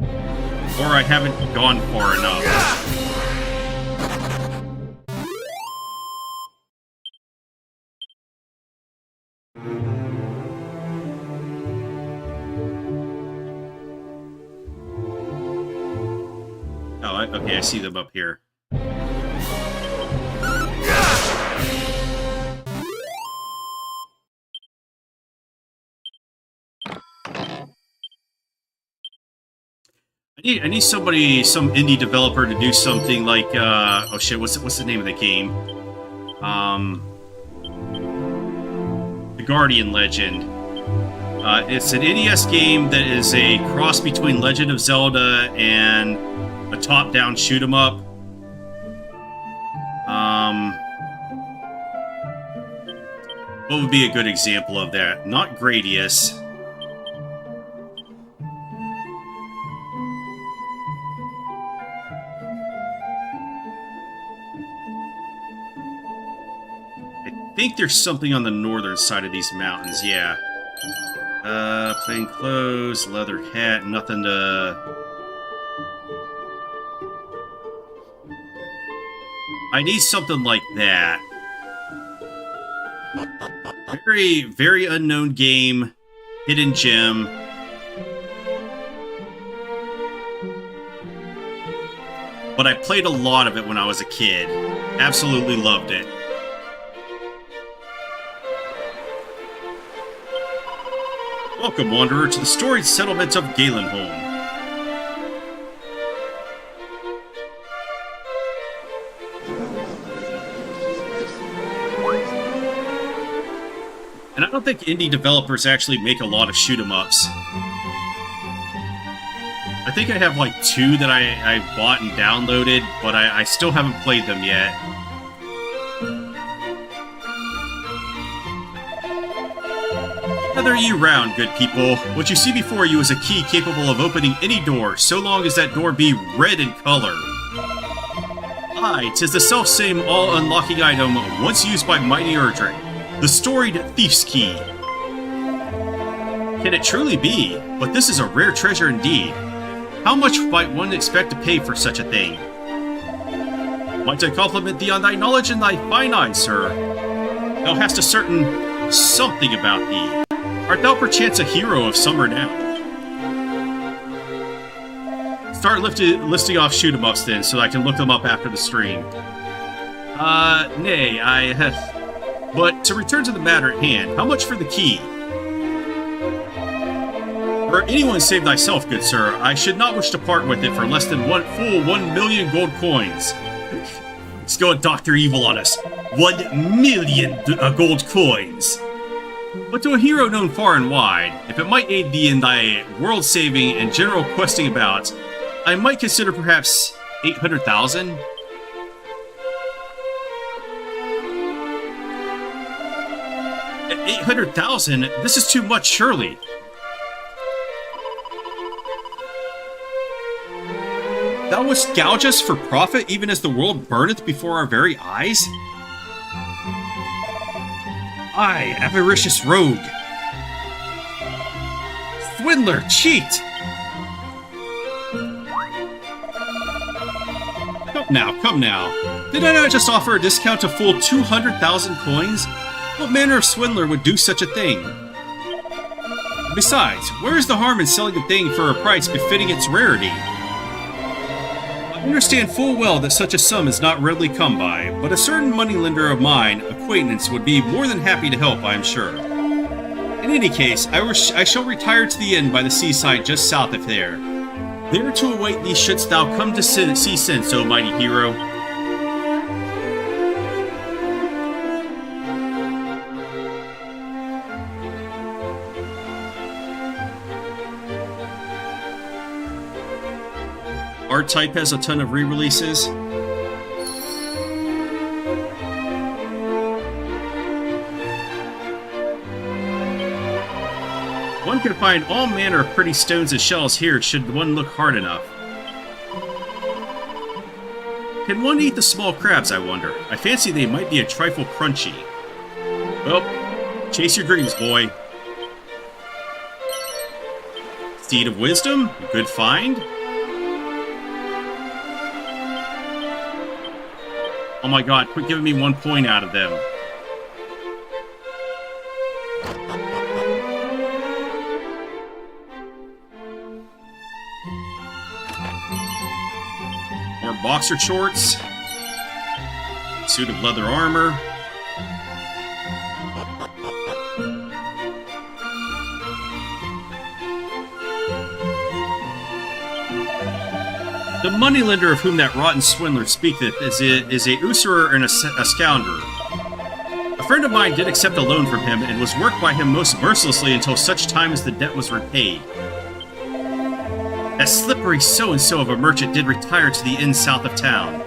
Or I haven't gone far enough. Oh, okay, I see them up here. I need somebody, some indie developer to do something like, oh shit, what's the name of the game? The Guardian Legend. It's an NES game that is a cross between Legend of Zelda and a top-down shoot-'em-up. What would be a good example of that? Not Gradius. I think there's something on the northern side of these mountains, yeah. Plain clothes, leather hat, nothing to... I need something like that. Very, very unknown game. Hidden gem. But I played a lot of it when I was a kid. Absolutely loved it. Welcome, Wanderer, to the storied settlement of Galenholm. And I don't think indie developers actually make a lot of shoot-'em-ups. I think I have like 2 that I bought and downloaded, but I still haven't played them yet. Gather ye round, good people. What you see before you is a key capable of opening any door, so long as that door be red in color. Aye, 'tis the self-same all-unlocking item once used by mighty Erdrick, the storied Thief's Key. Can it truly be? But this is a rare treasure indeed. How much might one expect to pay for such a thing? Might I compliment thee on thy knowledge and thy fine eyes, sir? Thou hast a certain something about thee. Art thou perchance a hero of some renown? Start listing off shoot-'em-ups then, so I can look them up after the stream. Nay, I have... But to return to the matter at hand, how much for the key? For anyone save thyself, good sir, I should not wish to part with it for less than full 1 million gold coins. Let's go and Dr. Evil on us. 1 million gold coins. But to a hero known far and wide, if it might aid thee in thy world-saving and general questing about, I might consider perhaps 800,000? 800,000? This is too much, surely. Thou wouldst gouge us for profit even as the world burneth before our very eyes? I, avaricious rogue! Swindler, cheat! Come now. Did I not just offer a discount to full 200,000 coins? What manner of swindler would do such a thing? Besides, where is the harm in selling the thing for a price befitting its rarity? I understand full well that such a sum is not readily come by, but a certain moneylender of mine acquaintance would be more than happy to help, I am sure. In any case, I shall retire to the inn by the seaside just south of there. There to await thee shouldst thou come to see sense, O mighty hero. R-Type has a ton of re-releases. One can find all manner of pretty stones and shells here should one look hard enough. Can one eat the small crabs, I wonder? I fancy they might be a trifle crunchy. Well, chase your dreams, boy. Seed of Wisdom, good find. Oh my god, quit giving me 1 point out of them. More boxer shorts. Suit of leather armor. The moneylender of whom that rotten swindler speaketh is a usurer and a scoundrel. A friend of mine did accept a loan from him and was worked by him most mercilessly until such time as the debt was repaid. That slippery so-and-so of a merchant did retire to the inn south of town.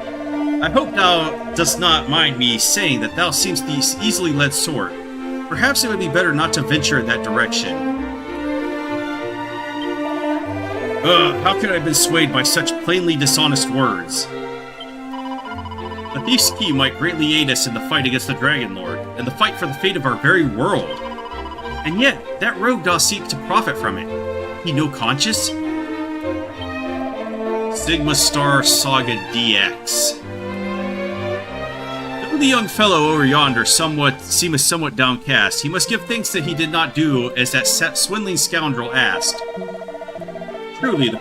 I hope thou dost not mind me saying that thou seemst the easily led sort. Perhaps it would be better not to venture in that direction. How could I have been swayed by such plainly dishonest words? The thief's key might greatly aid us in the fight against the Dragon Lord, and the fight for the fate of our very world. And yet, that rogue doth seek to profit from it. He no conscious? Sigma Star Saga DX. Though the young fellow over yonder seemeth somewhat downcast, he must give thanks that he did not do as that swindling scoundrel asked. Truly, the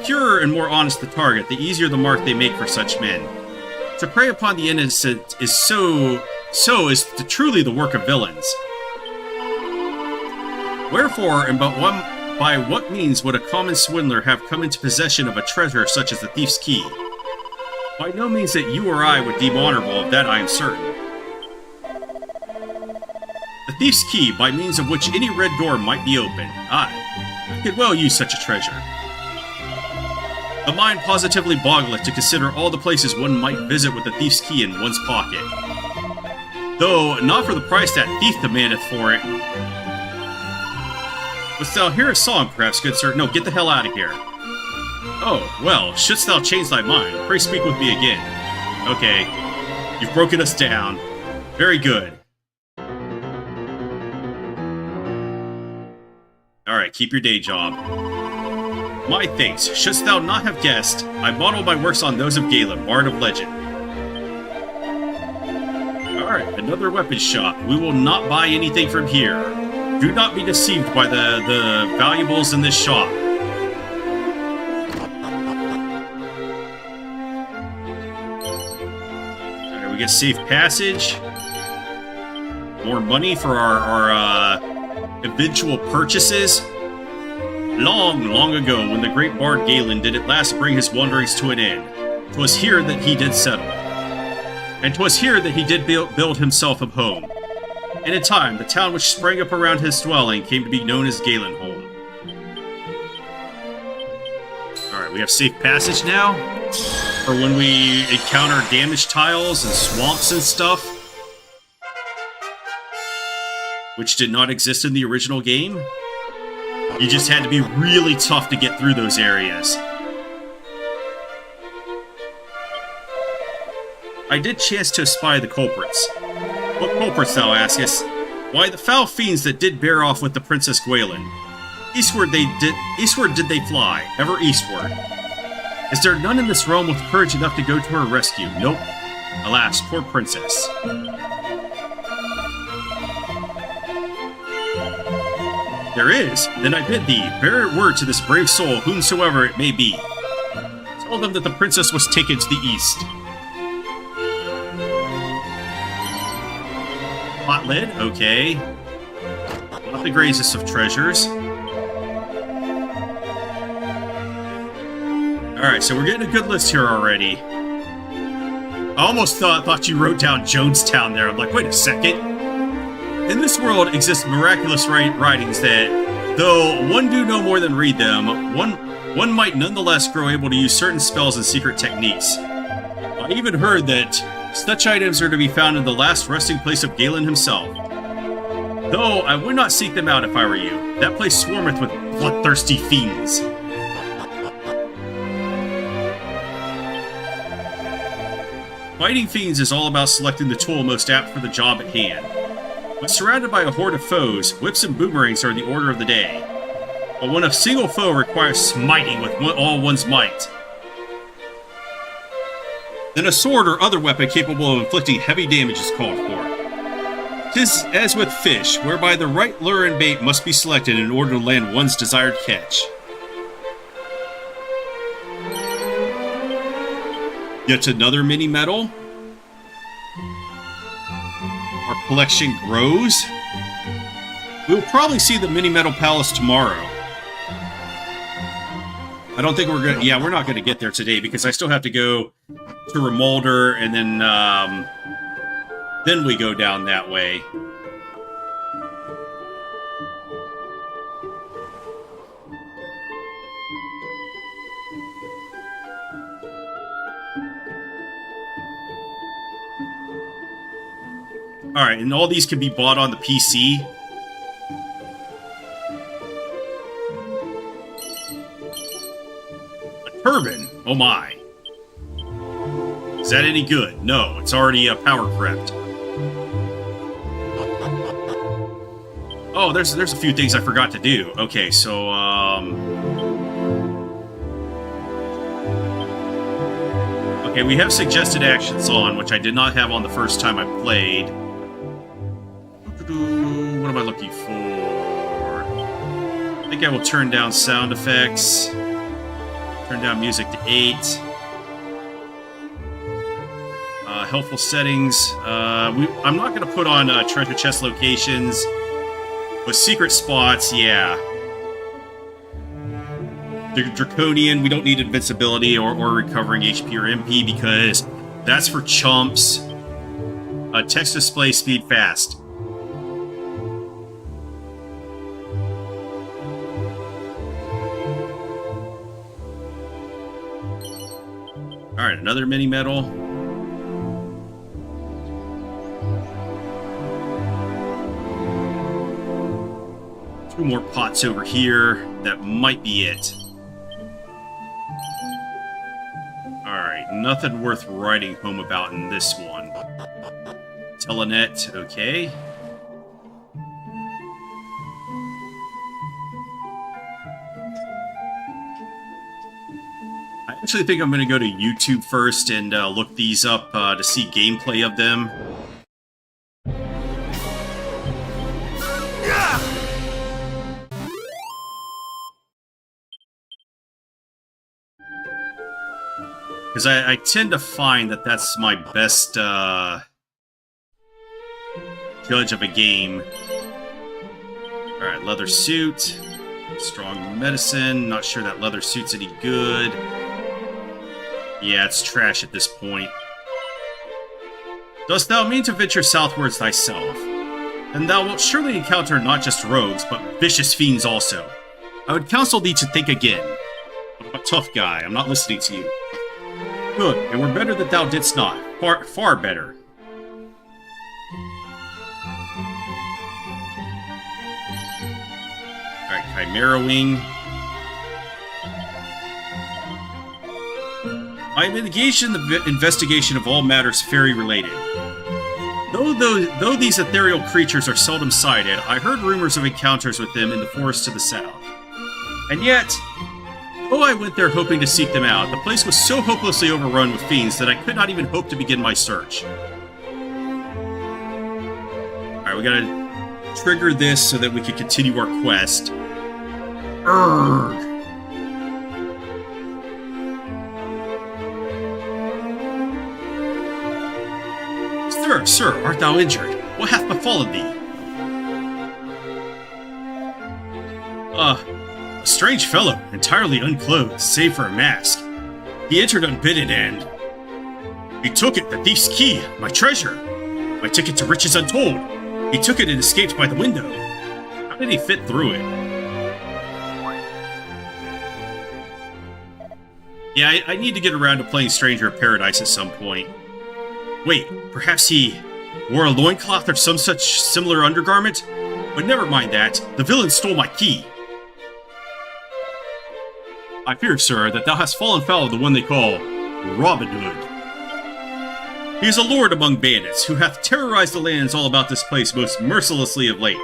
purer and more honest the target, the easier the mark they make for such men. To prey upon the innocent is truly the work of villains. Wherefore, and by what means would a common swindler have come into possession of a treasure such as the thief's key? By no means that you or I would deem honorable, of that I am certain. The thief's key, by means of which any red door might be opened. I could well use such a treasure. The mind positively boggleth to consider all the places one might visit with the thief's key in one's pocket. Though, not for the price that thief demandeth for it. Wouldst thou hear a song, perhaps, good sir? No, get the hell out of here. Oh, well, shouldst thou change thy mind, pray speak with me again. Okay, you've broken us down. Very good. Alright, keep your day job. My thanks. Shouldst thou not have guessed, I model my works on those of Galen, Bard of Legend. Alright, another weapon shop. We will not buy anything from here. Do not be deceived by the valuables in this shop. Alright, we get safe passage. More money for our eventual purchases. Long ago, when the great bard Galen did at last bring his wanderings to an end, 'twas here that he did settle. And 'twas here that he did build himself a home. And in time, the town which sprang up around his dwelling came to be known as Galenholm. Alright, we have safe passage now. For when we encounter damaged tiles and swamps and stuff. Which did not exist in the original game. You just had to be really tough to get through those areas. I did chance to espy the culprits. What culprits, thou askest? Why, the foul fiends that did bear off with the Princess Gwaelin. Eastward did they fly, ever eastward. Is there none in this realm with courage enough to go to her rescue? Nope. Alas, poor princess. There is. Then I bid thee, bear word to this brave soul, whomsoever it may be. Tell them that the princess was taken to the east. Hot lid? Okay. Not the greatest of treasures. Alright, so we're getting a good list here already. I almost thought you wrote down Jonestown there. I'm like, wait a second. In this world exist miraculous writings that Though one do no more than read them, one might nonetheless grow able to use certain spells and secret techniques. I even heard that such items are to be found in the last resting place of Galen himself. Though I would not seek them out if I were you. That place swarmeth with bloodthirsty fiends. Fighting fiends is all about selecting the tool most apt for the job at hand. When surrounded by a horde of foes, whips and boomerangs are the order of the day. But when a single foe requires smiting with all one's might, then a sword or other weapon capable of inflicting heavy damage is called for. 'Tis as with fish, whereby the right lure and bait must be selected in order to land one's desired catch. Yet another mini-medal? Our collection grows? We'll probably see the mini-medal palace tomorrow. I don't think we're gonna... Yeah, we're not gonna get there today because I still have to go to Remolder and then we go down that way. Alright, and all these can be bought on the PC. A turban? Oh my. Is that any good? No, it's already power crept. Oh, there's a few things I forgot to do. Okay, so, okay, we have suggested actions on, which I did not have on the first time I played. What am I looking for? I think I will turn down sound effects. Turn down music to 8. Helpful settings. I'm not going to put on treasure chest locations. But secret spots, yeah. The Draconian, we don't need invincibility or recovering HP or MP because that's for chumps. Text display speed fast. Alright, another mini-medal. Two more pots over here. That might be it. Alright, nothing worth writing home about in this one. Telenet, okay. I actually think I'm going to go to YouTube first and look these up to see gameplay of them. Because I tend to find that that's my best judge of a game. Alright, leather suit. Strong medicine. Not sure that leather suit's any good. Yeah, it's trash at this point. Dost thou mean to venture southwards thyself? Then thou wilt surely encounter not just rogues, but vicious fiends also. I would counsel thee to think again. I'm a tough guy, I'm not listening to you. Good, it were better that thou didst not. Far better. Alright, Chimera Wing. I am engaged in the investigation of all matters fairy-related. Though these ethereal creatures are seldom sighted, I heard rumors of encounters with them in the forest to the south. And yet, though I went there hoping to seek them out, the place was so hopelessly overrun with fiends that I could not even hope to begin my search. Alright, we gotta trigger this so that we can continue our quest. Urgh! Sir, art thou injured? What hath befallen thee? A strange fellow, entirely unclothed, save for a mask. He entered unbidden and... He took it, the thief's key, my treasure, my ticket to riches untold. He took it and escaped by the window. How did he fit through it? Yeah, I need to get around to playing Stranger of Paradise at some point. Wait, perhaps he wore a loincloth or some such similar undergarment? But never mind that. The villain stole my key. I fear, sir, that thou hast fallen foul of the one they call Robin Hood. He is a lord among bandits, who hath terrorized the lands all about this place most mercilessly of late.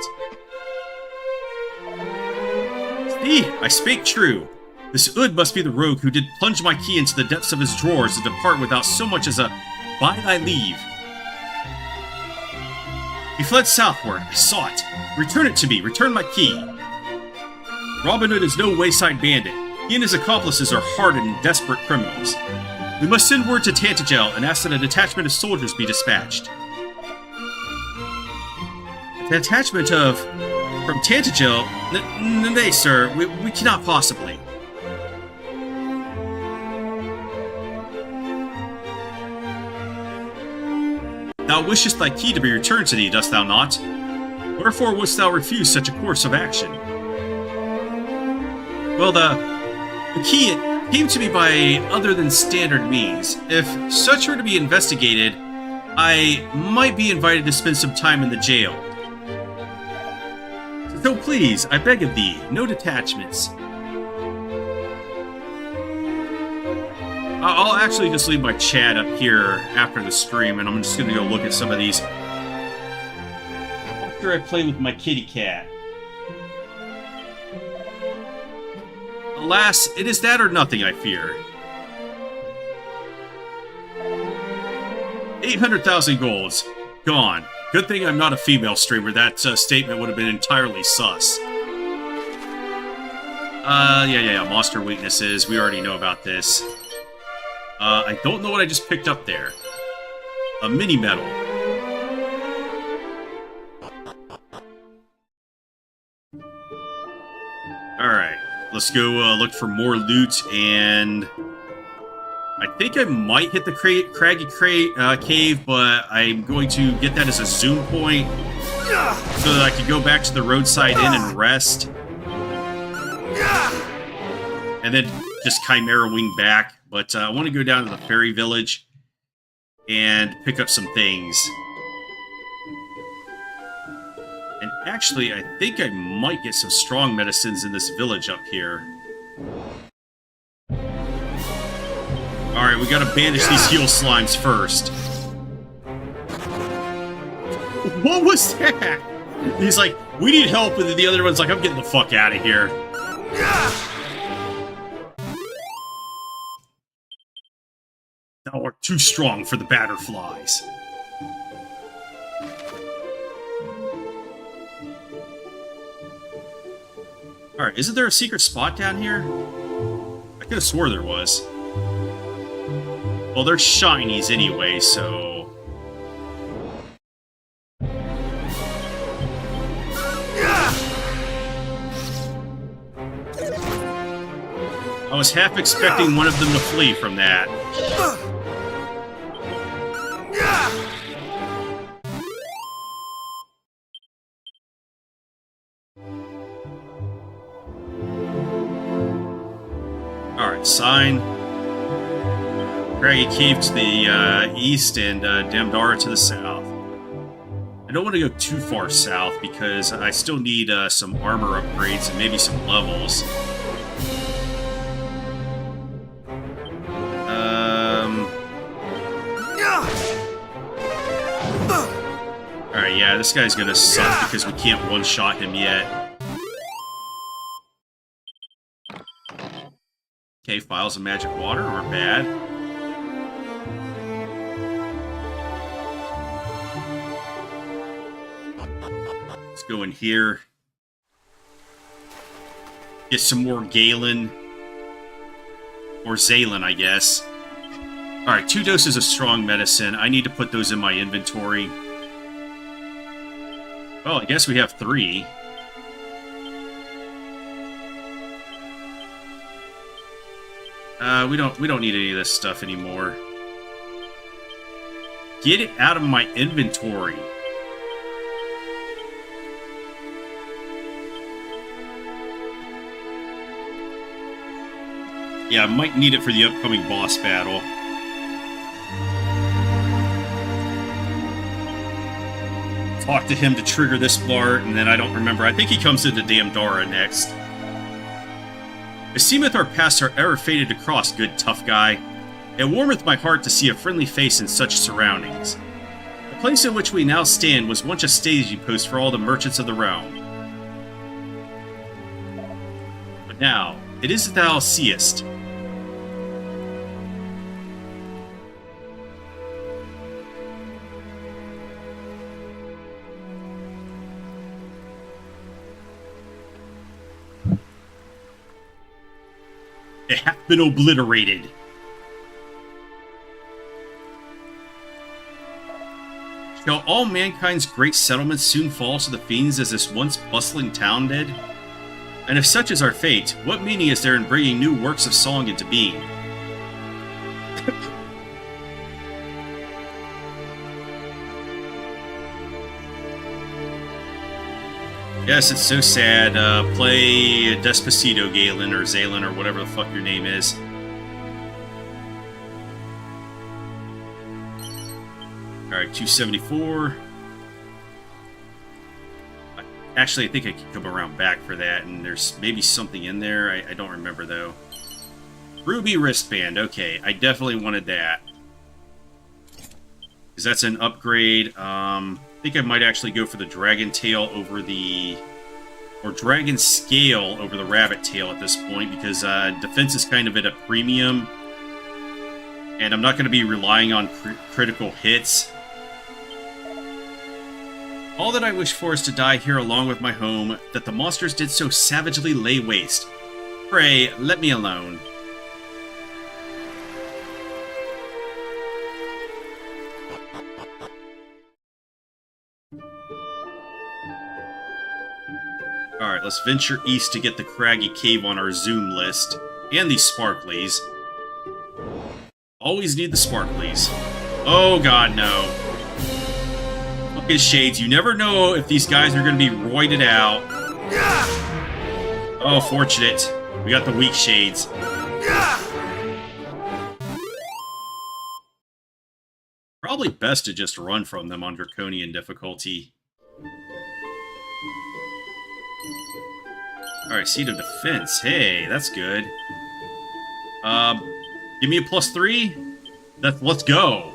See, I spake true. This Ood must be the rogue who did plunge my key into the depths of his drawers and depart without so much as a by thy leave. He fled southward. I saw it. Return it to me. Return my key. Robin Hood is no wayside bandit. He and his accomplices are hardened and desperate criminals. We must send word to Tantagel and ask that a detachment of soldiers be dispatched. A detachment of... from Tantagel? Nay, sir. We cannot possibly. Thou wishest thy key to be returned to thee, dost thou not? Wherefore wouldst thou refuse such a course of action? Well, the key came to me by other than standard means. If such were to be investigated, I might be invited to spend some time in the jail. So please, I beg of thee, no detachments. I'll actually just leave my chat up here after the stream, and I'm just going to go look at some of these after I play with my kitty cat. Alas, it is that or nothing, I fear. 800,000 golds. Gone. Good thing I'm not a female streamer. That statement would have been entirely sus. Yeah. Monster weaknesses. We already know about this. I don't know what I just picked up there. A mini medal. Alright, let's go look for more loot, and I think I might hit the Craggy Cave, but I'm going to get that as a zoom point so that I can go back to the roadside inn and rest. And then just Chimera Wing back. But I want to go down to the fairy village and pick up some things. And actually, I think I might get some strong medicines in this village up here. Alright, we gotta banish these heal slimes first. What was that? He's like, we need help, and then the other one's like, I'm getting the fuck out of here. Thou art too strong for the batterflies. Alright, isn't there a secret spot down here? I could have swore there was. Well, they're shinies anyway, so... I was half expecting one of them to flee from that. Alright, sign. Craggy Cave to the east and Damdara to the south. I don't want to go too far south because I still need some armor upgrades and maybe some levels. Alright, yeah, this guy's gonna suck because we can't one-shot him yet. Okay, Files of Magic Water aren't bad. Let's go in here. Get some more Galen. Or Zalen, I guess. Alright, 2 doses of strong medicine. I need to put those in my inventory. Well, I guess we have 3. We don't need any of this stuff anymore. Get it out of my inventory. Yeah, I might need it for the upcoming boss battle. Talk to him to trigger this part, and then I don't remember. I think he comes into Damdara next. It seemeth our paths are ever fated to cross, good tough guy. It warmeth my heart to see a friendly face in such surroundings. The place in which we now stand was once a staging post for all the merchants of the realm. But now, it is that thou seest. It hath been obliterated. Shall all mankind's great settlements soon fall to the fiends as this once bustling town did? And if such is our fate, what meaning is there in bringing new works of song into being? Yes, it's so sad. Play Despacito, Galen, or Zalen, or whatever the fuck your name is. Alright, 274. Actually, I think I can come around back for that, and there's maybe something in there. I don't remember, though. Ruby wristband. Okay, I definitely wanted that. Because that's an upgrade. I think I might actually go for the dragon tail over the... or dragon scale over the rabbit tail at this point, because defense is kind of at a premium. And I'm not going to be relying on critical hits. All that I wish for is to die here along with my home, that the monsters did so savagely lay waste. Pray, let me alone. Alright, let's venture east to get the Craggy Cave on our Zoom list. And these Sparklies. Always need the Sparklies. Oh god, no. Fucking Shades, you never know if these guys are going to be roided out. Oh, fortunate. We got the weak Shades. Probably best to just run from them on Draconian difficulty. Alright, Seat of Defense. Hey, that's good. Give me a +3? Let's go.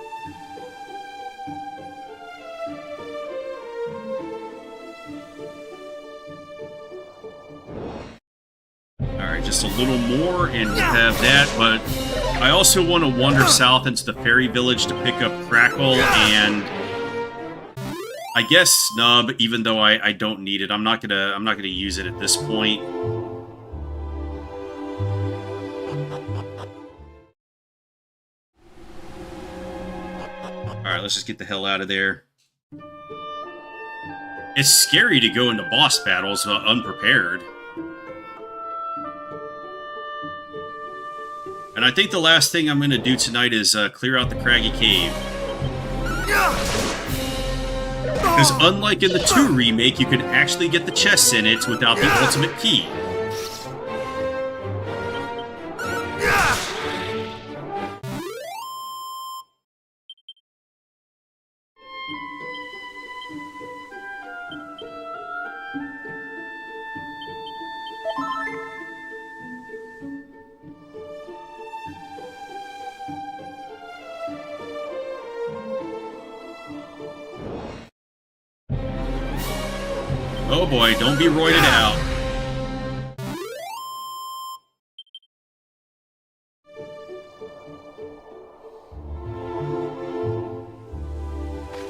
Alright, just a little more and we'll have that, but I also want to wander south into the fairy village to pick up Crackle and I guess Snub, even though I don't need it. I'm not gonna use it at this point. Alright, let's just get the hell out of there. It's scary to go into boss battles unprepared. And I think the last thing I'm going to do tonight is clear out the Craggy Cave. Because unlike in the 2 remake, you can actually get the chests in it without the ultimate key. Oh boy, don't be roided out.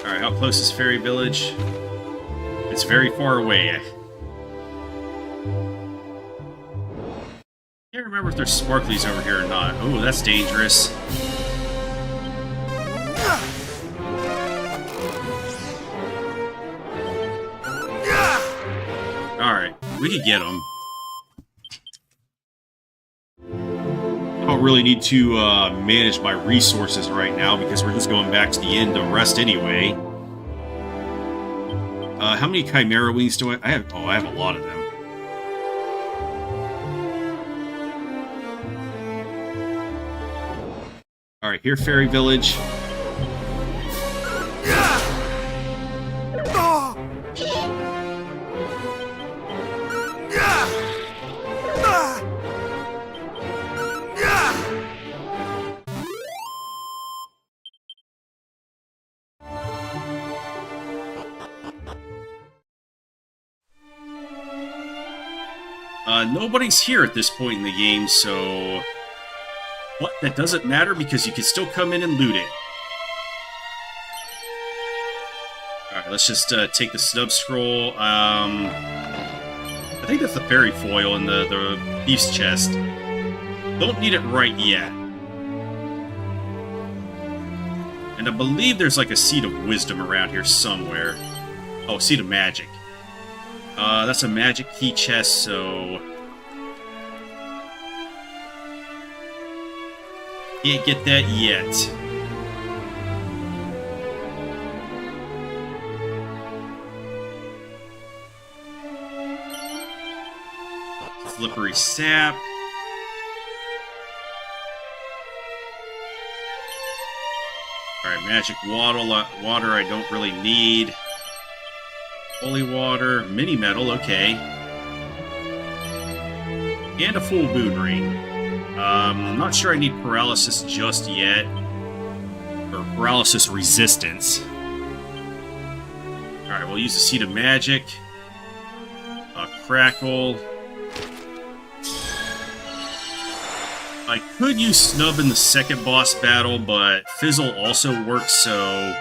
Alright, how close is Fairy Village? It's very far away. I can't remember if there's sparklies over here or not. Oh, that's dangerous. Alright, we could get them. I don't really need to manage my resources right now because we're just going back to the inn to rest anyway. How many Chimera Wings do I have? Oh, I have a lot of them. Alright, here, Fairy Village. Nobody's here at this point in the game, so... But that doesn't matter because you can still come in and loot it. Alright, let's just take the snub scroll. I think that's the fairy foil in the thief's chest. Don't need it right yet. And I believe there's like a seed of wisdom around here somewhere. Oh, seed of magic. That's a magic key chest, so... Can't get that yet. Slippery sap. Alright, magic water I don't really need. Holy water, mini metal, okay. And a full moon ring. I'm not sure I need paralysis just yet. Or paralysis resistance. Alright, we'll use the seed of magic. Crackle. I could use Snub in the second boss battle, but Fizzle also works, so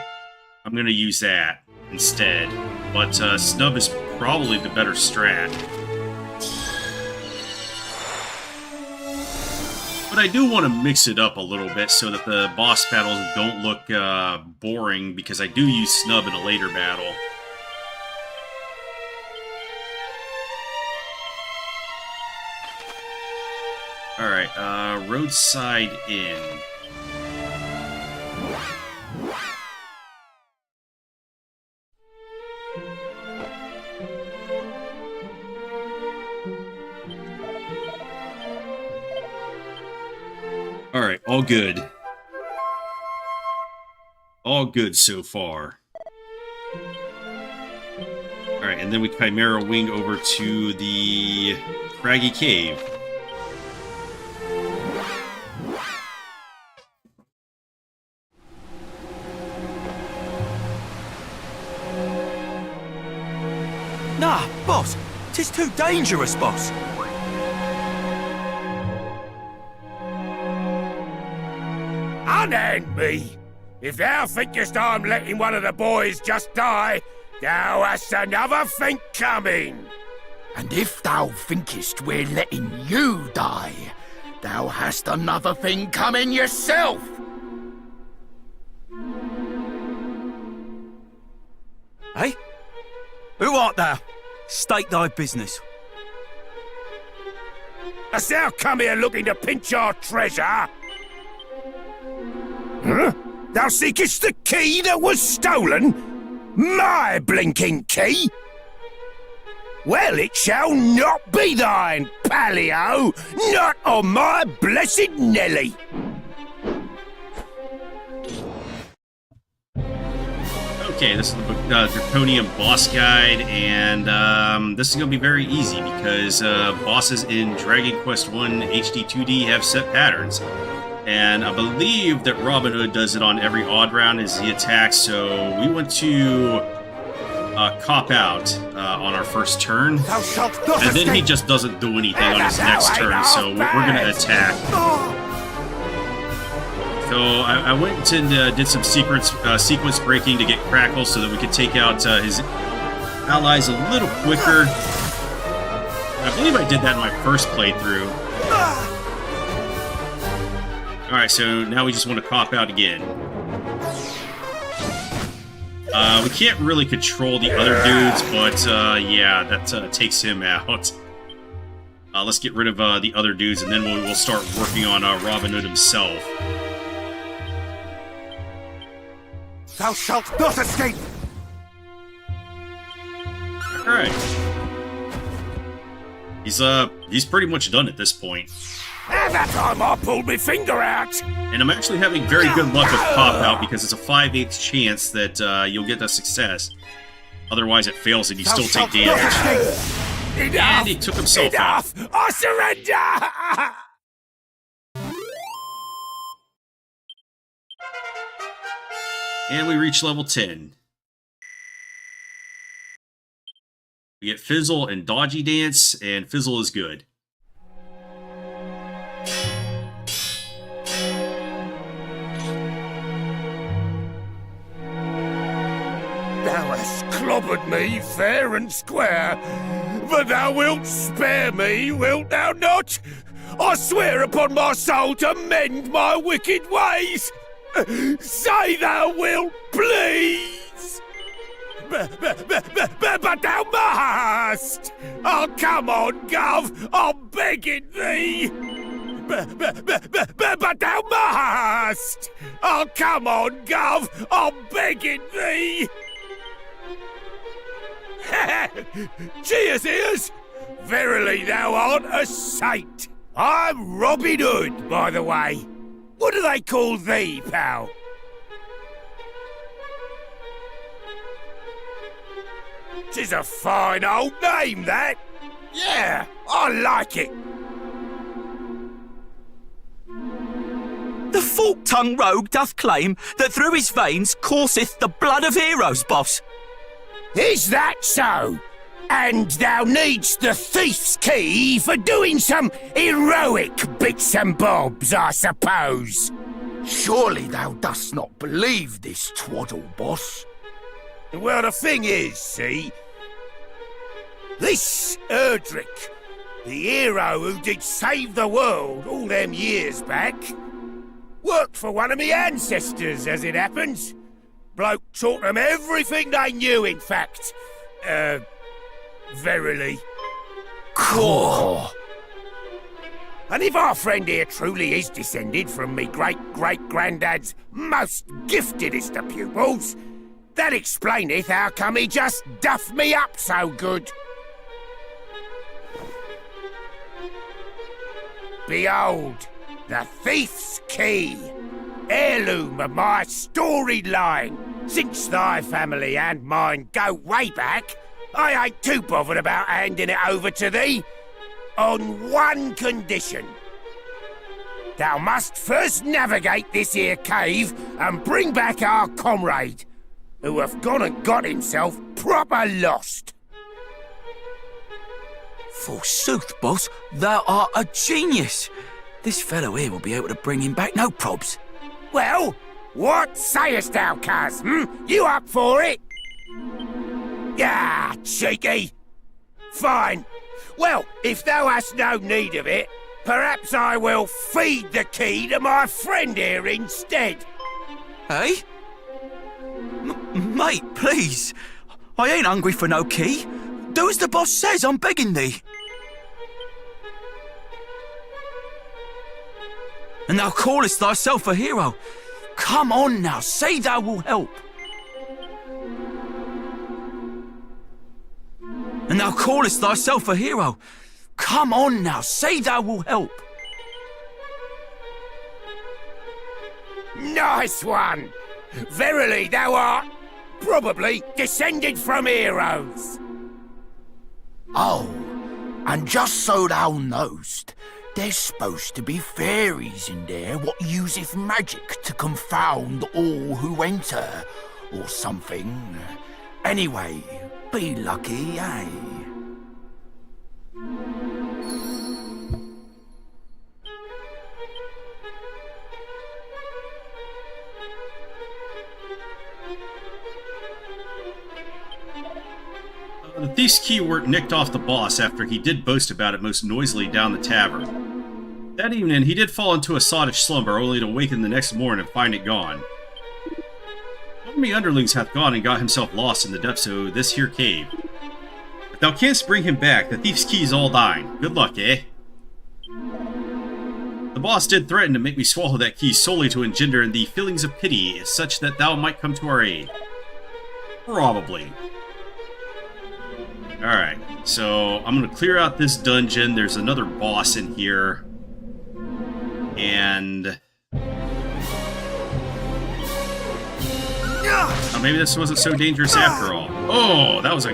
I'm gonna use that instead. But Snub is probably the better strat. But I do want to mix it up a little bit so that the boss battles don't look boring, because I do use Snub in a later battle. Alright, Roadside Inn. Alright, all good. All good so far. Alright, and then we Chimera Wing over to the Craggy Cave. Nah, boss. 'Tis too dangerous, boss. Unhand me! If thou thinkest I'm letting one of the boys just die, thou hast another think coming! And if thou thinkest we're letting you die, thou hast another thing coming yourself! Hey? Who art thou? State thy business. Hast thou come here looking to pinch our treasure? Huh? Thou seekest the key that was stolen? My blinking key? Well, it shall not be thine, Paleo! Not on my blessed Nelly! Okay, this is the Draconian boss guide, and this is going to be very easy because bosses in Dragon Quest I HD-2D have set patterns. And I believe that Robin Hood does it on every odd round as he attacks, so we want to cop out on our first turn. And then he just doesn't do anything on his next turn, so we're going to attack. So I went and did some sequence breaking to get Crackle so that we could take out his allies a little quicker. I believe I did that in my first playthrough. Alright, so now we just want to cop out again. We can't really control the other dudes, but yeah, that takes him out. Let's get rid of the other dudes, and then we'll start working on Robin Hood himself. Thou shalt not escape! Alright. He's pretty much done at this point. At that time I pulled my finger out. And I'm actually having very good luck with pop-out because it's a 5/8 chance that you'll get a success. Otherwise it fails and you still take damage. Enough! And he took himself out. Enough! I surrender! And we reach level 10. We get Fizzle and Dodgy Dance, and Fizzle is good. Thou hast clobbered me fair and square, but thou wilt spare me, wilt thou not? I swear upon my soul to mend my wicked ways. Say thou wilt, please. But thou must. Oh, come on, Gov. I'm begging thee. But thou must. Oh, come on, Gov. I'm begging thee. Cheers, ears! Verily thou art a saint. I'm Robin Hood, by the way. What do they call thee, pal? 'Tis a fine old name, that. Yeah, I like it. The fork-tongued rogue doth claim that through his veins courseth the blood of heroes, boss. Is that so? And thou needst the thief's key for doing some heroic bits and bobs, I suppose. Surely thou dost not believe this twaddle, boss? Well, the thing is, see, this Erdrick, the hero who did save the world all them years back, worked for one of me ancestors, as it happens. Bloke taught them everything they knew, in fact. Verily. Cool. And if our friend here truly is descended from me great-great-granddad's most giftedest of pupils, that explaineth how come he just duffed me up so good. Behold, the thief's key, heirloom of my storied line. Since thy family and mine go way back, I ain't too bothered about handing it over to thee. On one condition. Thou must first navigate this here cave and bring back our comrade, who hath gone and got himself proper lost. Forsooth, boss, thou art a genius. This fellow here will be able to bring him back, no probs. Well, what sayest thou, cuz? You up for it? Ah, cheeky. Fine. Well, if thou hast no need of it, perhaps I will feed the key to my friend here instead. Hey? Mate, please. I ain't hungry for no key. Do as the boss says, I'm begging thee. And thou callest thyself a hero. Come on now, say thou will help. And thou callest thyself a hero. Come on now, say thou will help. Nice one! Verily thou art probably descended from heroes. Oh, and just so thou knowst, there's supposed to be fairies in there what useth magic to confound all who enter, or something. Anyway, be lucky, eh? The thief's key were nicked off the boss after he did boast about it most noisily down the tavern. That evening, he did fall into a sottish slumber, only to waken the next morning and find it gone. One of me underlings hath gone and got himself lost in the depths of this here cave. If thou canst bring him back, the thief's key is all thine. Good luck, eh? The boss did threaten to make me swallow that key solely to engender in thee feelings of pity, such that thou might come to our aid. Probably. Alright, so I'm gonna clear out this dungeon. There's another boss in here. And oh, maybe this wasn't so dangerous after all. Oh, that was a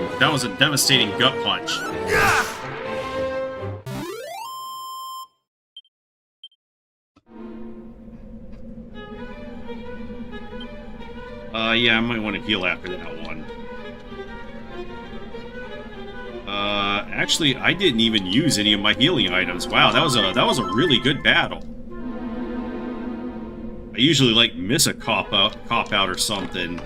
devastating gut punch. Yeah, I might want to heal after that one. Actually, I didn't even use any of my healing items. Wow, that was a really good battle. I usually like miss a cop out or something.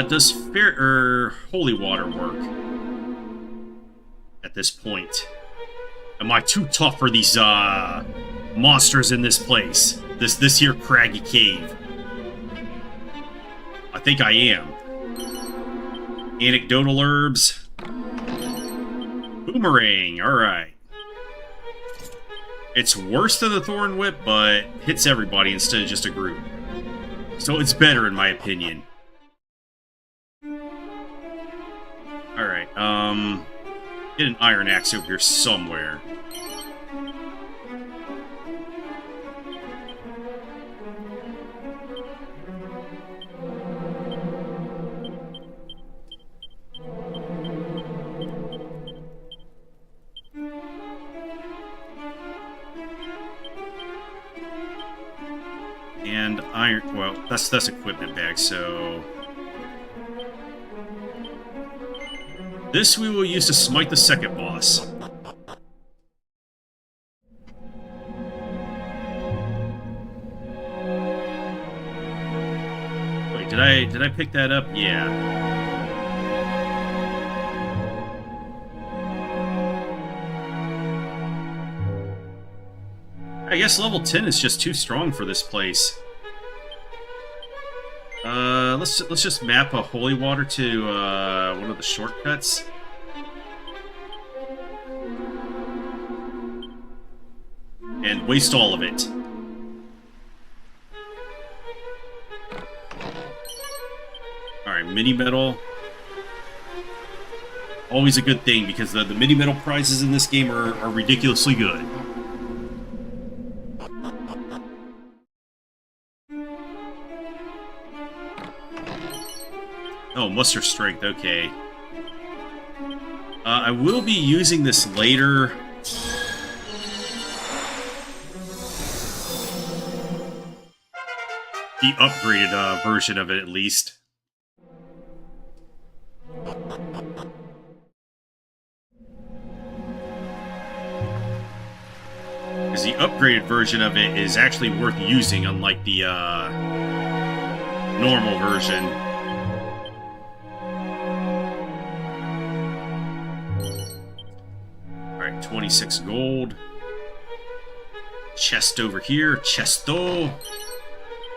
Does holy water work at this point? Am I too tough for these monsters in this place? This here craggy cave? I think I am. Anecdotal herbs. Boomerang. All right. It's worse than the Thorn Whip, but hits everybody instead of just a group. So it's better in my opinion. Alright, get an iron axe over here somewhere. And iron, well, that's equipment bag, so this we will use to smite the second boss. Wait, did I pick that up? Yeah. I guess level 10 is just too strong for this place. Let's just map a holy water to one of the shortcuts. And waste all of it. Alright, mini medal. Always a good thing because the mini medal prizes in this game are ridiculously good. Oh, muster strength, okay. I will be using this later. The upgraded version of it, at least. Because the upgraded version of it is actually worth using, unlike the normal version. Alright, 26 gold. Chest over here, chesto.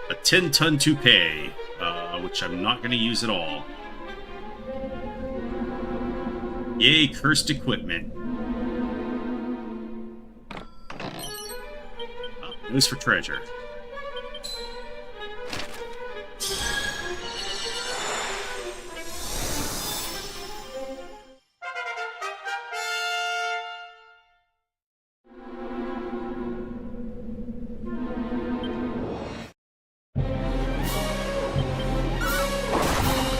A 10-ton toupee, which I'm not going to use at all. Yay, cursed equipment. Oh, nose for treasure.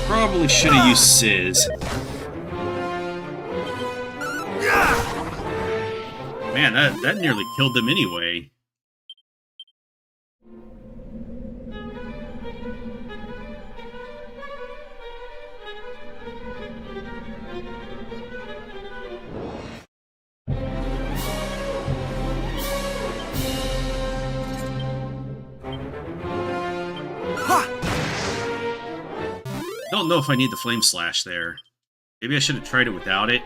Probably should have used Sizz. Man, that nearly killed them anyway. Don't know if I need the flame slash there. Maybe I should have tried it without it.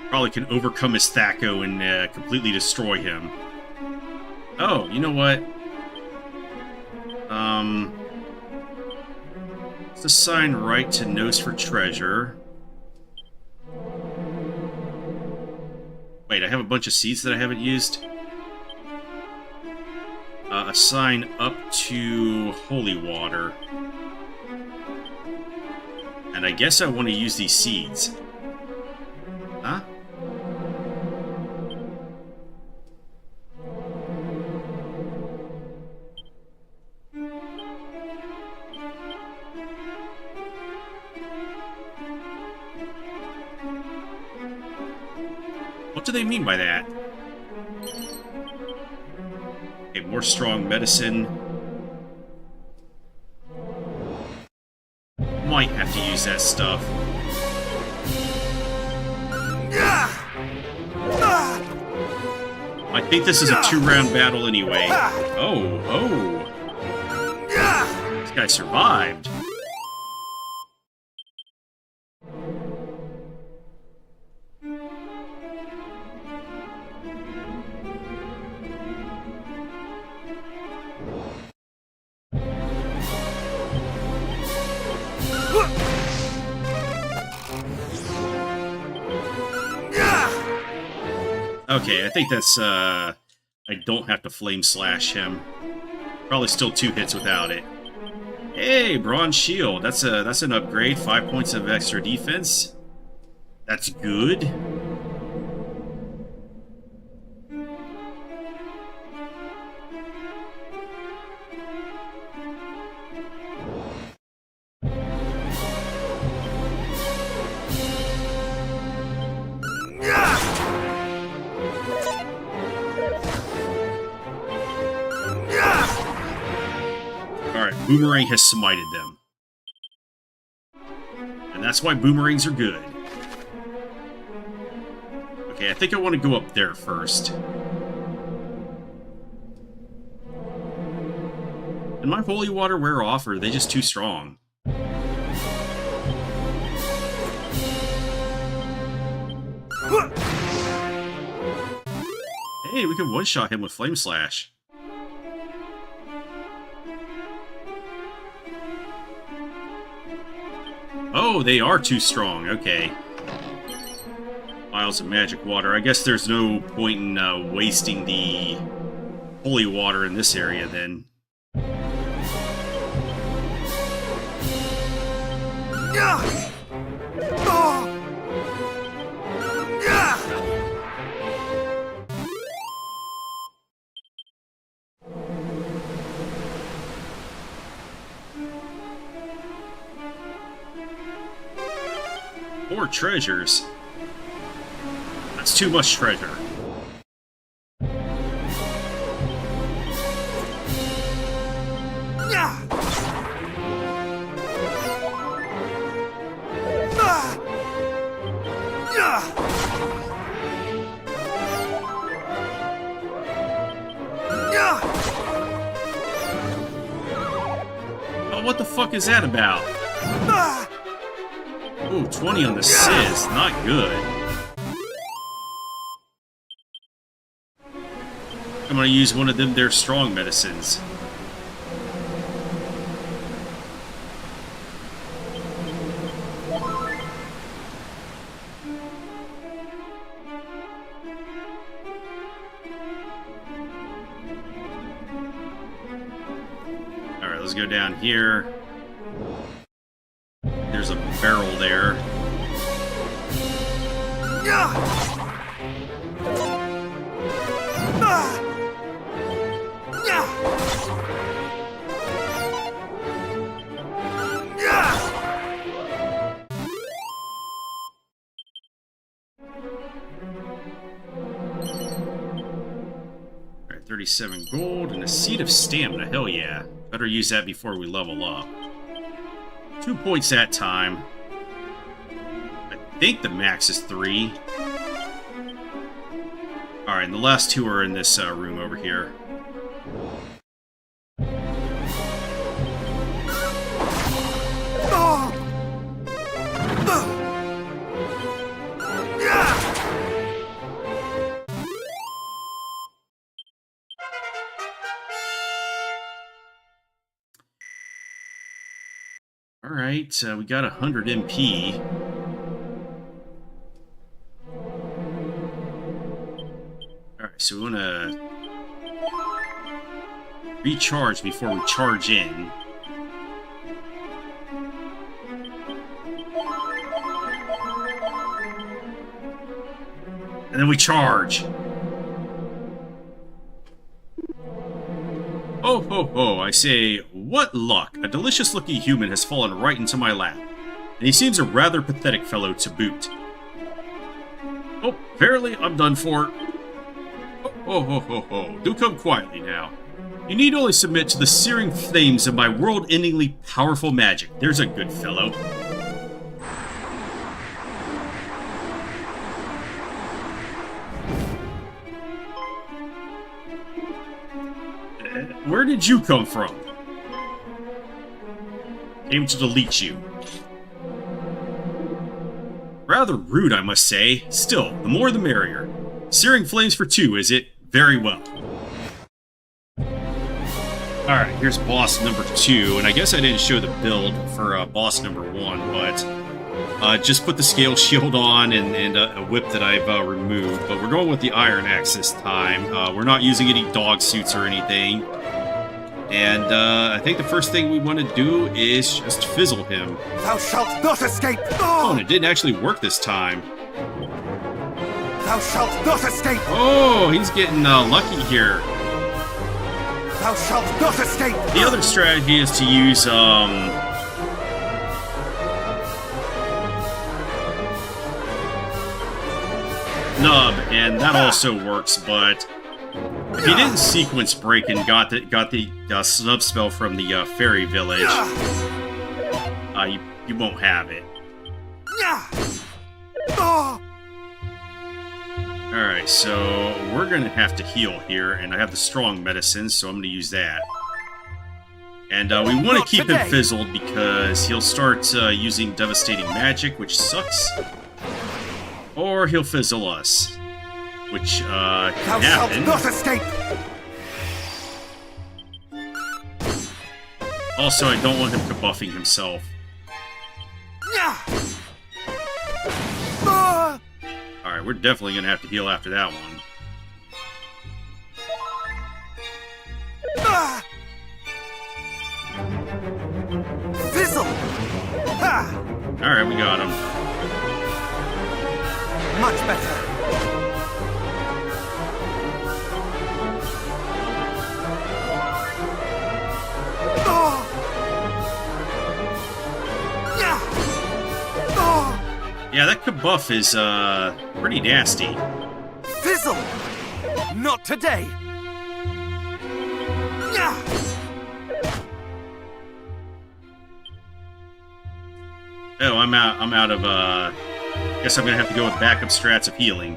Probably can overcome his Thaco and completely destroy him. assign right to nose for treasure. Wait, I have a bunch of seeds that I haven't used. Assign up to holy water. And I guess I want to use these seeds. Huh? What do they mean by that? Okay, more strong medicine. Might have to use that stuff. I think this is a 2-round battle anyway. Oh. This guy survived. Okay, I think that's, I don't have to flame slash him. Probably still 2 hits without it. Hey, bronze shield. That's an upgrade. 5 points of extra defense. That's good. Boomerang has smited them. And that's why boomerangs are good. Okay, I think I want to go up there first. Did my holy water wear off, or are they just too strong? Hey, we can one-shot him with Flame Slash. Oh, they are too strong. Okay. Vials of magic water. I guess there's no point in wasting the holy water in this area, then. More treasures. That's too much treasure. Oh, what the fuck is that about? Ooh, 20 on the Sizz. Not good. I'm gonna use one of them, their strong medicines. Alright, let's go down here. There's a barrel there. Alright, 37 gold and a seed of stamina. Hell yeah. Better use that before we level up. 2 points that time. I think the max is 3. Alright, and the last 2 are in this room over here. Alright, we got 100 MP. Alright, so we want to recharge before we charge in. And then we charge. Oh ho ho, I say, what luck! A delicious-looking human has fallen right into my lap, and he seems a rather pathetic fellow to boot. Oh, verily, I'm done for. Oh ho ho ho, do come quietly now. You need only submit to the searing flames of my world-endingly powerful magic. There's a good fellow. Where did you come from? Came to delete you. Rather rude, I must say. Still, the more the merrier. Searing flames for two, is it? Very well. Alright, here's boss number 2, and I guess I didn't show the build for boss number 1, but just put the scale shield on and a whip that I've removed, but we're going with the iron axe this time. We're not using any dog suits or anything. And I think the first thing we want to do is just fizzle him. Thou shalt not escape! Oh, and it didn't actually work this time. Thou shalt not escape! Oh, he's getting lucky here. Thou shalt not escape! The other strategy is to use, Nub, and that also works, but if you didn't sequence break and got the snub spell from the fairy village, you won't have it. Alright, so we're gonna have to heal here, and I have the strong medicine, so I'm gonna use that. And we want to keep him fizzled because he'll start using devastating magic, which sucks. Or he'll fizzle us, which can happen. Thou shalt not escape! Also, I don't want him kabuffing himself. Alright, we're definitely gonna have to heal after that one. Fizzle! Alright, we got him. Much better. Yeah, that kabuff is pretty nasty. Fizzle! Not today! Oh, I'm out of guess I'm gonna have to go with backup strats of healing.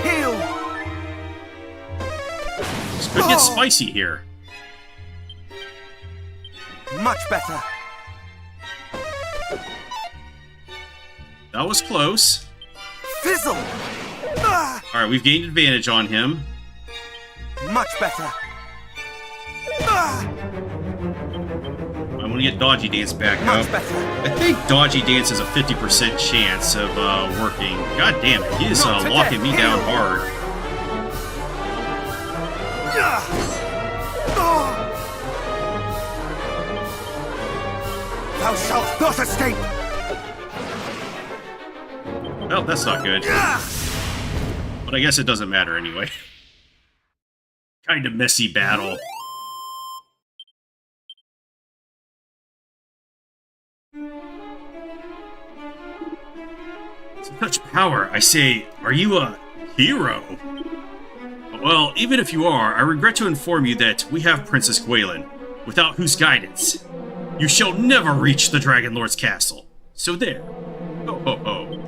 Heal! This could get spicy here. Much better. That was close. Fizzle! Alright, we've gained advantage on him. Much better. I'm gonna get Dodgy Dance back Much up. better. I think Dodgy Dance has a 50% chance of working. God damn it, he is locking me down hard. Thou shalt not escape! Well, that's not good. But I guess it doesn't matter anyway. Kind of messy battle. Such power, I say, are you a hero? Well, even if you are, I regret to inform you that we have Princess Gwaelin, without whose guidance you shall never reach the Dragon Lord's castle. So there. Ho ho ho.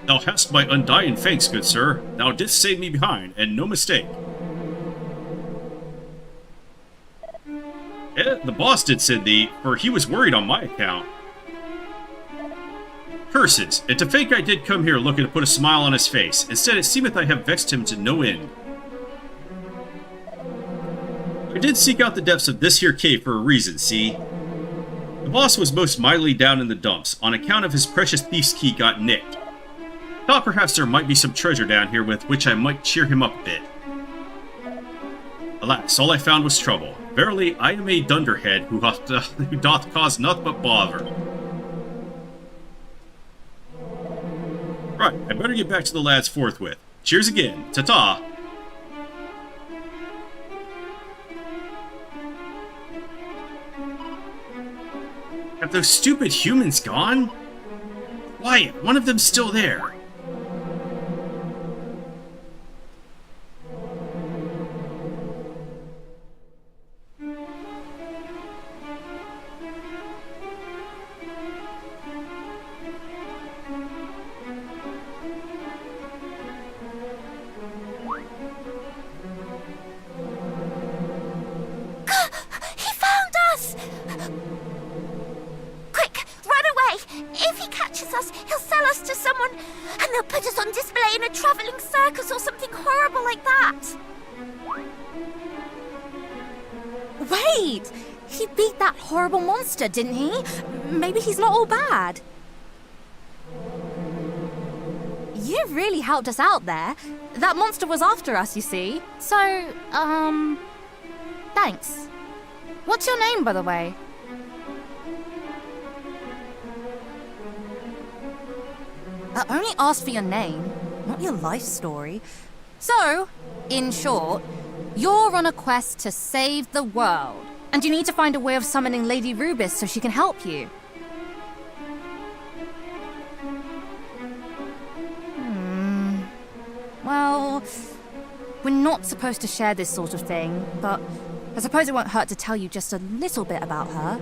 Thou hast my undying thanks, good sir. Thou didst save me behind, and no mistake. The boss did send thee, for he was worried on my account. Curses, and to think I did come here looking to put a smile on his face. Instead, it seemeth I have vexed him to no end. I did seek out the depths of this here cave for a reason, see? The boss was most mightily down in the dumps, on account of his precious thief's key got nicked. Thought perhaps there might be some treasure down here with which I might cheer him up a bit. Alas, all I found was trouble. Verily, I am a dunderhead who doth cause naught but bother. Right, I better get back to the lads forthwith. Cheers again. Ta-ta! Have those stupid humans gone? Why, one of them's still there. Wait! He beat that horrible monster, didn't he? Maybe he's not all bad. You really helped us out there. That monster was after us, you see. So, thanks. What's your name, by the way? I only asked for your name, not your life story. So, in short, you're on a quest to save the world, and you need to find a way of summoning Lady Rubis so she can help you. Well, we're not supposed to share this sort of thing, but I suppose it won't hurt to tell you just a little bit about her.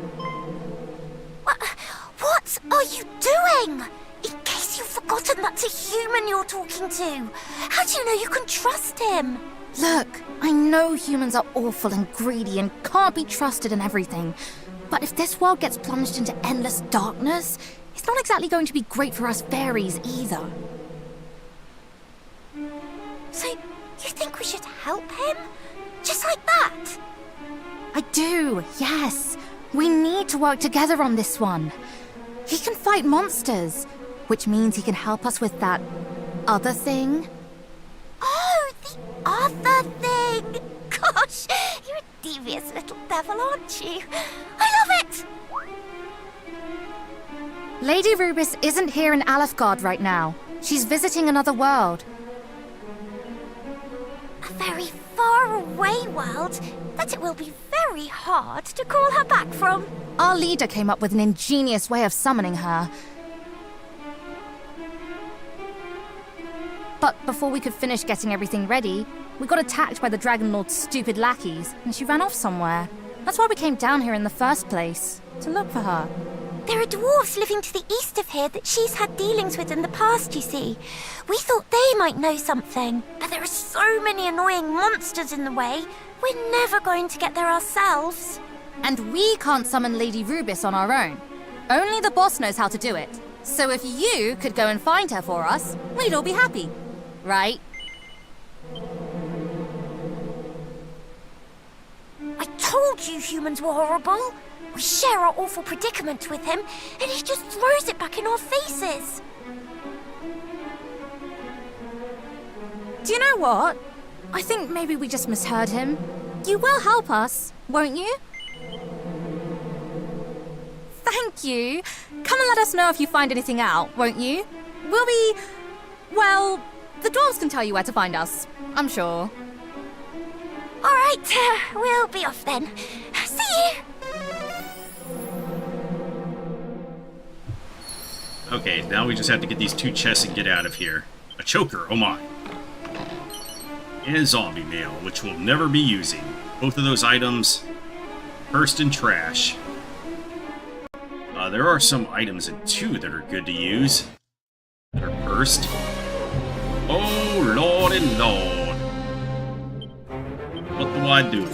What are you doing? In case you've forgotten that's a human you're talking to. How do you know you can trust him? Look, I know humans are awful and greedy and can't be trusted and everything. But if this world gets plunged into endless darkness, it's not exactly going to be great for us fairies either. So, you think we should help him? Just like that? I do, yes. We need to work together on this one. He can fight monsters, which means he can help us with that other thing. Oh, the other thing! Gosh, you're a devious little devil, aren't you? I love it! Lady Rubis isn't here in Alefgard right now. She's visiting another world. A very far away world that it will be very hard to call her back from. Our leader came up with an ingenious way of summoning her. But before we could finish getting everything ready, we got attacked by the Dragon Lord's stupid lackeys, and she ran off somewhere. That's why we came down here in the first place, to look for her. There are dwarves living to the east of here that she's had dealings with in the past, you see. We thought they might know something, but there are so many annoying monsters in the way, we're never going to get there ourselves. And we can't summon Lady Rubis on our own. Only the boss knows how to do it. So if you could go and find her for us, we'd all be happy. Right? I told you humans were horrible. We share our awful predicament with him, and he just throws it back in our faces. Do you know what? I think maybe we just misheard him. You will help us, won't you? Thank you. Come and let us know if you find anything out, won't you? We'll be... well, the dwarves can tell you where to find us, I'm sure. All right, we'll be off then. See you! Okay, now we just have to get these two chests and get out of here. A choker, oh my. And zombie mail, which we'll never be using. Both of those items, cursed and trash. There are some items in 2 that are good to use. That are cursed. first. Oh, Lord and Lord. What do I do?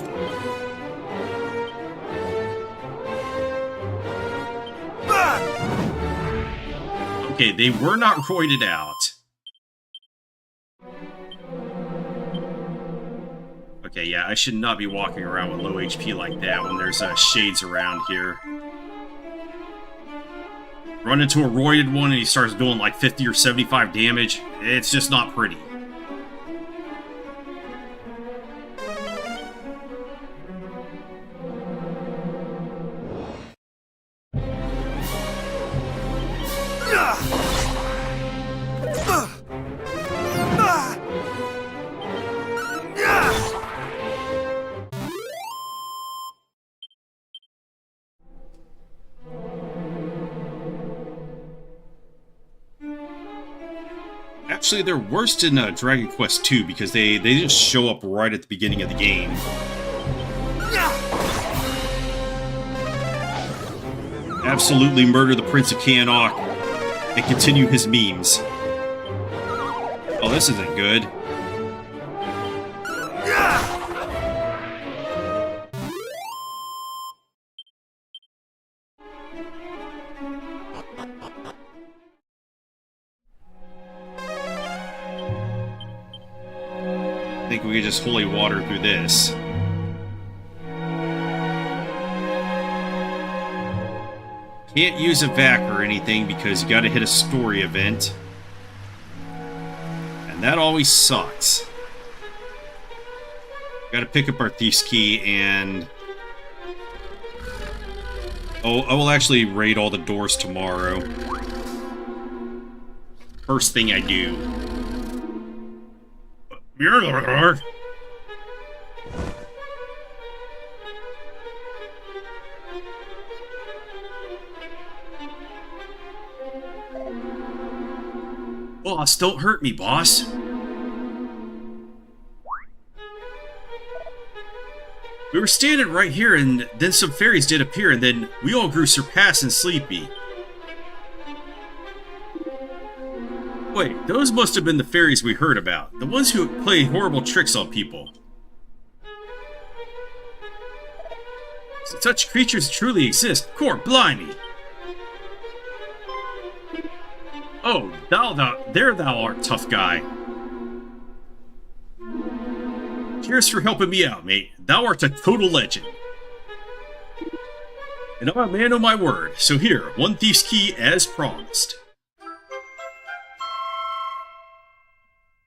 Okay, they were not roided out. Okay, yeah, I should not be walking around with low HP like that when there's shades around here. Run into a roided one and he starts doing like 50 or 75 damage. It's just not pretty. Actually, they're worse in Dragon Quest II because they just show up right at the beginning of the game. Absolutely murder the Prince of Canok and continue his memes. Oh, this isn't good. I think we could just holy water through this. Can't use a vac or anything because you gotta hit a story event. And that always sucks. Gotta pick up our Thief's Key and... Oh, I will actually raid all the doors tomorrow. First thing I do. Boss, don't hurt me, boss. We were standing right here, and then some fairies did appear, and then we all grew surpassing sleepy. Wait, those must have been the fairies we heard about. The ones who play horrible tricks on people. Such creatures truly exist. Core, blimey! Oh, there thou art, tough guy. Cheers for helping me out, mate. Thou art a total legend. And I'm a man of my word, so here, one Thief's Key as promised.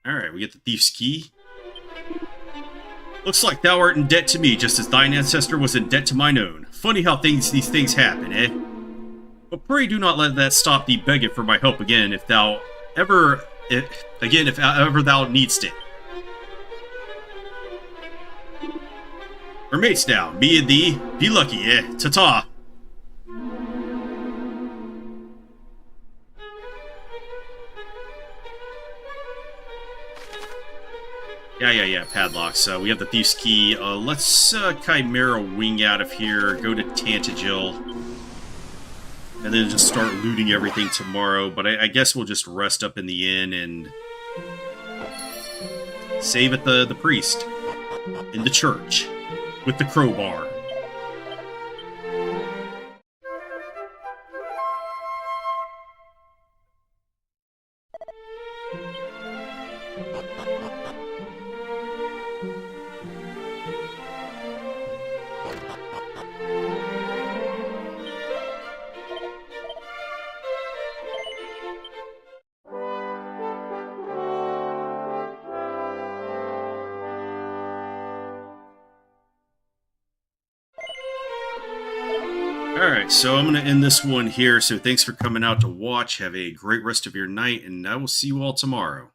Alright, we get the Thief's Key. Looks like thou art in debt to me, just as thine ancestor was in debt to mine own. Funny how these things happen, eh? But pray do not let that stop thee begging for my help again, if ever thou needst it. We're mates now, me and thee. Be lucky, eh? Ta-ta! Yeah, padlocks. We have the Thief's Key. Let's Chimera Wing out of here, go to Tantagel, and then just start looting everything tomorrow. But I guess we'll just rest up in the inn and save at the priest in the church with the crowbar. Alright, so I'm going to end this one here, so thanks for coming out to watch. Have a great rest of your night, and I will see you all tomorrow.